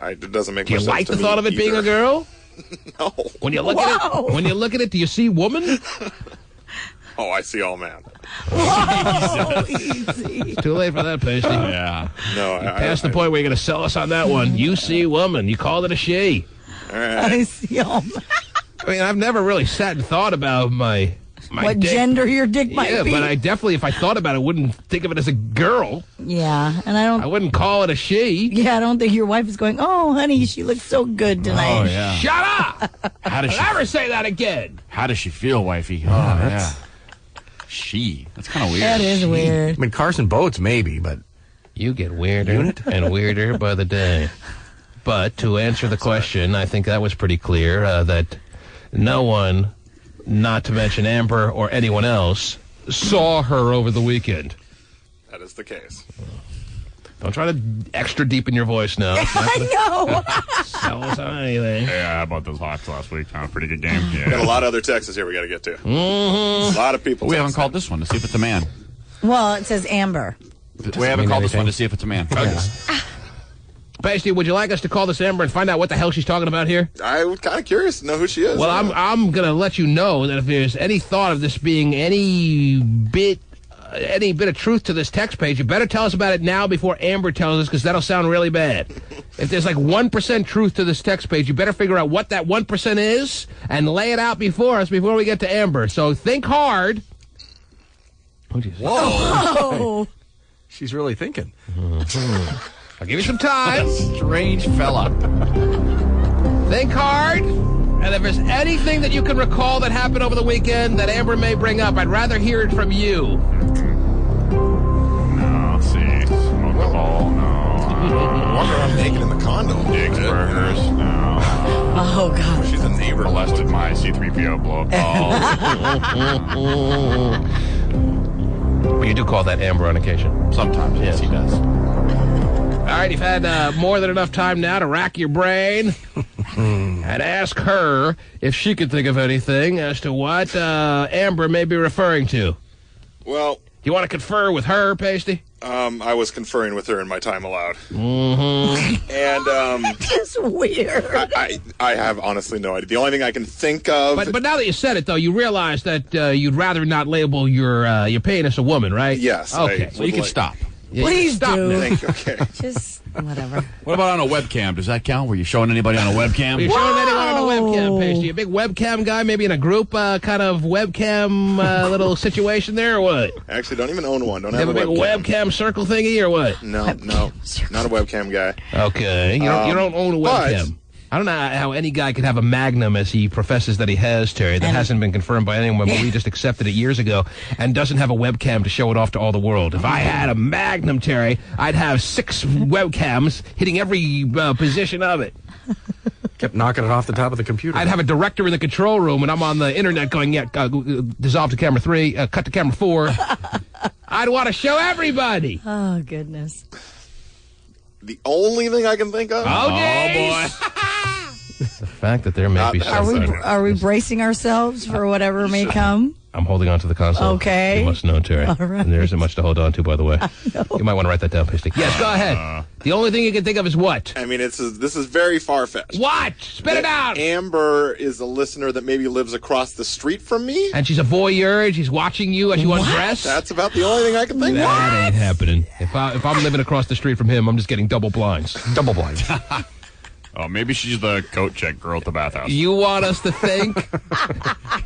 It doesn't make Do you much like sense the to thought me of it being either. a girl? No. When you look at it, do you see woman? Oh, I see all man. Whoa, easy. It's too late for that, Pasty. Yeah. No, Past the point where you're going to sell us on that one. You see woman. You called it a she. All right. I see all. I mean, I've never really sat and thought about my what dick. gender your dick might be. Yeah, but I definitely, if I thought about it, wouldn't think of it as a girl. Yeah, and I wouldn't call it a she. Yeah, I don't think your wife is going, oh, honey, she looks so good tonight. Oh, yeah. Shut up! How does she never say that again. How does she feel, wifey? Oh, yeah. She. That's kind of weird. That is weird. I mean, Carson Boats, maybe, but... You get weirder and weirder by the day. But to answer the question, I think that was pretty clear, that no one, not to mention Amber or anyone else, saw her over the weekend. That is the case. Don't try to extra deepen your voice now. I know. Sell us on anything. Yeah, how about those Hawks last week? Kind of pretty good game. Yeah. We got a lot of other texts here we got to get to. Mm-hmm. A lot of people. We haven't called this one to see if it's a man. Well, it says Amber. We haven't called this one to see if it's a man. Pasty, would you like us to call this Amber and find out what the hell she's talking about here? I'm kind of curious to know who she is. Well, I'm going to let you know that if there's any thought of this being any bit of truth to this text page, you better tell us about it now before Amber tells us, because that'll sound really bad. If there's like 1% truth to this text page, you better figure out what that 1% is and lay it out before us before we get to Amber. So think hard. Whoa. She's really thinking. I'll give you some time. Strange fella. Think hard. And if there's anything that you can recall that happened over the weekend that Amber may bring up, I'd rather hear it from you. No, let's see. Smoke the ball. No. Walk around naked in the condo. Dick's Burgers. No. Oh, God. She's a neighbor. Molested my C-3PO blow-up ball. Well, you do call that Amber on occasion. Sometimes, yes, he does. All right, you've had more than enough time now to rack your brain and ask her if she could think of anything as to what Amber may be referring to. Well, you want to confer with her, Pasty? I was conferring with her in my time allowed. Mm-hmm. And That's weird. I have honestly no idea. The only thing I can think of. But now that you said it, though, you realize that you'd rather not label your penis a woman, right? Yes. Okay. So you can stop. Yeah, Please stop do. now. Okay. Just whatever. What about on a webcam? Does that count? Were you showing anybody on a webcam? Are you showing anyone on a webcam, Pasty? A big webcam guy, maybe in a group kind of webcam little situation there, or what? Actually, don't even own one. Don't You have have a big webcam circle thingy, or what? No, not a webcam guy. Okay, you don't own a webcam. But I don't know how any guy could have a Magnum as he professes that he has, Terry. That hasn't been confirmed by anyone, but we just accepted it years ago, and doesn't have a webcam to show it off to all the world. If I had a Magnum, Terry, I'd have 6 webcams hitting every position of it. Kept knocking it off the top of the computer. I'd have a director in the control room, and I'm on the internet going, dissolve to camera 3, cut to camera 4. I'd want to show everybody. Oh, goodness. the only thing I can think of. Oh, boy. The fact that there may be something. Are we bracing ourselves for whatever may come? I'm holding on to the console. Okay. You must know, Terry. All right. And there isn't much to hold on to, by the way. You might want to write that down, Pisty. Yes, go ahead. The only thing you can think of is what? I mean, this is very far-fetched. What? Spit it out! Amber is a listener that maybe lives across the street from me. And she's a voyeur, and she's watching you as you undress? That's about the only thing I can think of. That ain't happening. If I'm living across the street from him, I'm just getting double blinds. Double blinds. Oh, maybe she's the coat check girl at the bathhouse. You want us to think?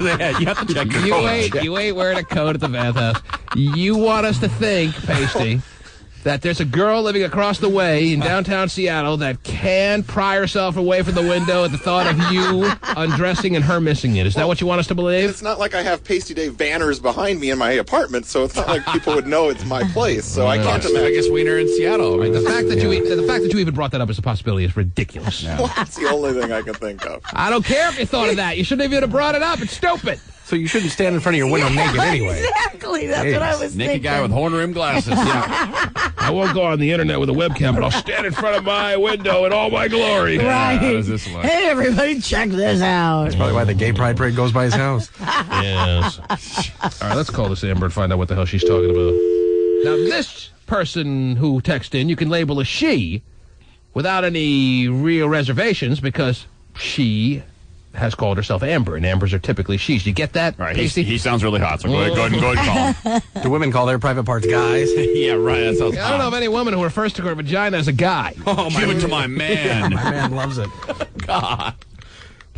Yeah, you have to check your coat. You ain't wearing a coat at the bathhouse. You want us to think, Pasty, that there's a girl living across the way in downtown Seattle that can pry herself away from the window at the thought of you undressing and her missing it. Is that what you want us to believe? It's not like I have Pasty Dave banners behind me in my apartment, so it's not like people would know it's my place. So I can't imagine. I guess Wiener in Seattle. I mean, The fact that you even brought that up as a possibility is ridiculous. Well, that's the only thing I can think of. I don't care if you thought of that. You shouldn't have even brought it up. It's stupid. So you shouldn't stand in front of your window naked anyway. Exactly. That's what I was naked thinking. guy with horn-rimmed glasses. Yeah. I won't go on the internet with a webcam, but I'll stand in front of my window in all my glory. Right. How does this look? Hey, everybody, check this out. That's probably why the gay pride parade goes by his house. Yes. All right, let's call this Amber and find out what the hell she's talking about. Now, this person who texted in, you can label a she without any real reservations because she has called herself Amber, and Ambers are typically she's. Do you get that, All right, Pasty? he sounds really hot, so go ahead and call him. Do women call their private parts guys? Yeah, right. That sounds I don't know of any woman who refers to her vagina as a guy. Give it to my man. My man loves it. God.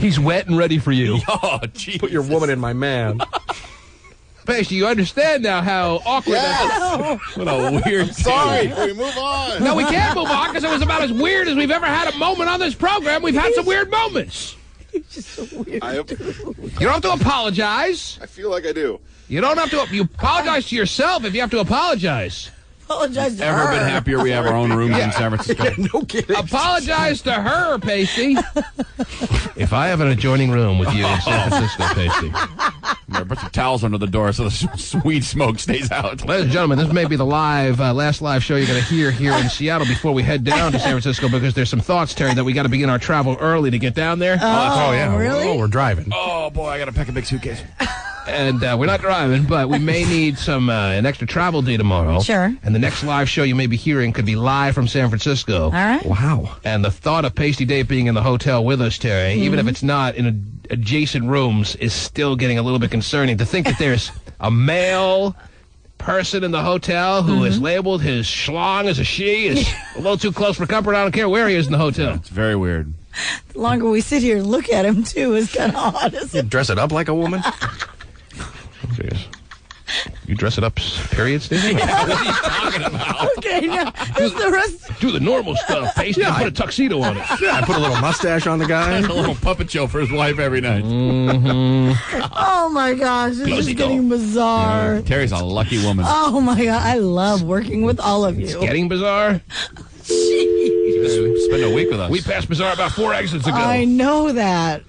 He's wet and ready for you. Oh, jeez. Put your woman in my man. Pasty, you understand now how awkward that is. What a weird Sorry, can we move on? No, we can't move on because it was about as weird as we've ever had a moment on this program. We've had some weird moments. You You don't have to apologize. I feel like I do. You don't have to. You apologize to yourself if you have to apologize. Apologize to Ever her. been happier we have our own rooms in San Francisco? No kidding. Apologize to her, Pasty. If I have an adjoining room with you in San Francisco, Pasty. Put some towels under the door so the weed smoke stays out. Ladies and gentlemen, this may be the last live show you're going to hear here in Seattle before we head down to San Francisco because there's some thoughts, Terry, that we got to begin our travel early to get down there. Oh, yeah. really? Oh, we're driving. Oh, boy, I got to pack a big suitcase. And we're not driving, but we may need an extra travel day tomorrow. Sure. And the next live show you may be hearing could be live from San Francisco. All right. Wow. And the thought of Pasty Dave being in the hotel with us, Terry, even if it's not in adjacent rooms, is still getting a little bit concerning. To think that there's a male person in the hotel who is labeled his schlong as a she is a little too close for comfort. I don't care where he is in the hotel. It's very weird. The longer we sit here and look at him, too, is kind of odd, isn't it? Dress it up like a woman? Jeez. You dress it up, period, Steve? What are you talking about? Okay, now, just the rest. Do the normal stuff, Pasty. Yeah, Put a tuxedo on it. Yeah, I put a little mustache on the guy. A little puppet show for his wife every night. Oh, my gosh. This is getting bizarre. Terry's a lucky woman. Oh, my God. I love working with all of you. It's getting bizarre. Jeez. Spend a week with us. We passed bizarre about 4 exits ago. I know that.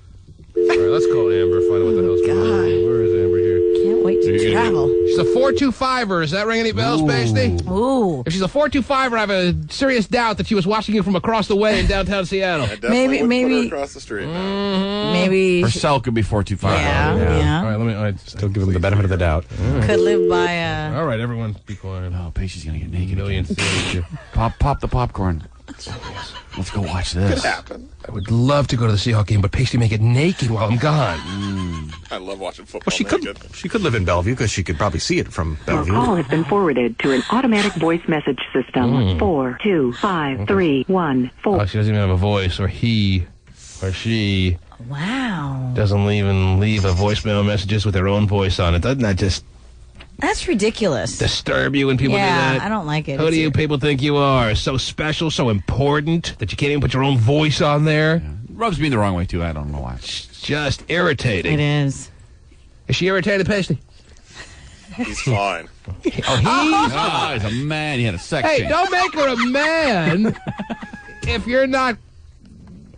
All right, let's call Amber. Find out what the hell's going on. Where is Amber here? Can't wait to travel. She's a 425er. Does that ring any bells, Pasty? Ooh. If she's a 425er, I have a serious doubt that she was watching you from across the way in downtown Seattle. I definitely Maybe- would put her across the street. Maybe Her cell could be 425. Yeah. All right, let me. Still give him the benefit of the doubt. could live by All right, everyone, be quiet. Oh, Pasty's going to get naked. Million theories. Pop the popcorn. Let's go watch this. Could happen. I would love to go to the Seahawk game, but Pasty may get naked while I'm gone. I love watching football Well, she could live in Bellevue because she could probably see it from Your Bellevue. call has been forwarded to an automatic voice message system. 42531 Oh, she doesn't even have a voice, or he or she Wow. doesn't even leave a voicemail messages with their own voice on it. Doesn't that just That's ridiculous. disturb you when people do Yeah, that? I don't like it. Who do you people think you are? So special, so important that you can't even put your own voice on there? Rubs me the wrong way, too. I don't know why. It's just irritating. It is. Is she irritated, Pasty? He's fine. Oh, he's he's a man. He had a sex Hey, change. don't make her a man if you're not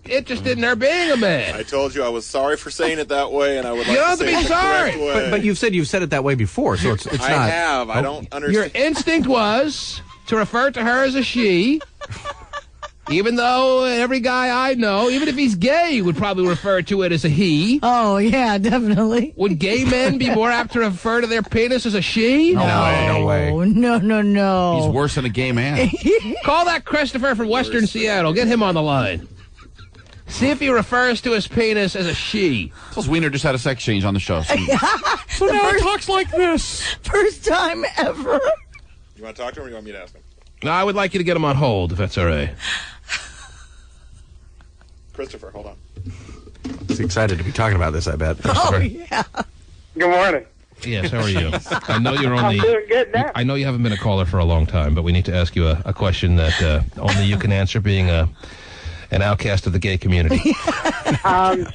interested in her being a man. I told you I was sorry for saying it that way, and I would like You don't have to say be it the sorry. correct way. But you've said it that way before, so it's I not. have. I don't understand. Your instinct was to refer to her as a she, even though every guy I know, even if he's gay, would probably refer to it as a he. Oh, yeah, definitely. Would gay men be more apt to refer to their penis as a she? No way. Oh, no. He's worse than a gay man. Call that Christopher from Western Seattle. Get him on the line. See if he refers to his penis as a she. Plus, Wiener just had a sex change on the show. So So now it talks like this. First time ever. You want to talk to him, or you want me to ask him? No, I would like you to get him on hold, if that's all right. Christopher, hold on. He's excited to be talking about this, I bet. Oh, yeah. Good morning. Yes, how are you? I know you're I'm only. doing good now. I know you haven't been a caller for a long time, but we need to ask you a question that only you can answer, being an outcast of the gay community.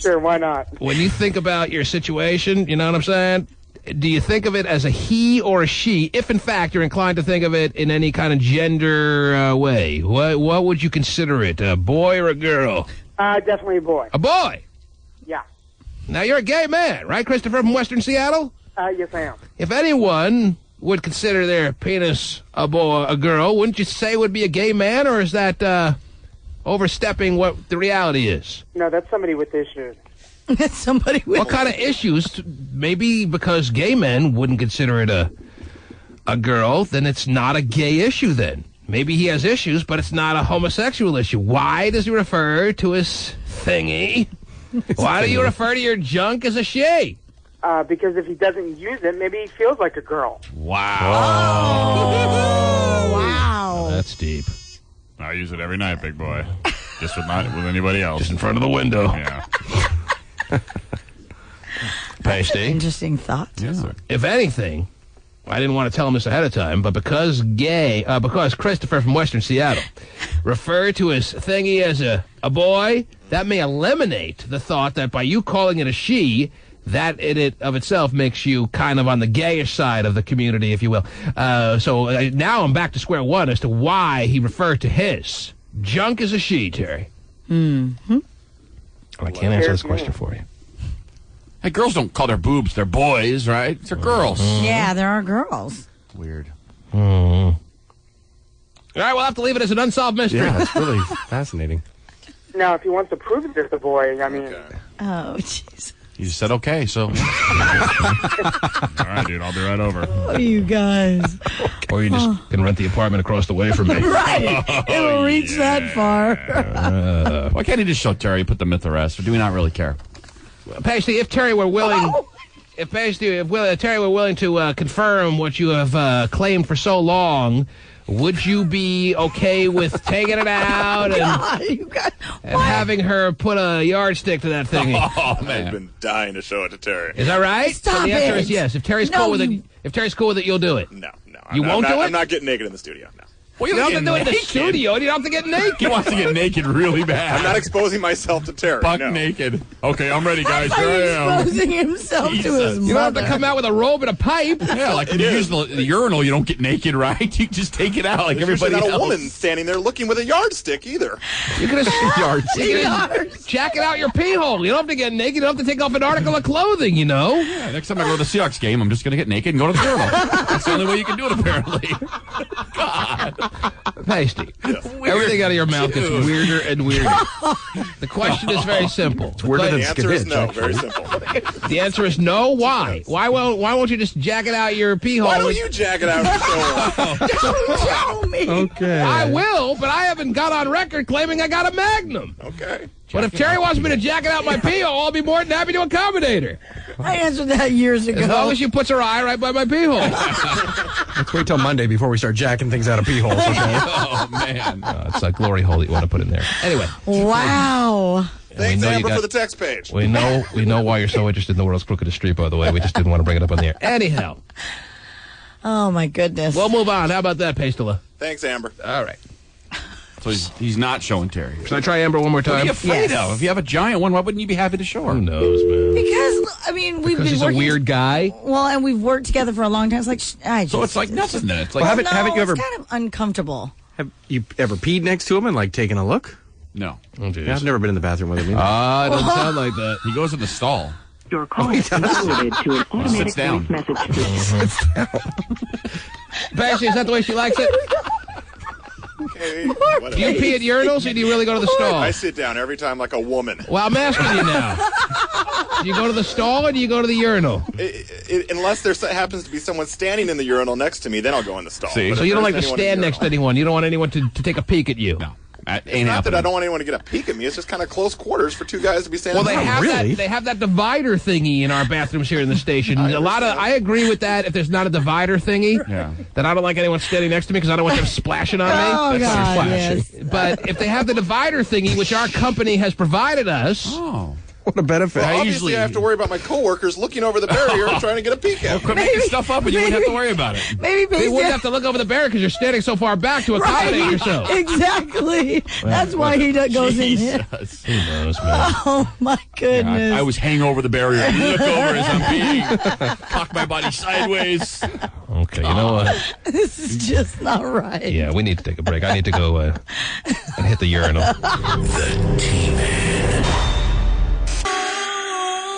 Sure, why not? When you think about your situation, you know what I'm saying? Do you think of it as a he or a she, if in fact you're inclined to think of it in any kind of gender way? What would you consider it, a boy or a girl? Definitely a boy. A boy! Yeah. Now, you're a gay man, right, Christopher, from Western Seattle? Yes, I am. If anyone would consider their penis a boy, a girl, wouldn't you say would be a gay man, or is that overstepping what the reality is? No, that's somebody with issues. That's somebody with... What kind of issues? Maybe because gay men wouldn't consider it a girl, then it's not a gay issue then. Maybe he has issues, but it's not a homosexual issue. Why does he refer to his thingy? Why do you refer to your junk as a she? Because if he doesn't use it, maybe he feels like a girl. Wow. Oh, wow. That's deep. I use it every night, big boy. Just with not with anybody else. Just in front of the window. Yeah. Pasty. Interesting thought. Yeah. If anything, I didn't want to tell him this ahead of time, but because Christopher from Western Seattle referred to his thingy as a boy, that may eliminate the thought that by you calling it a she, that in it of itself makes you kind of on the gayish side of the community, if you will. So now I'm back to square one as to why he referred to his. Junk is a she, Terry. Mm-hmm. I can't answer this question for you. Hey, girls don't call their boobs their boys, right? They're girls. Yeah, there are girls. Weird. All right, we'll have to leave it as an unsolved mystery. Yeah, it's really fascinating. Now, if he wants to prove that there's a boy, I mean... Oh, jeez. You just said okay, so... All right, dude, I'll be right over. Oh, you guys. Or you just can rent the apartment across the way from me. Right. It'll reach that far. Why can't he just show Terry, put the myth to rest, or do we not really care? Pasty, if Terry were willing... If Terry were willing to confirm what you have claimed for so long, would you be okay with taking it out and having her put a yardstick to that thing? Oh, man. I've been dying to show it to Terry. Is that right? Stop so the answer it. is yes. If Terry's cool with it, you'll do it. No. You won't do it? I'm not getting naked in the studio, no. Well, you don't have to do it in the studio. You don't have to get naked. He wants to get naked really bad. I'm not exposing myself to Terry. Buck no. naked. Okay, I'm ready, guys. Here I am. Exposing himself to his mother. You don't have to come out with a robe and a pipe. Yeah, like when you use the urinal, you don't get naked, right? You just take it out like There's everybody usually else. not a woman standing there looking with a yardstick either. You could just jack it out your pee hole. You don't have to get naked. You don't have to take off an article of clothing, you know? Yeah, next time I go to the Seahawks game, I'm just going to get naked and go to the urinal. That's the only way you can do it, apparently. God. Pasty. Everything out of your mouth gets weirder and weirder. The question is very simple. The answer is no. Very simple. The answer is no. Why? Why won't you just jack it out your pee hole? Why don't you jack it out yourself? Tell me. Okay. I will, but I haven't got on record claiming I got a Magnum. Okay. But if Terry wants me to jack it out my pee hole, I'll be more than happy to accommodate her. I answered that years ago. As long as she puts her eye right by my pee hole. Let's wait till Monday before we start jacking things out of pee holes, okay? Oh, man. It's a glory hole that you want to put in there. Anyway. Wow. Thanks, Amber, for the text page. We know why you're so interested in the world's crookedest street, by the way. We just didn't want to bring it up on the air. Anyhow. Oh, my goodness. We'll move on. How about that, Pastela? Thanks, Amber. All right. So he's not showing Terry. Should I try Amber one more time? What are you afraid of? If you have a giant one, why wouldn't you be happy to show her? Who knows, man? Because, I mean, we've Because been he's working... a weird guy? Well, and we've worked together for a long time. It's like, So it's like nothing then. It's like, Well, haven't you ever... It's kind of uncomfortable. Have you ever peed next to him and, like, taken a look? no. Oh, Yeah, I've never been in the bathroom with him either. It doesn't sound like that. He goes in the stall. Your call has been forwarded to an automatic Sits down. voice message system. Pasty, is that the way she likes it? Okay, Do you pee at urinals or do you really go to the stall? I sit down every time like a woman. Well, I'm asking you now. Do you go to the stall or do you go to the urinal? Unless there happens to be someone standing in the urinal next to me, then I'll go in the stall. So But if you don't like there's to anyone in the stand next to anyone. You don't want anyone to take a peek at you. No. It's not that I don't want anyone to get a peek at me. It's just kind of close quarters for two guys to be standing. Well, they have that divider thingy in our bathrooms here in the station. I agree with that. If there's not a divider thingy, then I don't like anyone standing next to me because I don't want them splashing on me. Oh, That's God, splashing. yes. But if they have the divider thingy, which our company has provided us, what a benefit! Well, obviously, I have to worry about my coworkers looking over the barrier and trying to get a peek at me. Quit making stuff up, and you wouldn't have to worry about it. Maybe they wouldn't have to look over the barrier because you're standing so far back to accommodate yourself. Exactly. That's why he goes in here. Who knows, man? Oh my goodness! I was hang over the barrier and look over as I'm peeing. Cock my body sideways. Okay, you know what? This is just not right. Yeah, we need to take a break. I need to go and hit the urinal. The T-Man.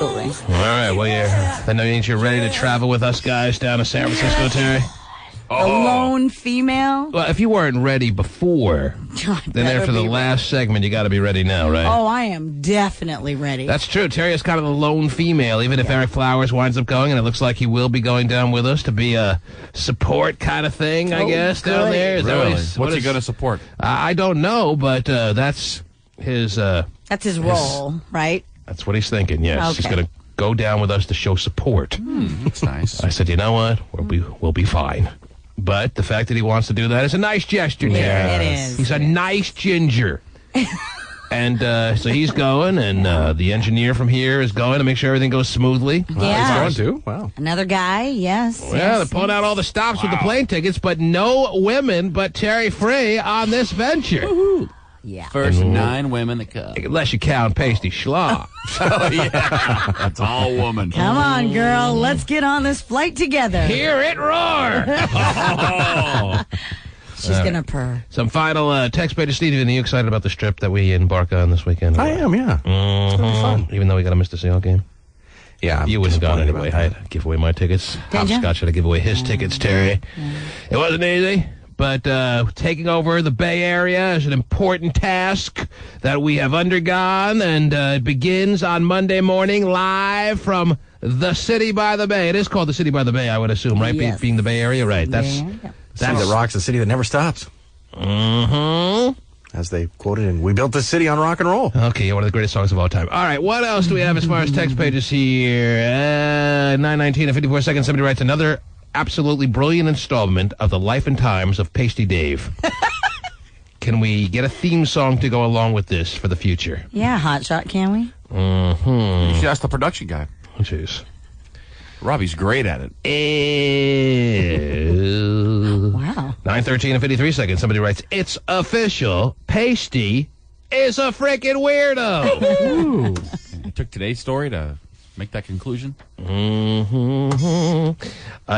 All right, well, that means you're ready to travel with us guys down to San Francisco, Terry? A lone female? Well, if you weren't ready before, then after the last segment, you got to be ready now, right? Oh, I am definitely ready. That's true. Terry is kind of a lone female, even if Eric Flowers winds up going, and it looks like he will be going down with us to be a support kind of thing, I guess, down there. Is that Really? what What's he going to support? I don't know, but that's his... That's his role, right? That's what he's thinking, yes. Okay. He's going to go down with us to show support. That's nice. I said, you know what? We'll be fine. But the fact that he wants to do that is a nice gesture, Terry. Yeah, it is. He's a nice ginger. And so he's going, and the engineer from here is going to make sure everything goes smoothly. Yeah. He's going too? Wow. Another guy, yes. Well, yes, they're pulling out all the stops with the plane tickets, but no women but Terry Free on this venture. Yeah. First 9 women that come. Unless you count Pasty Schlaw. Oh, yeah. That's all woman. Come on, girl. Let's get on this flight together. Hear it roar! She's going to purr. Some final text pages. Steve, are you excited about the trip that we embark on this weekend? I am, yeah. It's going to be fun. Even though we got to miss the Seahawks game? Yeah. You wouldn't have gone anyway. I had to give away my tickets. Hopscotch had to give away his tickets, Terry. It wasn't easy. But taking over the Bay Area is an important task that we have undergone, and it begins on Monday morning live from the City by the Bay. It is called the City by the Bay, I would assume, right? Yes. Being the Bay Area, right? That's city that rocks, the city that never stops. Mm-hmm. As they quoted in We Built This City on Rock and Roll. Okay, one of the greatest songs of all time. All right, what else do we have as far as text pages here? 9:19 and 54 seconds. Somebody writes another absolutely brilliant installment of the life and times of Pasty Dave. Can we get a theme song to go along with this for the future? Yeah, hot shot, can we? Mm-hmm. You should ask the production guy. Jeez. Robbie's great at it. Wow. 9:13 and 53 seconds. Somebody writes, it's official. Pasty is a freaking weirdo. I took today's story to make that conclusion. Mm-hmm.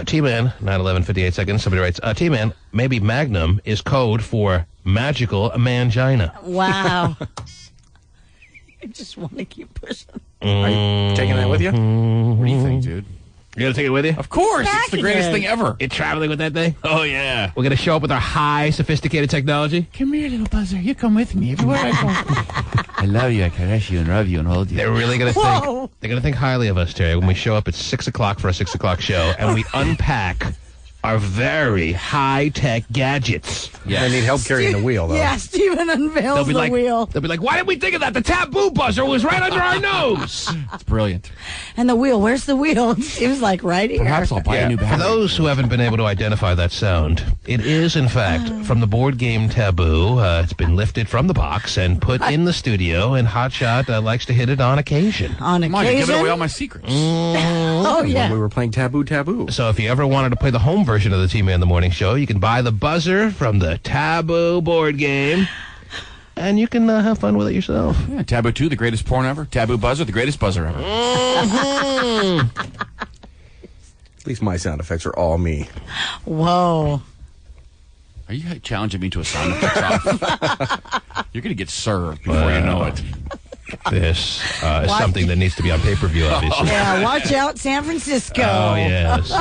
T-Man, 9:11:58 seconds. Somebody writes, T-Man, maybe Magnum is code for magical mangina. Wow. I just want to keep pushing. Are you taking that with you? What do you think, dude? You gonna take it with you? Of course. It's the greatest thing ever. You're traveling with that thing? Oh, yeah. We're gonna show up with our high, sophisticated technology? Come here, little buzzer. You come with me everywhere I go. I love you. I caress you and rub you and hold you. They're really gonna think. They're gonna think highly of us, Terry, when we show up at 6 o'clock for a 6 o'clock show and we unpack our very high-tech gadgets. Yes. They need help carrying the wheel, though. Yeah, Steven unveils the wheel. They'll be like, why didn't we think of that? The taboo buzzer was right under our nose. It's brilliant. And the wheel, where's the wheel? It was like right here. Perhaps I'll buy a new battery. For those who haven't been able to identify that sound, it is, in fact, from the board game Taboo. It's been lifted from the box and put in the studio, and Hotshot likes to hit it on occasion. On occasion? Come on, you're giving away all my secrets. Oh, yeah. When we were playing Taboo. So if you ever wanted to play the home version of the T-Man in the Morning Show, you can buy the buzzer from the Taboo board game, and you can have fun with it yourself. Yeah, Taboo 2, the greatest porn ever. Taboo Buzzer, the greatest buzzer ever. Mm-hmm. At least my sound effects are all me. Whoa. Are you challenging me to a sound effects off? You're going to get served before you know it. This is something that needs to be on pay-per-view, obviously. Yeah, watch out, San Francisco. Oh, yes.